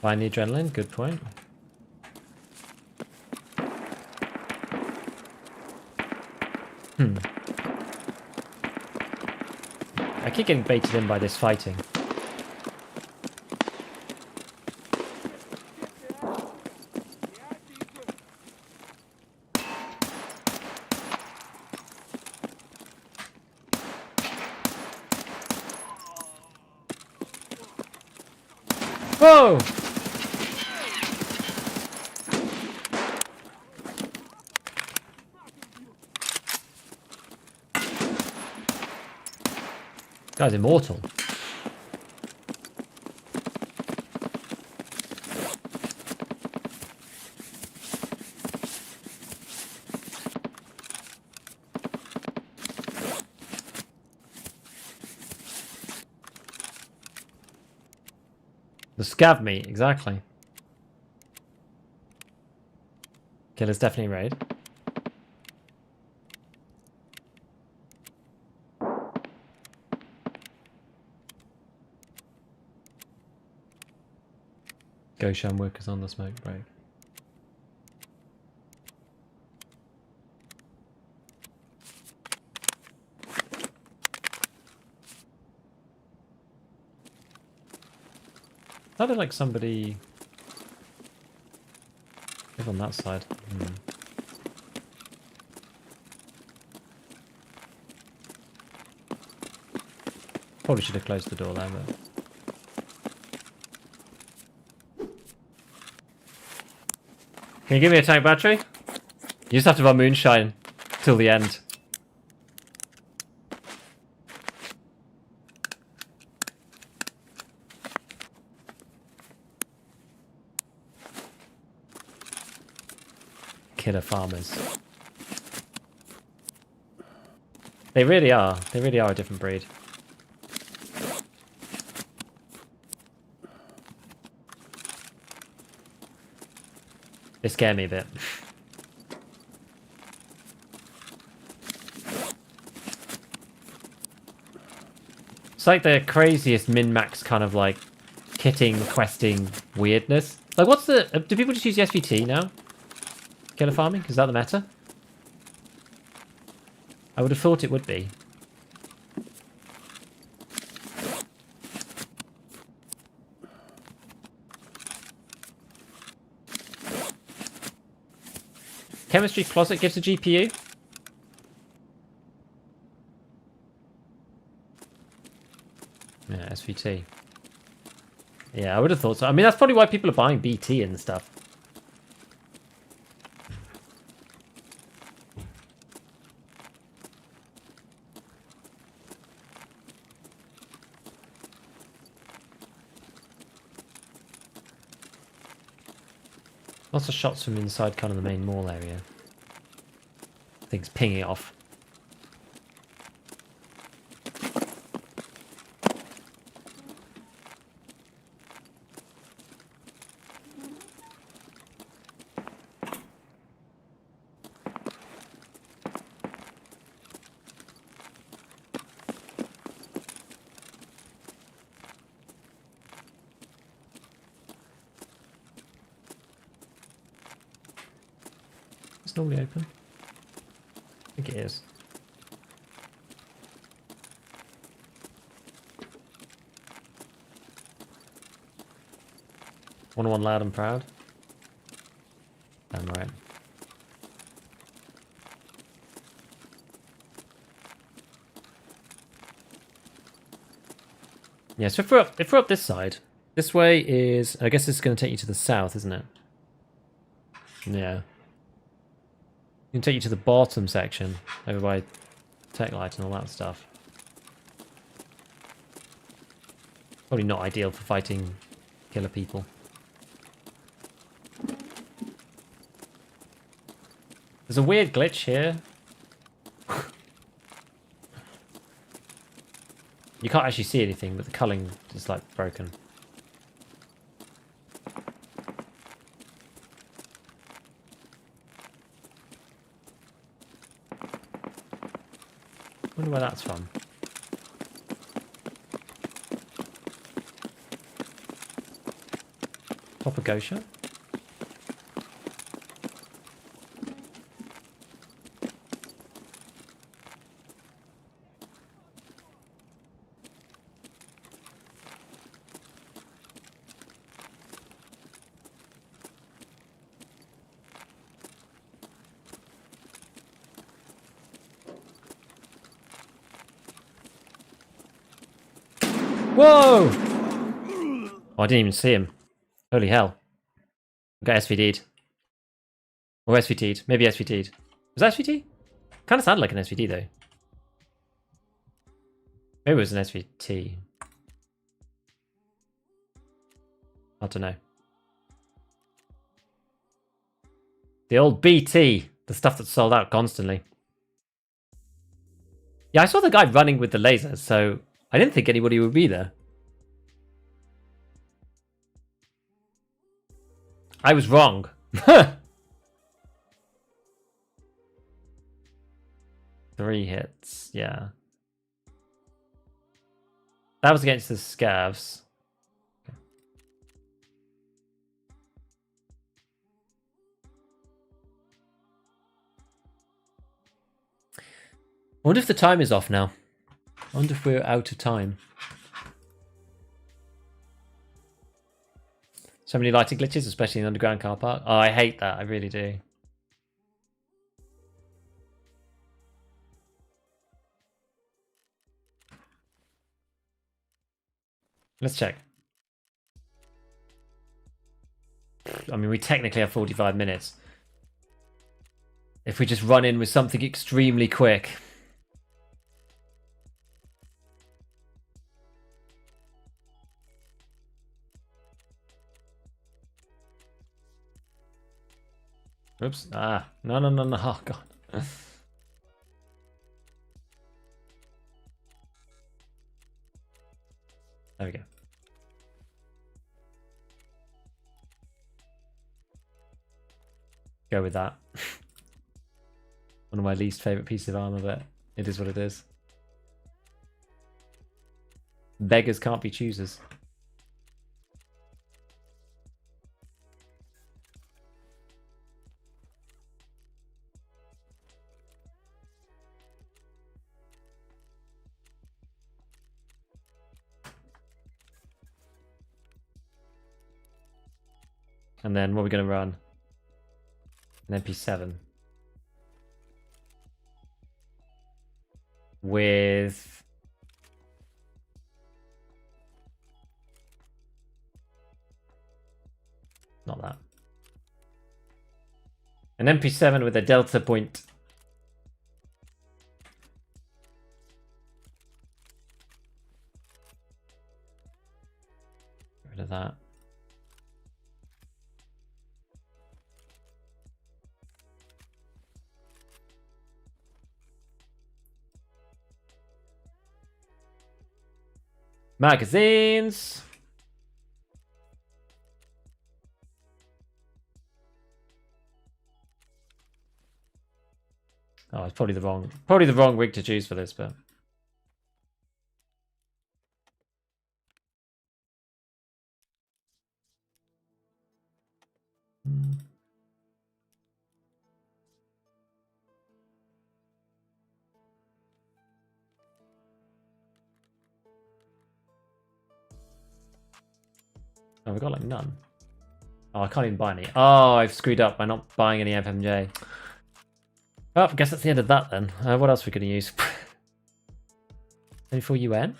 Find the adrenaline, good point. I keep getting baited in by this fighting. Whoa! Guy's immortal. The scav meat, exactly. Killer's definitely raid. Goshan workers on the smoke break. Sounded like somebody live on that side. Probably should have closed the door there, but can you give me a tank battery? You just have to run moonshine till the end. Killer farmers. They really are. They really are a different breed. They scare me a bit. It's like the craziest min-max kind of like kitting, questing weirdness. Like what's the... do people just use the SVT now? Killer farming? Is that the meta? I would have thought it would be. Chemistry closet gives a GPU? Yeah, SVT. Yeah, I would have thought so. I mean, that's probably why people are buying BT and stuff. Lots of shots from inside kind of the main mall area. Things pinging off. It's normally open. I think it is. One loud and proud. Damn right. Yeah, so if we're up this side, this way is... I guess it's going to take you to the south, isn't it? Yeah. It can take you to the bottom section, over by Tech Light and all that stuff. Probably not ideal for fighting killer people. There's a weird glitch here. You can't actually see anything, but the culling is like broken. Wonder where that's from. Top of Gosha? Whoa! Oh, I didn't even see him. Holy hell. I got SVD'd. Or SVT'd. Maybe SVT'd. Was that SVT? Kind of sounded like an SVT though. Maybe it was an SVT. I don't know. The old BT. The stuff that's sold out constantly. Yeah, I saw the guy running with the laser, so I didn't think anybody would be there. I was wrong. 3 hits, yeah. That was against the scavs. I wonder if the time is off now. I wonder if we're out of time. So many lighting glitches, especially in the underground car park. Oh, I hate that. I really do. Let's check. I mean, we technically have 45 minutes. If we just run in with something extremely quick. Oops. Ah. No, no, no, no. Oh, God. There we go. Go with that. One of my least favourite pieces of armour, but it is what it is. Beggars can't be choosers. And then what are we going to run? An MP7. With... Not that. An MP7 with a delta point. Get rid of that. Magazines. Oh, it's probably the wrong rig to choose for this, but oh, we got like none. Oh, I can't even buy any. Oh, I've screwed up by not buying any FMJ. Well, I guess that's the end of that then. What else are we going to use? 24 UN?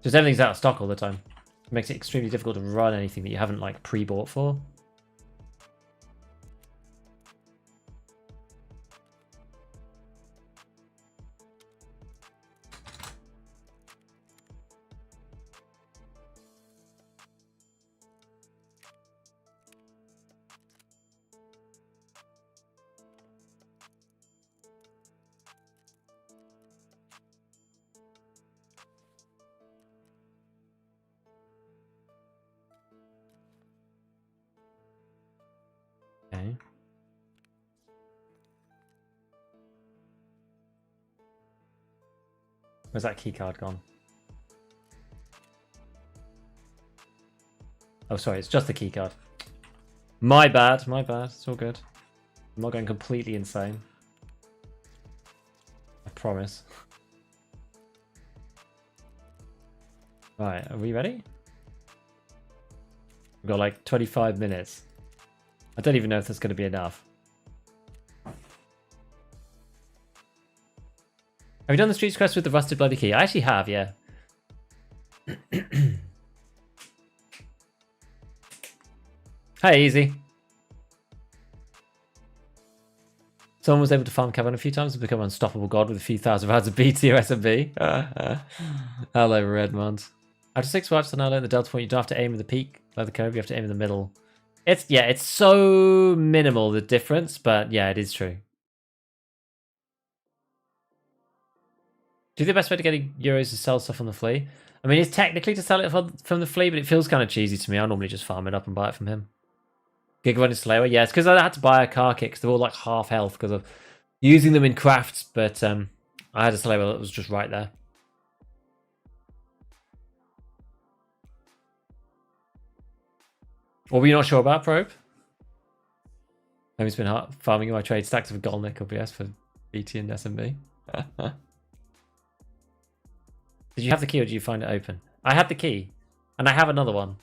Just everything's out of stock all the time. It makes it extremely difficult to run anything that you haven't like pre-bought for. Where's that key card gone? Oh, sorry, it's just the key card. My bad, my bad. It's all good. I'm not going completely insane. I promise. Right, are we ready? We've got like 25 minutes. I don't even know if that's going to be enough. Have you done the Streets quest with the Rusted Bloody Key? I actually have, yeah. Hey, easy. Someone was able to farm Cavern a few times and become an unstoppable god with a few thousand rounds of BT or SMB. Hello, Redmond. After 6 watches, I now learned the Delta Point. You don't have to aim at the peak like the curve. You have to aim in the middle. It's so minimal, the difference, but yeah, it is true. Do you think the best way to get euros is to sell stuff on the Flea? I mean, it's technically to sell it from the Flea, but it feels kind of cheesy to me. I normally just farm it up and buy it from him. Gigabyte is slower. Yeah, it's because I had to buy a car kit because they're all like half health because of using them in crafts, but I had a Slayer that was just right there. What were you not sure about, Probe? Maybe it's been farming in my trade stacks of Golnick or BS for BT and SMB. Did you have the key or did you find it open? I had the key, and I have another one.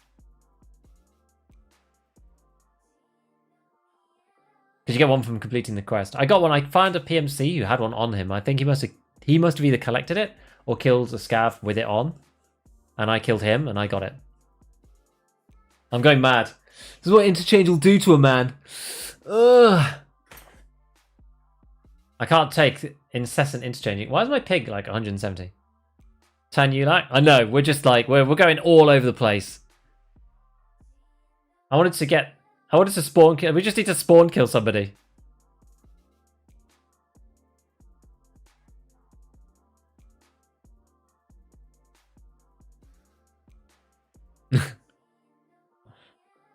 Did you get one from completing the quest? I got one. I found a PMC who had one on him. I think he must have either collected it or killed a scav with it on, and I killed him and I got it. I'm going mad. This is what Interchange will do to a man. Ugh. I can't take incessant interchanging. Why is my pig like 170? Tan you like? I know, we're just like, we're going all over the place. I wanted to spawn kill. We just need to spawn kill somebody.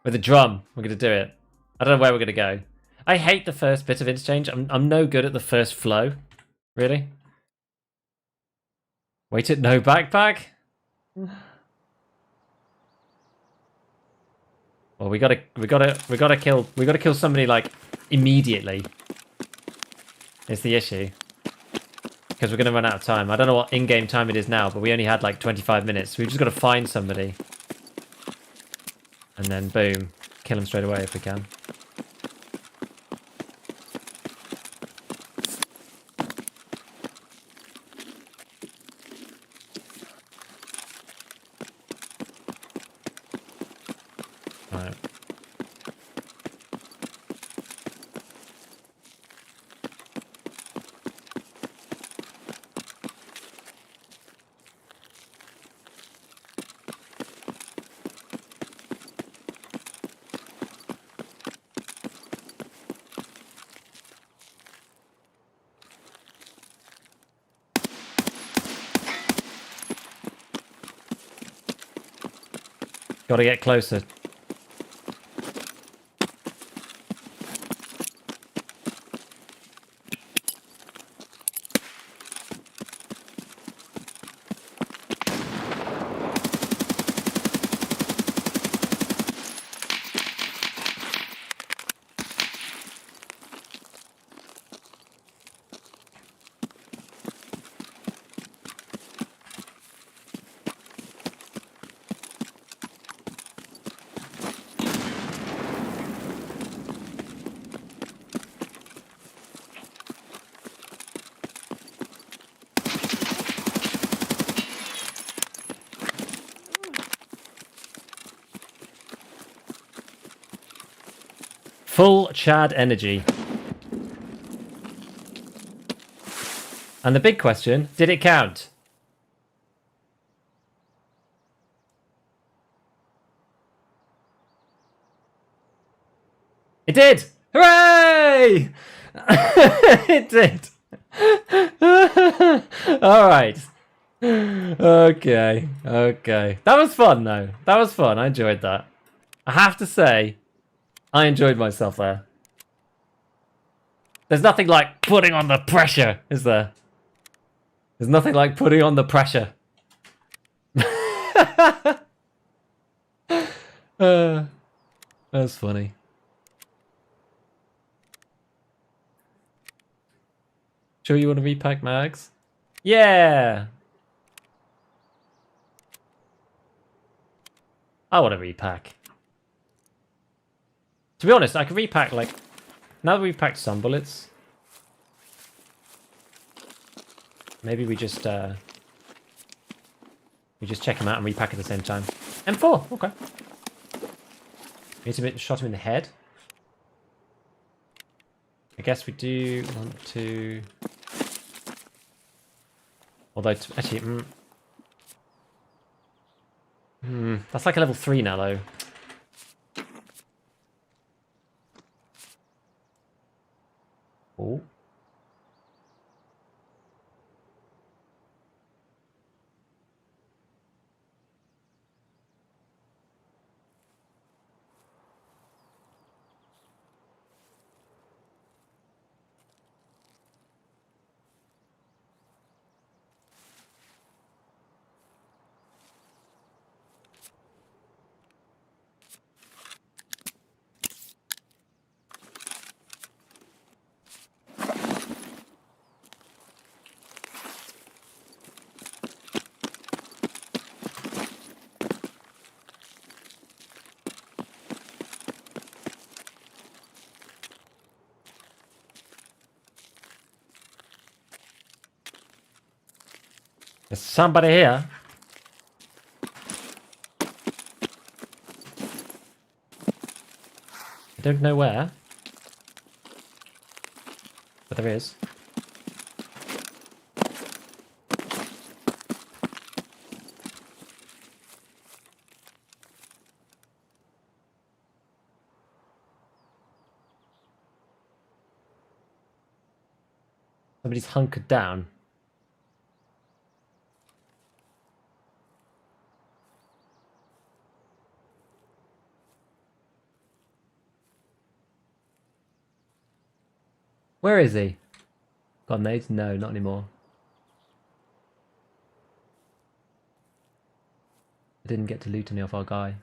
With a drum, we're going to do it. I don't know where we're going to go. I hate the first bit of interchange. I'm no good at the first flow. Really? Wait at no backpack? Well, we gotta kill somebody like immediately. Is the issue. Because we're gonna run out of time. I don't know what in-game time it is now, but we only had like 25 minutes. So we've just gotta find somebody. And then boom. Kill them straight away if we can. Alright. Gotta get closer. Full Chad energy. And the big question, did it count? It did! Hooray! It did. Alright. Okay. Okay. That was fun though. That was fun. I enjoyed that. I have to say, I enjoyed myself there. There's nothing like putting on the pressure, is there? There's nothing like putting on the pressure. That's funny. Sure you want to repack mags? Yeah! I want to repack. To be honest, I can repack, like... Now that we've packed some bullets... Maybe we just check him out and repack at the same time. M4! Okay. Need to shot him in the head. I guess we do want to... Although, actually... that's like a level 3 now, though. Oh. There's somebody here. I don't know where. But there is. Somebody's hunkered down. Where is he? Got nades? No, not anymore. I didn't get to loot any of our guy.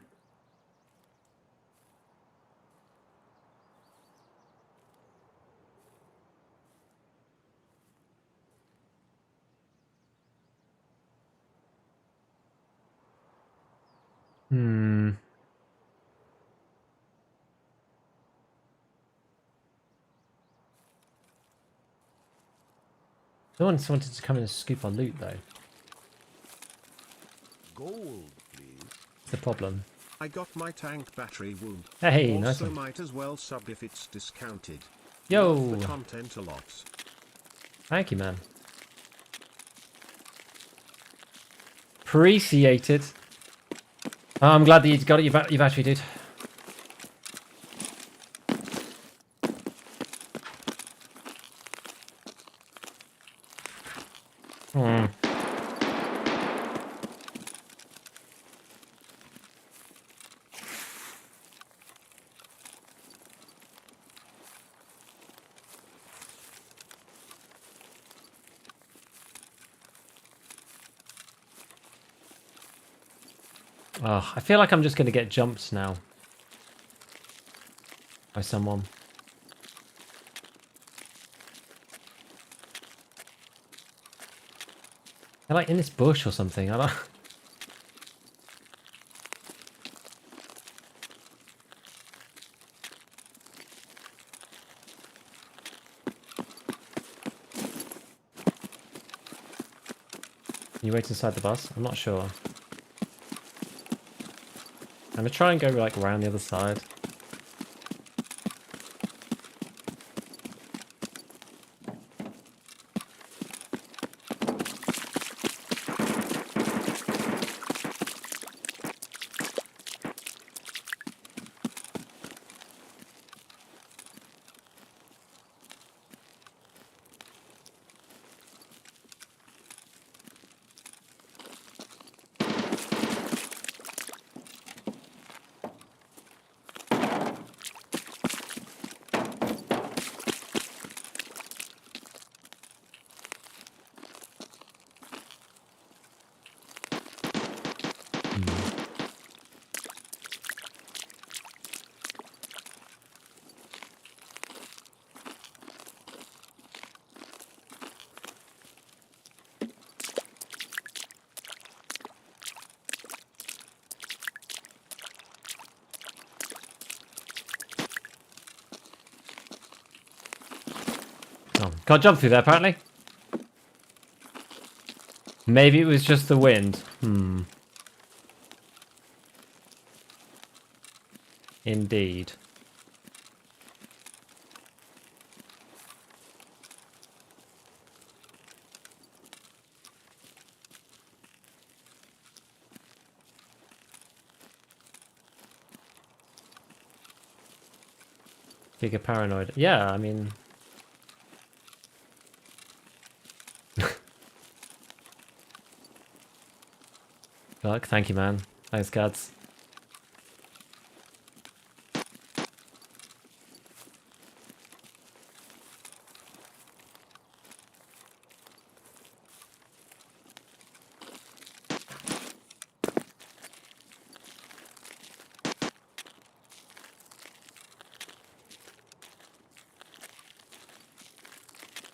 No one wanted to come in and scoop our loot, though. Gold, please. What's the problem? I got my tank battery wound. Hey, nice Also one. might as well sub if it's discounted. Yo! Love the content a lot. Thank you, man. Appreciate it. Oh, I'm glad that you got it, your battery, dude. Oh, I feel like I'm just going to get jumped now. By someone. They're like in this bush or something. I don't... Can you wait inside the bus? I'm not sure. I'm gonna try and go like around the other side. Oh, can't jump through there apparently. Maybe it was just the wind. Indeed. Giga paranoid. Yeah, I mean... Fuck, thank you, man. Thanks, Cads.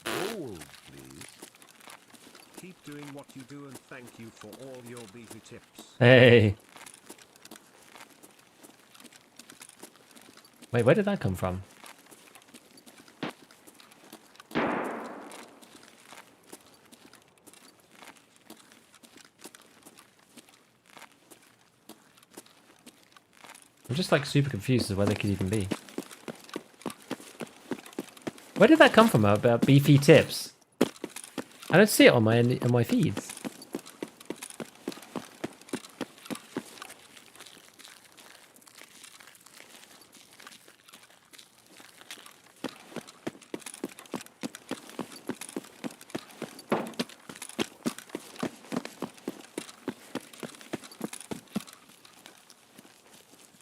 Gold, please. Keep doing what you do and thank you for all your beefy tips. Hey. Wait, where did that come from? I'm just like super confused as to where they could even be. Where did that come from about beefy tips? I don't see it on my feeds.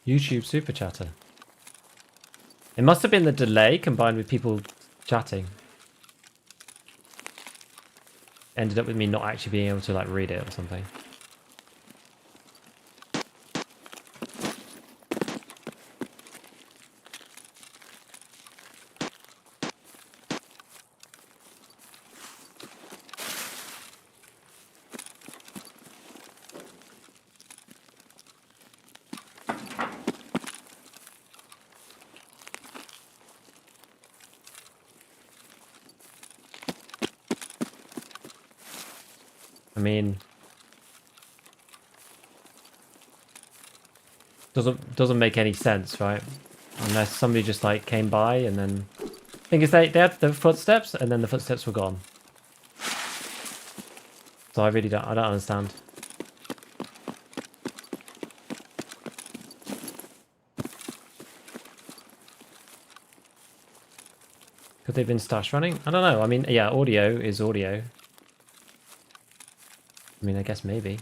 YouTube super chatter. It must have been the delay combined with people chatting. Ended up with me not actually being able to like read it or something. I mean, doesn't make any sense, right? Unless somebody just like came by and then, thing is they had the footsteps and then the footsteps were gone. So I don't understand. Could they have been stash running? I don't know. I mean, yeah, audio is audio. I mean, I guess maybe.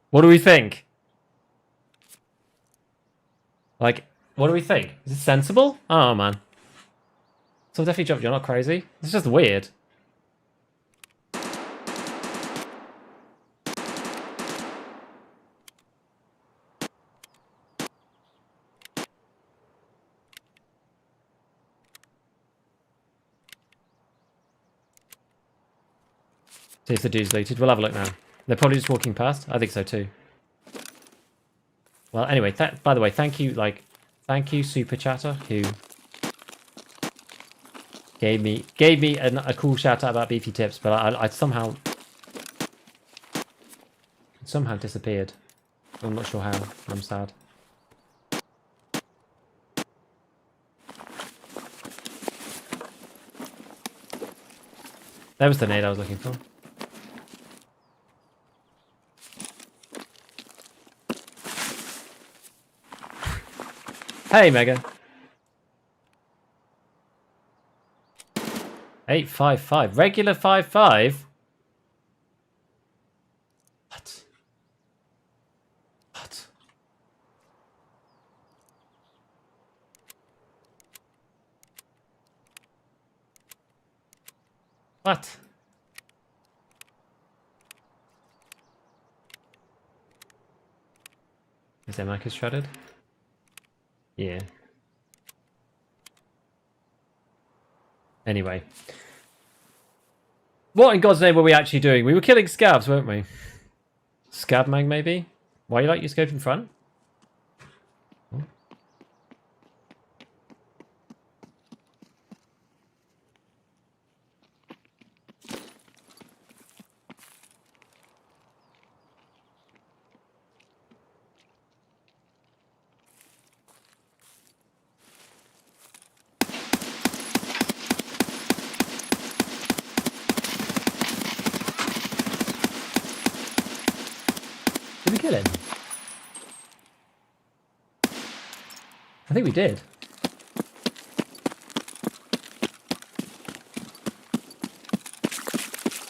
What do we think? Like, what do we think? Is it sensible? Oh, man. So definitely jumped. You're not crazy. It's just weird. See if the dude's looted. We'll have a look now. They're probably just walking past. I think so too. Well, anyway, by the way, thank you, Super Chatter, who gave me a cool shout out about beefy tips, but I somehow disappeared. I'm not sure how. I'm sad. There was the nade I was looking for. Hey, Mega. 855. Regular 55? What? What? What? Is their mic shredded? Yeah. Anyway. What in God's name were we actually doing? We were killing scavs, weren't we? Scav mag, maybe? Why you like your scope in front? kill him? I think we did.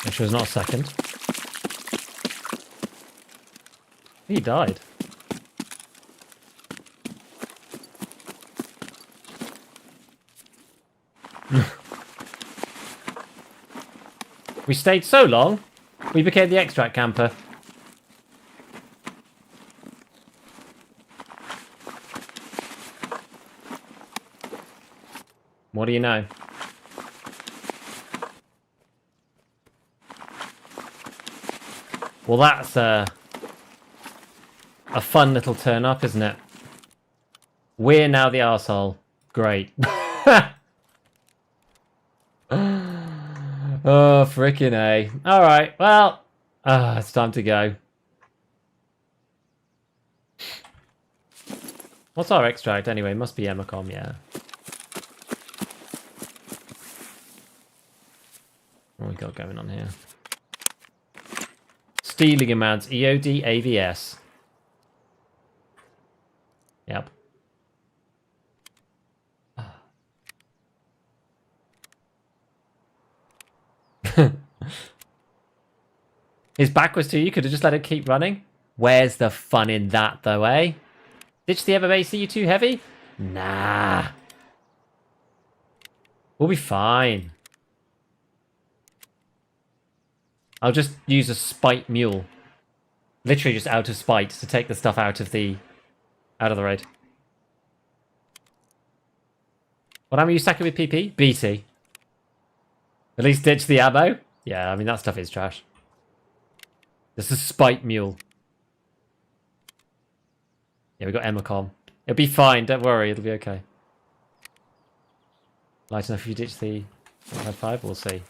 Make sure there's not a second. He died. We stayed so long, we became the extract camper. What do you know? Well, that's a fun little turn up, isn't it? We're now the arsehole. Great. Oh, frickin' A. Alright, well, it's time to go. What's our extract anyway? Must be Emacom, yeah. What we got going on here? Stealing amounts, EOD, AVS. Yep. His back was to you, could have just let it keep running. Where's the fun in that though, eh? Ditch the MMA, see you too heavy? Nah. We'll be fine. I'll just use a spite mule. Literally just out of spite to take the stuff out of the raid. What ammo are you stacking with PP? BT. At least ditch the ammo. Yeah, I mean that stuff is trash. This is spite mule. Yeah, we got Emacom. It'll be fine, don't worry, it'll be okay. Light enough if you ditch the 5, we'll see.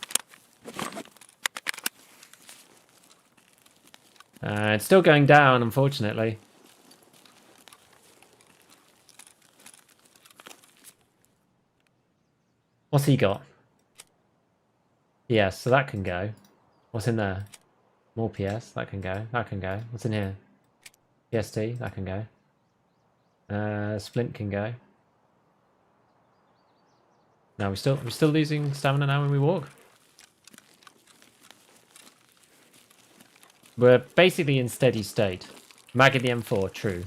It's still going down, unfortunately. What's he got? PS, so that can go. What's in there? More PS, that can go. That can go. What's in here? PST, that can go. Splint can go. No, we're still losing stamina now when we walk. We're basically in steady state. Mag in the M4, true.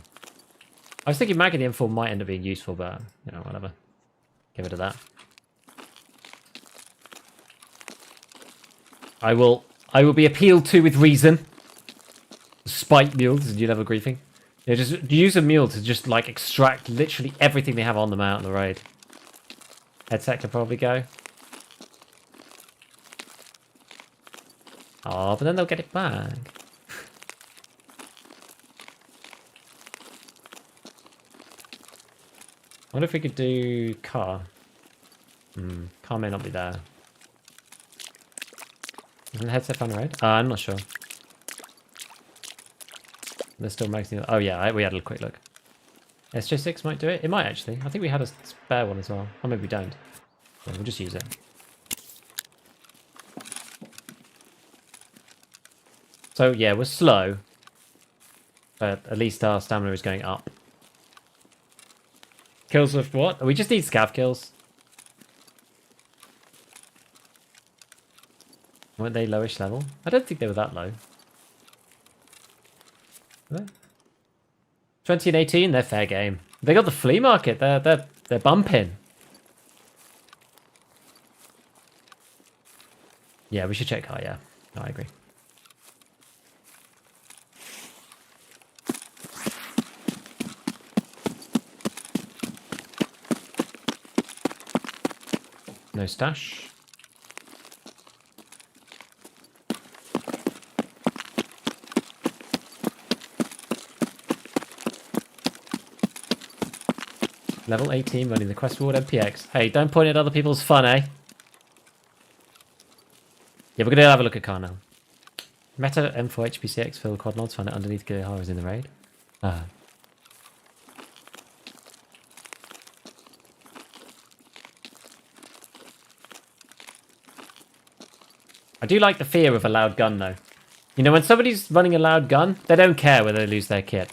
I was thinking mag in the M4 might end up being useful, but you know, whatever. Give it a that. I will be appealed to with reason. Spite mules, and you'll have a griefing. Yeah, just use a mule to just like extract literally everything they have on them out in the raid. Headset could probably go. Oh, but then they'll get it back. I wonder if we could do car. Car may not be there. Isn't the headset fun, right? I'm not sure. They're still making it. Oh yeah, we had a quick look. SJ6 might do it. It might actually. I think we had a spare one as well. Or maybe we don't. Yeah, we'll just use it. So yeah, we're slow. But at least our stamina is going up. Kills with what? We just need scav kills. Weren't they lowish level? I don't think they were that low. Are they? 20 and 18, they're fair game. They got the flea market. They're bumping. Yeah, we should check car. Yeah, no, I agree. No stash. Level 18 running the quest reward MPX. Hey, don't point at other people's fun, eh? Yeah, we're going to have a look at car now. Meta M4 HPCX fill quad nods, find it underneath Gilliharas in the raid. I do like the fear of a loud gun, though. You know, when somebody's running a loud gun, they don't care whether they lose their kit.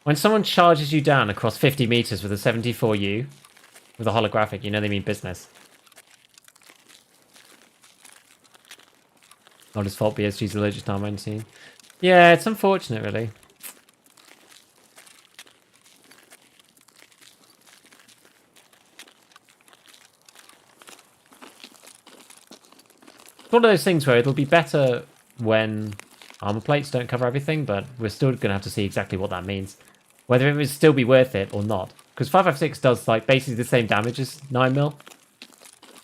When someone charges you down across 50 meters with a 74U, with a holographic, you know they mean business. Not his fault, BSG's allergic to armor scene. Yeah, it's unfortunate, really. It's one of those things where it'll be better when armor plates don't cover everything, but we're still going to have to see exactly what that means. Whether it would still be worth it or not. Because 5.56 does like basically the same damage as 9mm.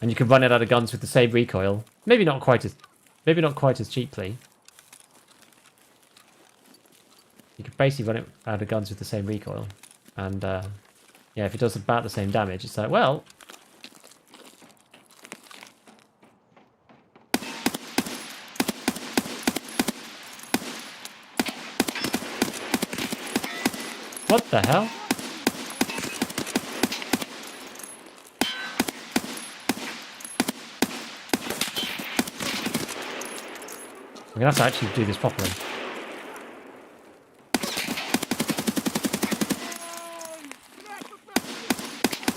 And you can run it out of guns with the same recoil. Maybe not quite as cheaply. You could basically run it out of guns with the same recoil. And yeah, if it does about the same damage, it's like, well, what the hell? I'm gonna have to actually do this properly.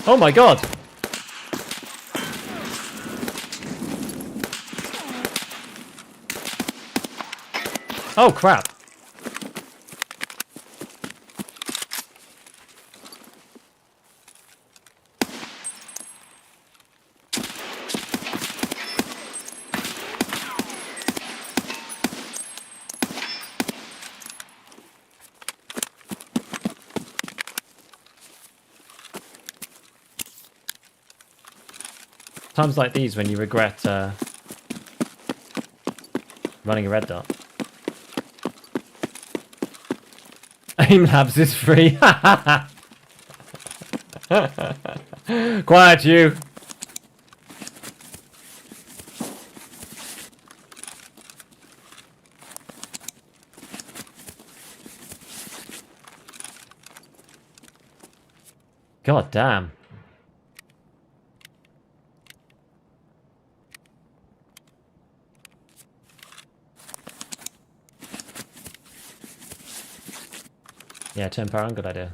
Oh my god! Oh crap! Times like these when you regret running a red dot. Aim Labs is free. Quiet, you. God damn. Yeah, turn power on, good idea.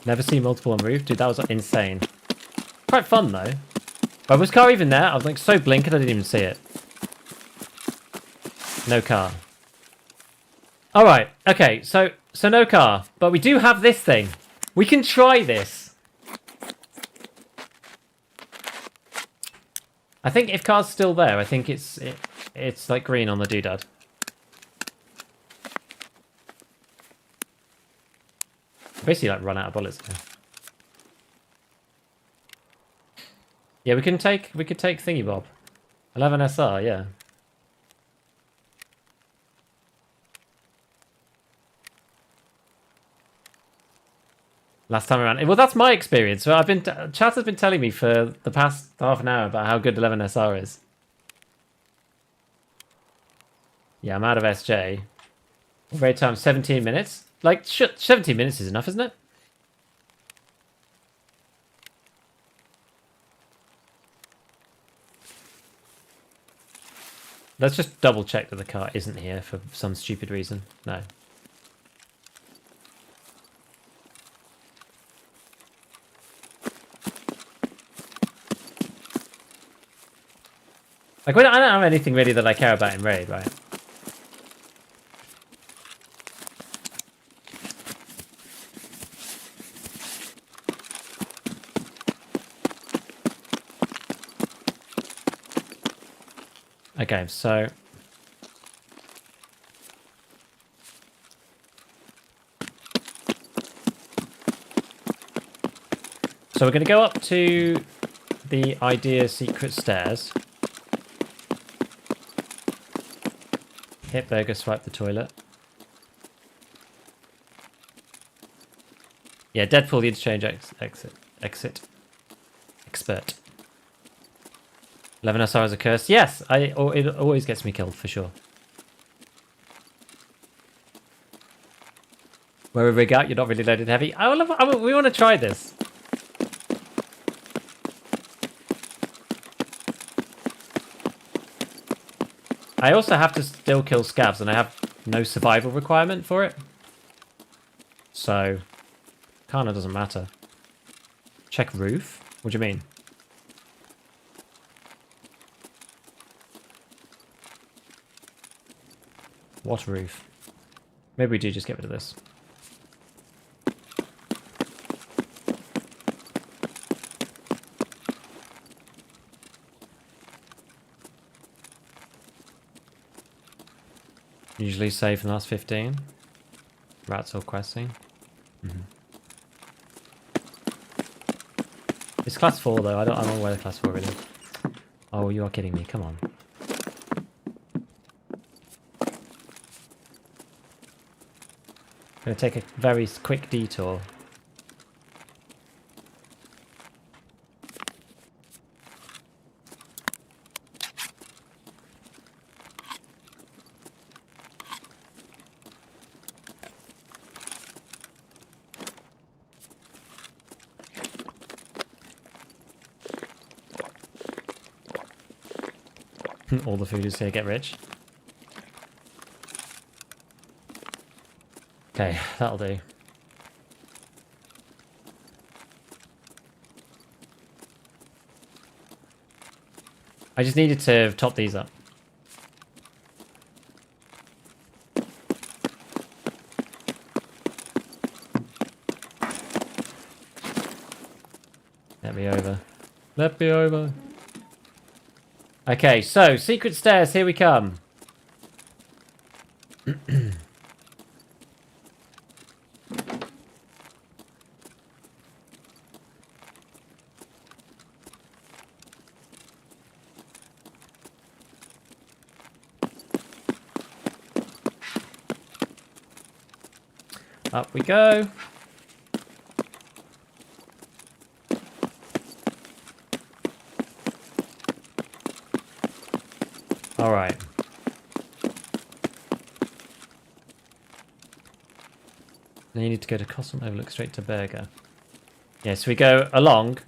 Never seen multiple on roof? Dude, that was insane. Quite fun though. But was car even there? I was like so blinkered I didn't even see it. No car. Alright, okay, so no car. But we do have this thing. We can try this. I think if car's still there, I think it's like green on the doodad. Basically like run out of bullets here. Yeah, we could take Thingy Bob. 11 SR, yeah. Last time around. Well, that's my experience. So chat has been telling me for the past half an hour about how good 11 SR is. Yeah, I'm out of SJ. Raid time 17 minutes. Like, 17 minutes is enough, isn't it? Let's just double check that the car isn't here for some stupid reason. No. Like, I don't have anything really that I care about in Raid, right? Okay, so we're going to go up to the idea secret stairs. Hit burger, swipe the toilet. Yeah, Deadpool, the interchange exit. Expert. 11 SR is a curse. Yes, it always gets me killed, for sure. Where we rig out, you're not really loaded heavy. We want to try this. I also have to still kill scavs, and I have no survival requirement for it. So, kind of doesn't matter. Check roof? What do you mean? What roof? Maybe we do just get rid of this. Usually save in the last 15. Rats or questing. It's class 4 though. I don't know where the class 4 is. Oh, you are kidding me. Come on. Gonna take a very quick detour. All the food is here, get rich. Okay, that'll do. I just needed to top these up. Let me over. Let me over. Okay, so secret stairs, here we come. Up we go. All right. Now you need to go to Cosm Overlook straight to Burger. Yeah, so we go along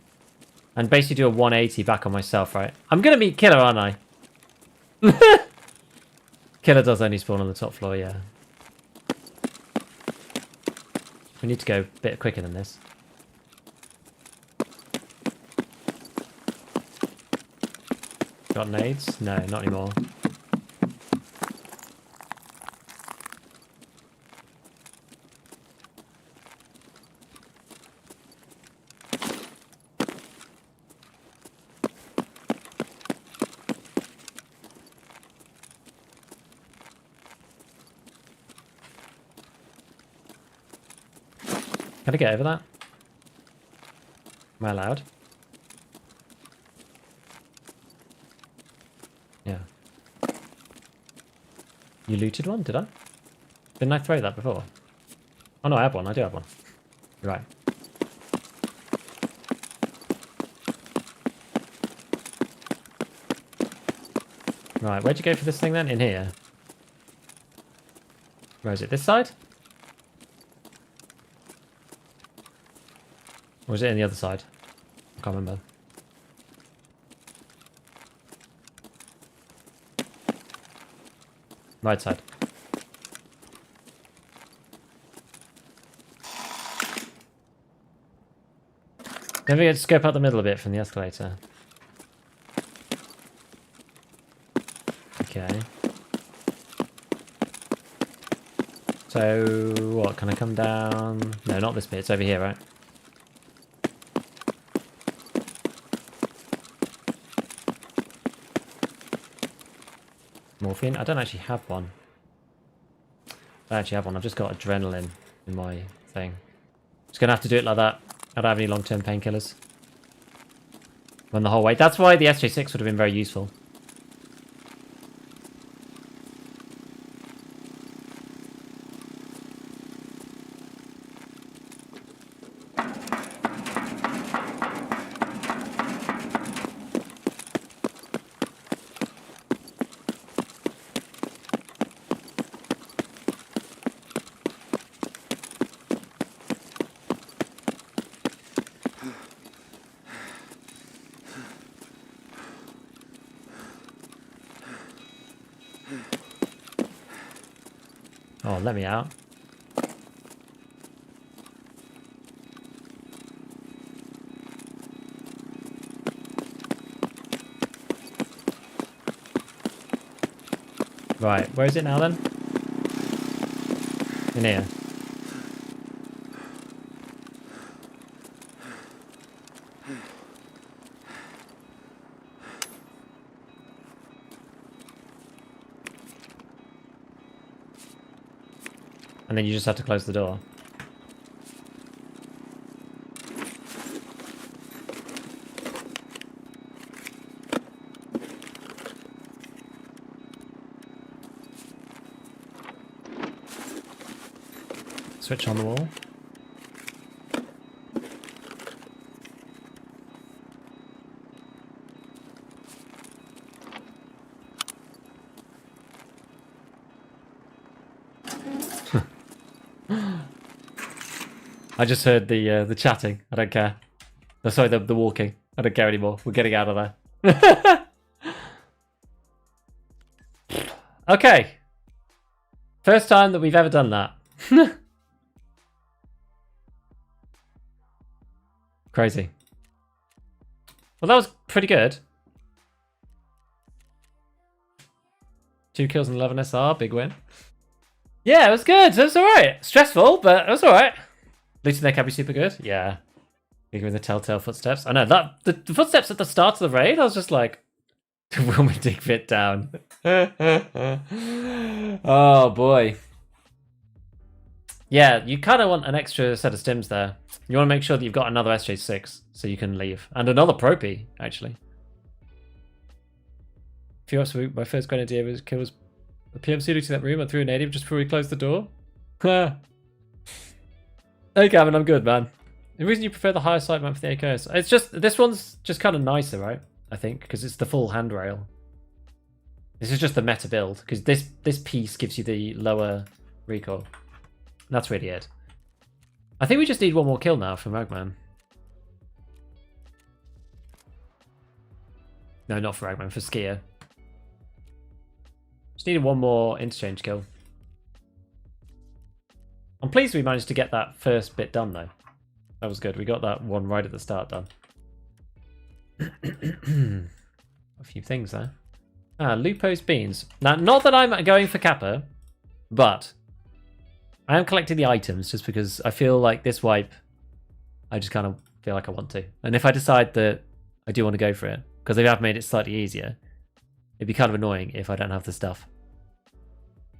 and basically do a 180 back on myself, right? I'm going to meet Killer, aren't I? Killer does only spawn on the top floor, yeah. We need to go a bit quicker than this. Got nades? No, not anymore. Can I get over that? Am I allowed? Yeah. You looted one, did I? Didn't I throw that before? Oh no, I have one. I do have one. Right. Right, where'd you go for this thing then? In here? Where is it? This side? Or is it in the other side? I can't remember. Right side. Don't forget to scope out the middle a bit from the escalator. Okay. So, what? Can I come down? No, not this bit. It's over here, right? Morphine? I don't actually have one. I actually have one. I've just got adrenaline in my thing. Just gonna have to do it like that. I don't have any long-term painkillers. Run the whole way. That's why the SJ6 would have been very useful. let me out. Right, where is it now then? In here. And then you just have to close the door. Switch on the wall. I just heard the chatting. I don't care. Oh, sorry, the walking. I don't care anymore. We're getting out of there. Okay. First time that we've ever done that. Crazy. Well, that was pretty good. 2 kills and 11 SR, big win. Yeah, it was good. It was alright. Stressful, but it was alright. Looting there can be super good. Yeah. Ignoring the telltale footsteps. I know that the footsteps at the start of the raid, I was just like, will we dig fit down? Oh boy. Yeah, you kind of want an extra set of stims there. You want to make sure that you've got another SJ6 so you can leave. And another Propy, actually. A few ups, my first great idea was kill was a PMC looting that room and threw a native just before we closed the door. Hey Gavin, I'm good, man. The reason you prefer the higher sight mount for the AKS, it's just, this one's just kind of nicer, right? I think, because it's the full handrail. This is just the meta build, because this piece gives you the lower recoil. That's really it. I think we just need one more kill now from Ragman. No, not for Ragman, for Skier. Just needed one more interchange kill. I'm pleased we managed to get that first bit done, though. That was good. We got that one right at the start done. A few things there. Ah, Lupo's beans. Now, not that I'm going for Kappa, but I am collecting the items just because I feel like this wipe, I just kind of feel like I want to. And if I decide that I do want to go for it, because they have made it slightly easier, it'd be kind of annoying if I don't have the stuff.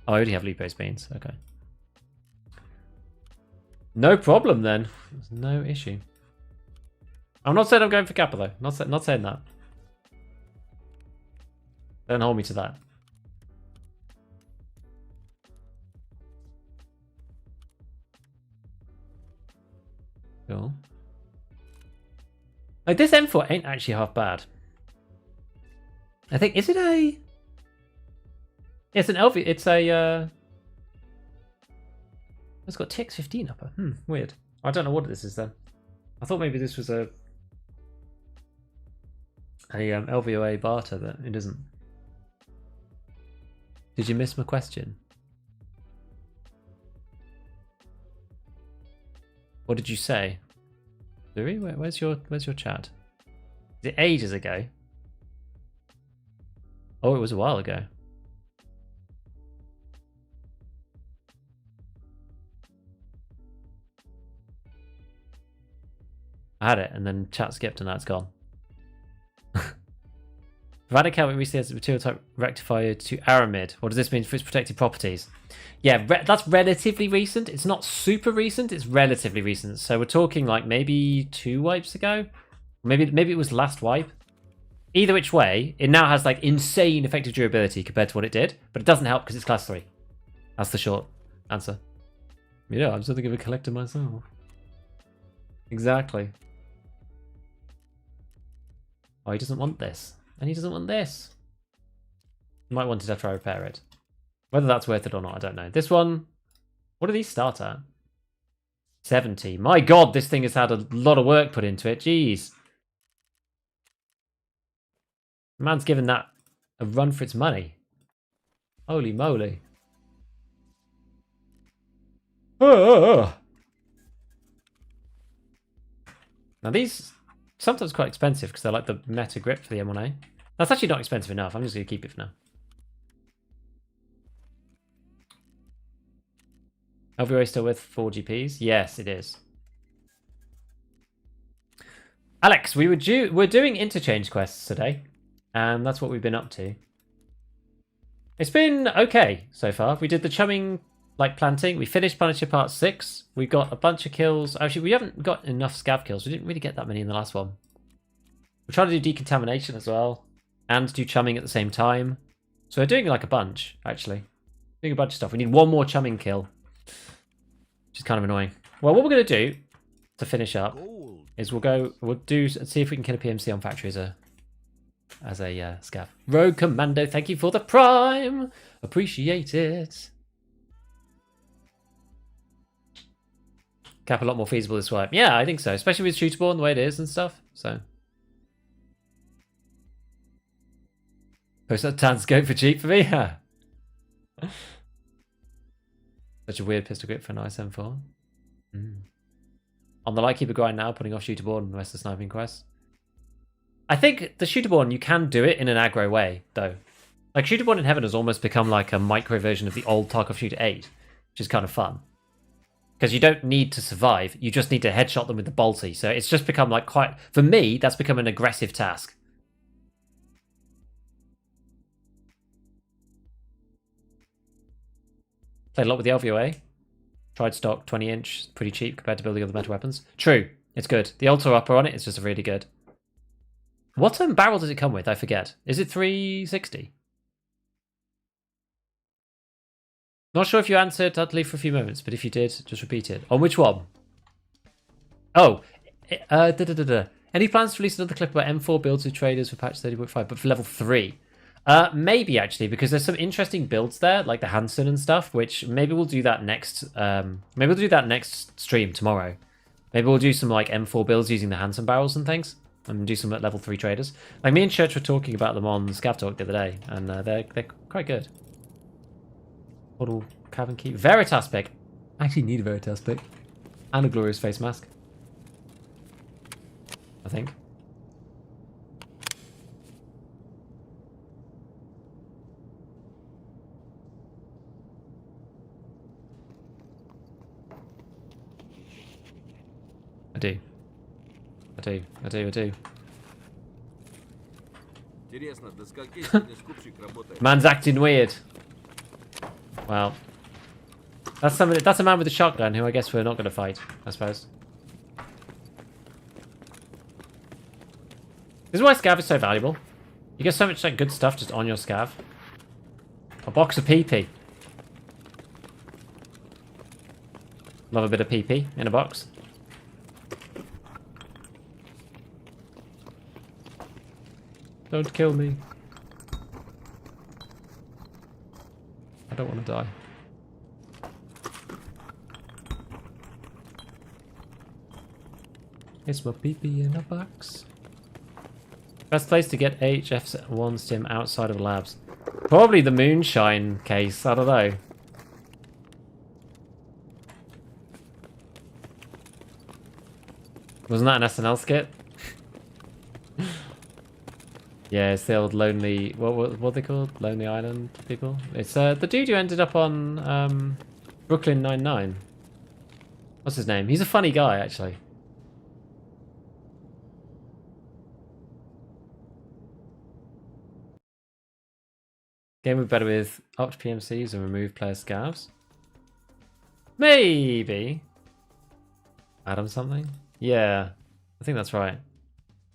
Oh, I already have Lupo's beans. Okay. No problem then. There's no issue. I'm not saying I'm going for Kappa though. Not saying that. Don't hold me to that. Cool. Like this M4 ain't actually half bad. I think, is it a... It's an LV, it's a... It's got TX15 upper. Weird. I don't know what this is then. I thought maybe this was a LVOA barter, but it isn't. Did you miss my question? What did you say? Louis, where's your chat? Is it ages ago? Oh, it was a while ago. I had it, and then chat skipped, and now it's gone. Radical recently has a material type rectifier to Aramid. What does this mean for its protected properties? Yeah, that's relatively recent. It's not super recent. It's relatively recent. So we're talking like maybe 2 wipes ago. Maybe it was last wipe. Either which way, it now has like insane effective durability compared to what it did, but it doesn't help because it's class 3. That's the short answer. Yeah, I'm something of a collector myself. Exactly. Oh, he doesn't want this. And he doesn't want this. Might want to try to repair it. Whether that's worth it or not, I don't know. This one, what do these start at? 70. My god, this thing has had a lot of work put into it. Jeez. Man's given that a run for its money. Holy moly. Now these sometimes quite expensive because they're like the meta grip for the M1A. That's actually not expensive enough. I'm just going to keep it for now. LVRA still with 4 GPs? Yes, it is. Alex, we're doing interchange quests today, and that's what we've been up to. It's been okay so far. We did the chumming, like, planting. We finished Punisher Part 6. We got a bunch of kills. Actually, we haven't got enough scav kills. We didn't really get that many in the last one. We're trying to do decontamination as well, and do chumming at the same time. So we're doing, like, a bunch, actually. Doing a bunch of stuff. We need one more chumming kill, which is kind of annoying. Well, what we're going to do to finish up is we'll see if we can kill a PMC on factory as a scav. Rogue Commando, thank you for the prime. Appreciate it. Cap a lot more feasible this way. Yeah, I think so, especially with shootable and the way it is and stuff. So, post that tan scope for cheap for me. Such a weird pistol grip for an IS-M4. On the Lightkeeper grind now, putting off Shooterborn and the rest of the sniping quests. I think the Shooterborn, you can do it in an aggro way, though. Like, Shooterborn in Heaven has almost become like a micro version of the old Tarkov Shooter 8, which is kind of fun. Because you don't need to survive, you just need to headshot them with the bolty. So it's just become like quite... For me, that's become an aggressive task. Played a lot with the LVOA. Tried stock, 20-inch, pretty cheap compared to building other metal weapons. True, it's good. The Ultra Upper on it is just really good. What barrel does it come with? I forget. Is it 360? Not sure if you answered utterly for a few moments, but if you did, just repeat it. On which one? Oh, Any plans to release another clip about M4 builds with traders for patch 30.5, but for level 3? Maybe actually, because there's some interesting builds there, like the Hanson and stuff, which maybe we'll do that next. Maybe we'll do that next stream tomorrow. Maybe we'll do some like M4 builds using the Hanson barrels and things, and do some level 3 traders. Like me and Church were talking about them on ScavTalk the other day, and they're quite good. Model cabin key, Veritas pick. I actually need a Veritas pick and a glorious face mask, I think. I do. Man's acting weird. Well, that's a man with a shotgun who I guess we're not going to fight, I suppose. This is why scav is so valuable. You get so much like good stuff just on your scav. A box of PP. Love a bit of PP in a box. Don't kill me. I don't want to die. It's my PP in a box. Best place to get HF1 stim outside of labs. Probably the moonshine case, I don't know. Wasn't that an SNL skit? Yeah, it's the old lonely... What are they called? Lonely Island people? It's the dude who ended up on Brooklyn Nine-Nine. What's his name? He's a funny guy, actually. Game would be better with upped PMCs and remove player scavs. Maybe. Adam something? Yeah, I think that's right.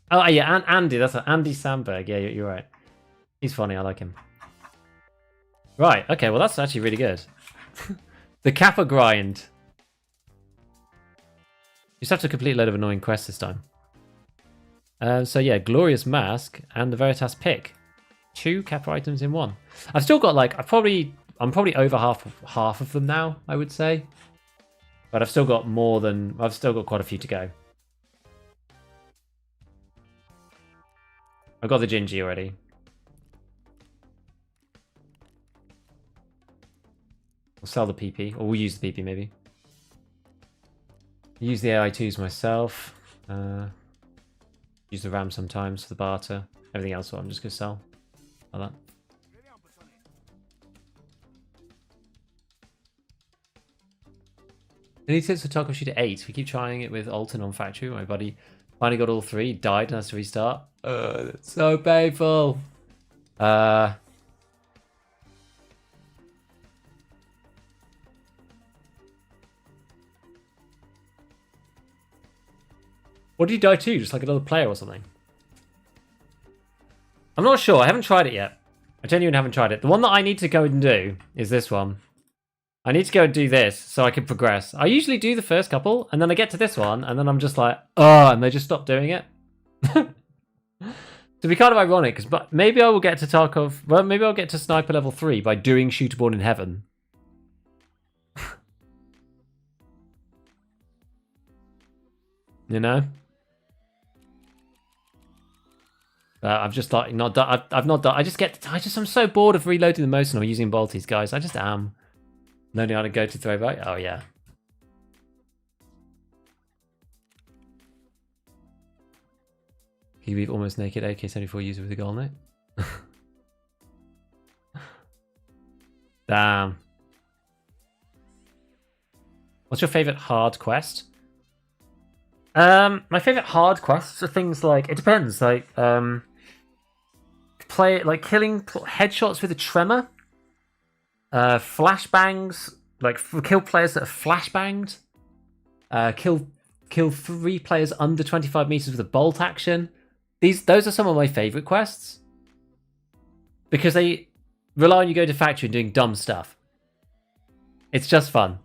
Oh, yeah, and Andy. That's Andy Samberg. Yeah, you're right. He's funny. I like him. Right. Okay. Well, that's actually really good. The Kappa grind. You just have to complete a load of annoying quests this time. So yeah, glorious mask and the Veritas pick. 2 Kappa items in 1. I've still got like I'm probably over half of them now, I would say. But I've still got quite a few to go. I've got the Gingy already. We'll sell the PP, or we'll use the PP maybe. Use the AI2s myself. Use the RAM sometimes for the barter. Everything else I'm just going to sell. Like that. Any tips for Tarkov Shooter 8? We keep trying it with Alton on factory. My buddy finally got all 3, died and has to restart. That's so painful. What did you die to? Just like another player or something? I'm not sure. I haven't tried it yet. I genuinely haven't tried it. The one that I need to go and do is this one. I need to go and do this so I can progress. I usually do the first couple, and then I get to this one, and then I'm just like, oh, and they just stop doing it. To be kind of ironic, because maybe I will get to Tarkov. Well, maybe I'll get to Sniper level 3 by doing Shooter Born in Heaven. You know? I've just like not done. I've not done. I'm so bored of reloading the motion or using bolties, guys. I just am. Learning how to go to throw right. Oh yeah. He leave almost naked AK-74 user with a goal net. Damn. What's your favorite hard quest? My favorite hard quests are things like, it depends, like killing headshots with a tremor, flashbangs, like kill players that are flashbanged, kill 3 players under 25 meters with a bolt action. Those are some of my favorite quests because they rely on you going to factory and doing dumb stuff. It's just fun.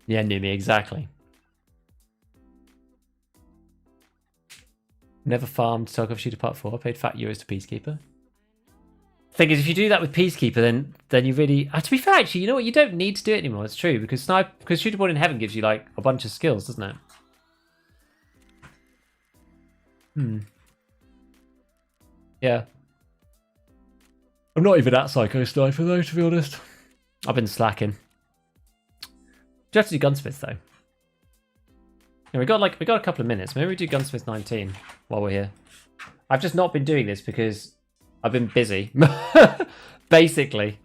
Yeah, Numi, exactly. Never farmed Tarkov Shooter Part 4. Paid fat euros to Peacekeeper. Thing is, if you do that with Peacekeeper, then you really... to be fair, actually, you know what? You don't need to do it anymore. It's true, because Shooter Born in Heaven gives you, like, a bunch of skills, doesn't it? Yeah. I'm not even at Psycho Sniper, though, to be honest. I've been slacking. Do you have to do Gunsmith though? Yeah, we got a couple of minutes. Maybe we do Gunsmith 19 while we're here. I've just not been doing this because I've been busy. Basically,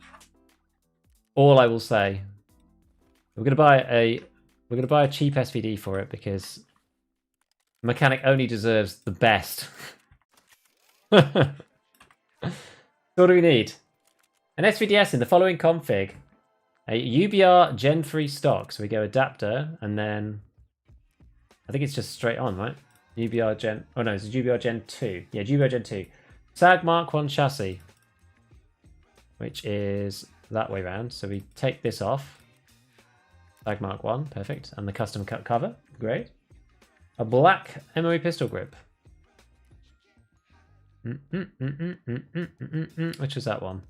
all I will say. We're gonna buy a cheap SVD for it because the mechanic only deserves the best. So what do we need? An SVDS in the following config. A UBR Gen 3 stock. So we go adapter and then I think it's just straight on, right? UBR Gen... Oh no, it's UBR Gen 2. Yeah, UBR Gen 2. SAG Mark 1 chassis. Which is that way round. So we take this off. SAG Mark 1, perfect. And the custom cut cover, great. A black MOE pistol grip. Which was that one?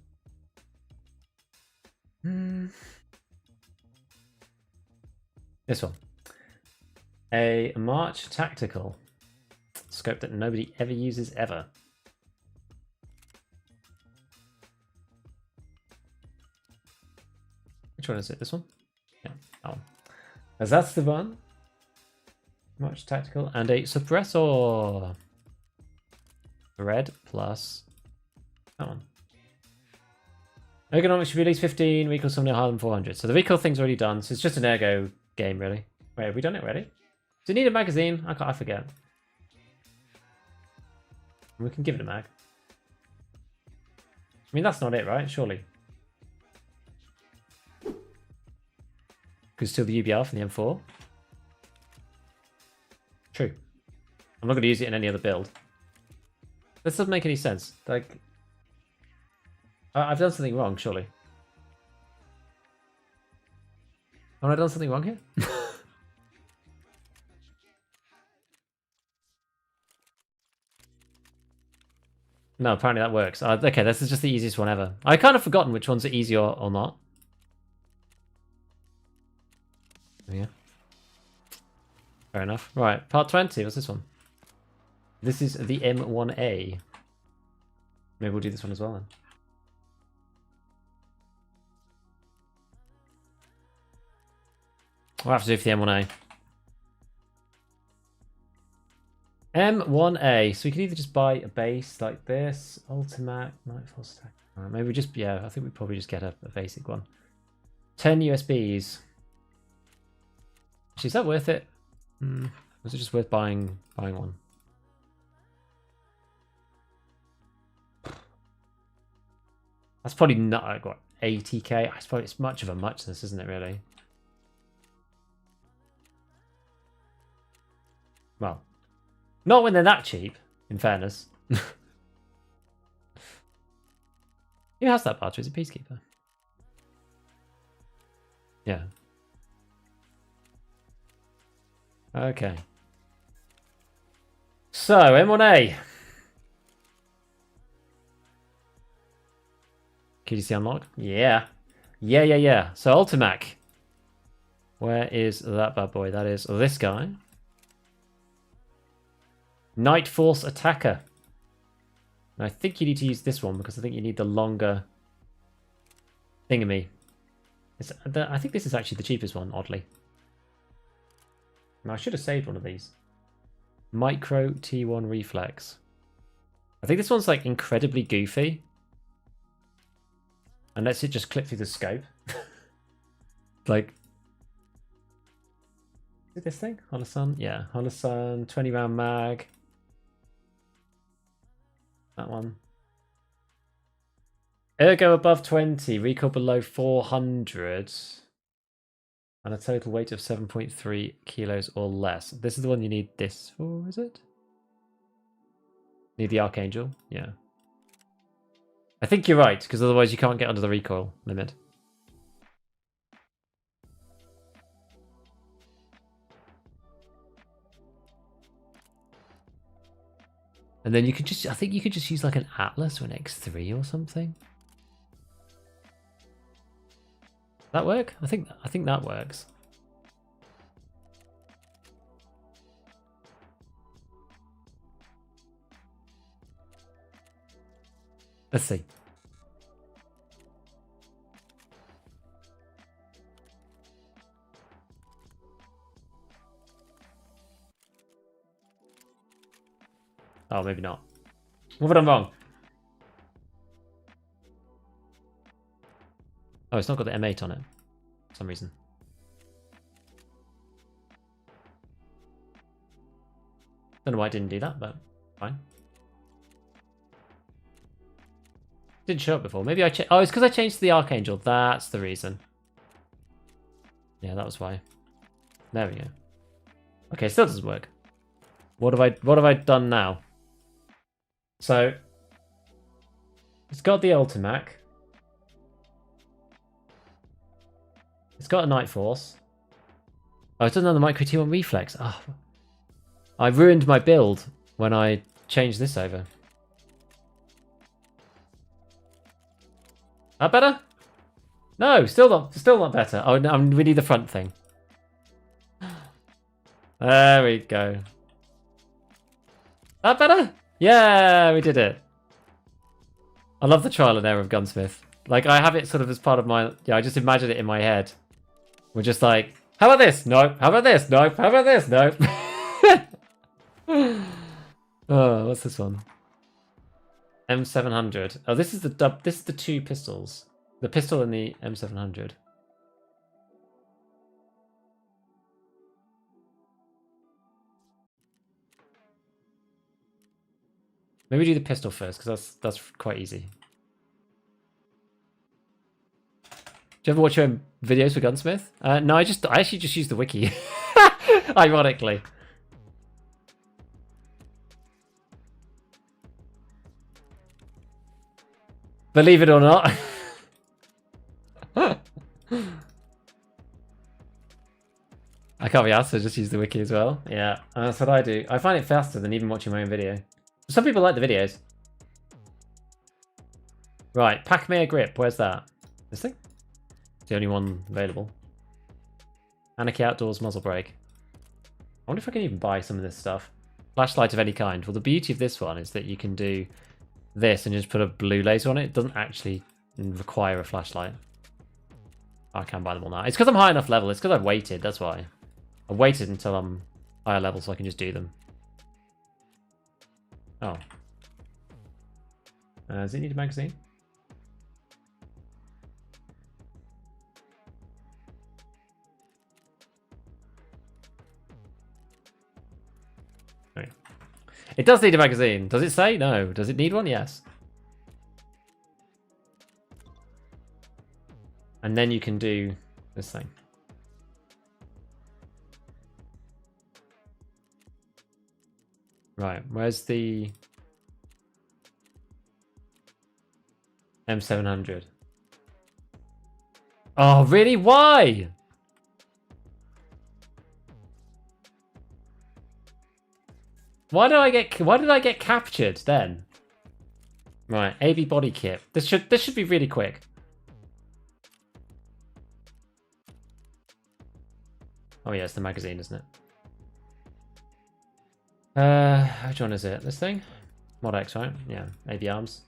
This one. A March Tactical. Scope that nobody ever uses ever. Which one is it? This one? Yeah, that one. As that's the one. March Tactical. And a Suppressor. Red plus that one. Ergonomics should be at least 15, recoil something higher than 400. So the recoil thing's already done, so it's just an ergo game, really. Wait, have we done it already? Does it need a magazine? I forget. We can give it a mag. I mean, that's not it, right? Surely. Because still the UBR from the M4. True. I'm not going to use it in any other build. This doesn't make any sense. Like... I've done something wrong, surely. Have I done something wrong here? No, apparently that works. Okay, this is just the easiest one ever. I kind of forgotten which ones are easier or not. Yeah. Fair enough. Right, part 20. What's this one? This is the M1A. Maybe we'll do this one as well then. We'll have to do for the M1A. M1A. So we could either just buy a base like this, Ultimate, Nightfall Stack. Maybe we just, yeah, I think we probably just get a basic one. 10 USBs. Actually, is that worth it? Was it just worth buying one? That's probably not, I got 80k. I suppose it's much of a muchness, isn't it, really? Well, not when they're that cheap, in fairness. Who has that battery? Is it Peacekeeper? Yeah. Okay. So, M1A. QDC unlocked? Yeah. Yeah. So, Ultimac. Where is that bad boy? That is this guy. Night Force Attacker. And I think you need to use this one because I think you need the longer thingamy. I think this is actually the cheapest one, oddly. Now, I should have saved one of these. Micro T1 Reflex. I think this one's like incredibly goofy. And lets it just clip through the scope. Like, is it this thing? Holosun? Yeah, Holosun, 20 round mag. That one. Ergo above 20, recoil below 400. And a total weight of 7.3 kilos or less. This is the one you need this for, is it? Need the Archangel? Yeah. I think you're right, because otherwise you can't get under the recoil limit. And then you could just, I think you could just use like an Atlas or an X3 or something. That work? I think that works. Let's see. Oh, maybe not. What have I done wrong? Oh, it's not got the M8 on it for some reason. Don't know why I didn't do that, but fine. Didn't show up before. Maybe I changed. Oh, it's because I changed to the Archangel. That's the reason. Yeah, that was why. There we go. Okay, still doesn't work. What have I done now? So it's got the Ultimac. It's got a Night Force. Oh, it's another Micro T1 Reflex. Oh, I ruined my build when I changed this over. That better? No, still not better. Oh, no, we need the front thing. There we go. That better? Yeah, we did it. I love the trial and error of Gunsmith. Like, I have it sort of as part of my... Yeah, I just imagine it in my head. We're just like, how about this? Nope. How about this? Nope. How about this? Nope. Oh, what's this one? M700. Oh, this is the two pistols. The pistol and the M700. Maybe do the pistol first, because that's quite easy. Do you ever watch your own videos for Gunsmith? No, I actually just use the wiki. Ironically. Believe it or not. I can't be asked to just use the wiki as well. Yeah, that's what I do. I find it faster than even watching my own video. Some people like the videos. Right, Packmare Grip. Where's that? This thing? It's the only one available. Anarchy Outdoors Muzzle Brake. I wonder if I can even buy some of this stuff. Flashlight of any kind. Well, the beauty of this one is that you can do this and just put a blue laser on it. It doesn't actually require a flashlight. I can buy them all now. It's because I'm high enough level. It's because I've waited. That's why. I waited until I'm higher level so I can just do them. Oh. Does it need a magazine? Right. It does need a magazine. Does it say? No. Does it need one? Yes. And then you can do this thing. Right, where's the M700? Oh, really? Why? Why did I get captured then? Right, AV body kit. This should be really quick. Oh yeah, it's the magazine, isn't it? Which one is it? This thing? Mod X, right? Yeah, AV arms.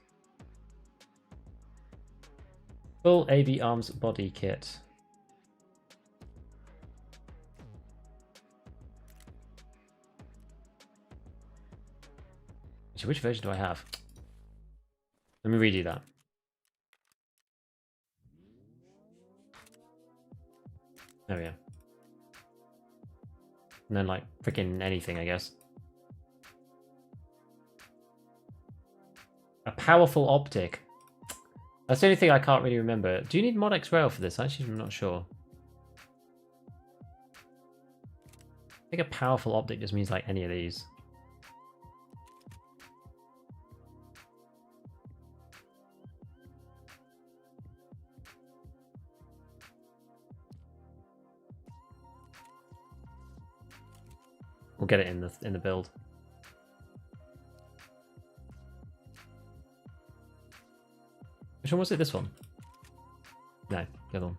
Full AV arms body kit. Actually, which version do I have? Let me redo that. There we go. And then like freaking anything, I guess. A powerful optic. That's the only thing I can't really remember. Do you need Mod X Rail for this? Actually, I'm not sure. I think a powerful optic just means like any of these. We'll get it in the build. Which one was it? This one? No, the other one.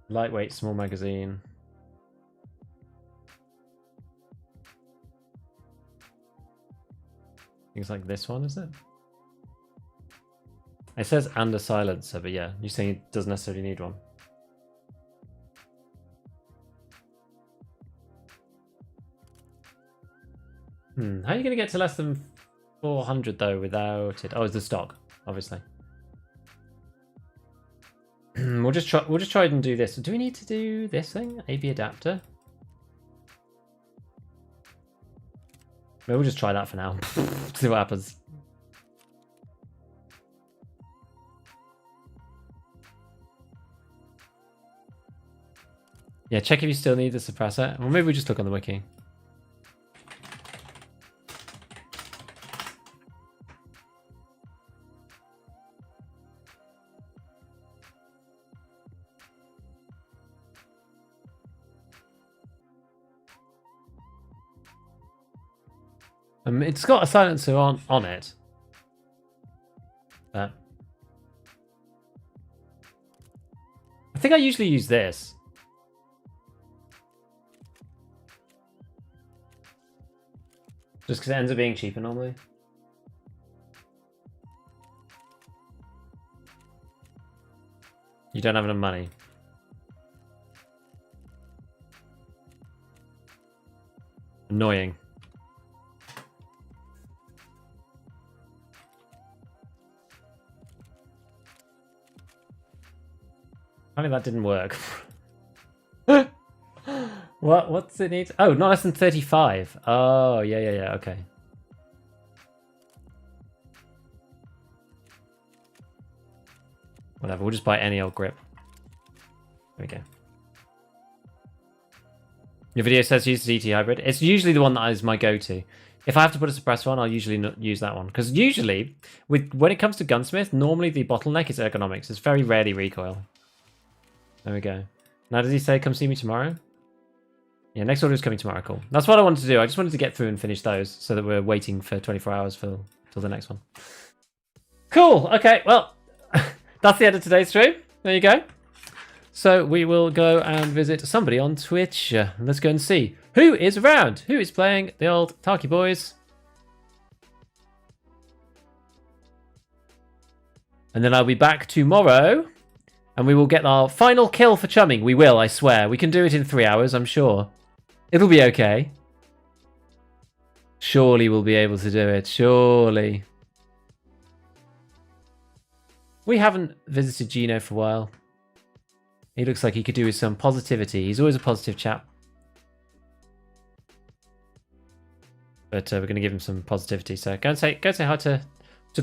Lightweight, small magazine. Things like this one, is it? It says and a silencer, but yeah, you're saying it doesn't necessarily need one. How are you going to get to less than 400 though without it? Oh, it's the stock, obviously. We'll just try and do this. Do we need to do this thing? AV adapter? Maybe we'll just try that for now. See what happens. Yeah, check if you still need the suppressor. Or maybe we just look on the wiki. It's got a silencer on it. I think I usually use this. Just because it ends up being cheaper normally. You don't have enough money. Annoying. Apparently that didn't work. What's it need? Oh, not less than 35. Oh, yeah, okay. Whatever, we'll just buy any old grip. There we go. Your video says use the DT hybrid. It's usually the one that is my go-to. If I have to put a suppressor on, I'll usually not use that one. Because usually, when it comes to Gunsmith, normally the bottleneck is ergonomics. It's very rarely recoil. There we go. Now, does he say come see me tomorrow? Yeah, next order is coming tomorrow. Cool. That's what I wanted to do. I just wanted to get through and finish those so that we're waiting for 24 hours till the next one. Cool. Okay, well, that's the end of today's stream. There you go. So we will go and visit somebody on Twitch. Let's go and see who is around, who is playing the old Tarky boys. And then I'll be back tomorrow, and we will get our final kill for chumming. We will, I swear. We can do it in 3 hours, I'm sure. It'll be okay. Surely we'll be able to do it. Surely. We haven't visited Gino for a while. He looks like he could do with some positivity. He's always a positive chap. But we're going to give him some positivity. So go and say hi to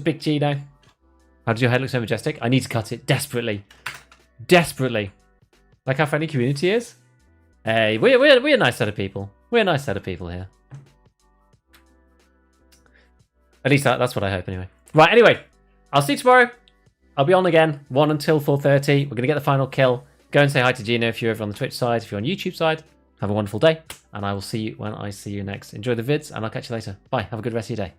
Big Gino. How does your head look so majestic? I need to cut it desperately. Desperately. Like how friendly community is. Hey, we're a nice set of people. We're a nice set of people here. At least that's what I hope anyway. Right, anyway. I'll see you tomorrow. I'll be on again. 1 until 4:30. We're going to get the final kill. Go and say hi to Gino if you're over on the Twitch side. If you're on YouTube side, have a wonderful day. And I will see you when I see you next. Enjoy the vids, and I'll catch you later. Bye. Have a good rest of your day.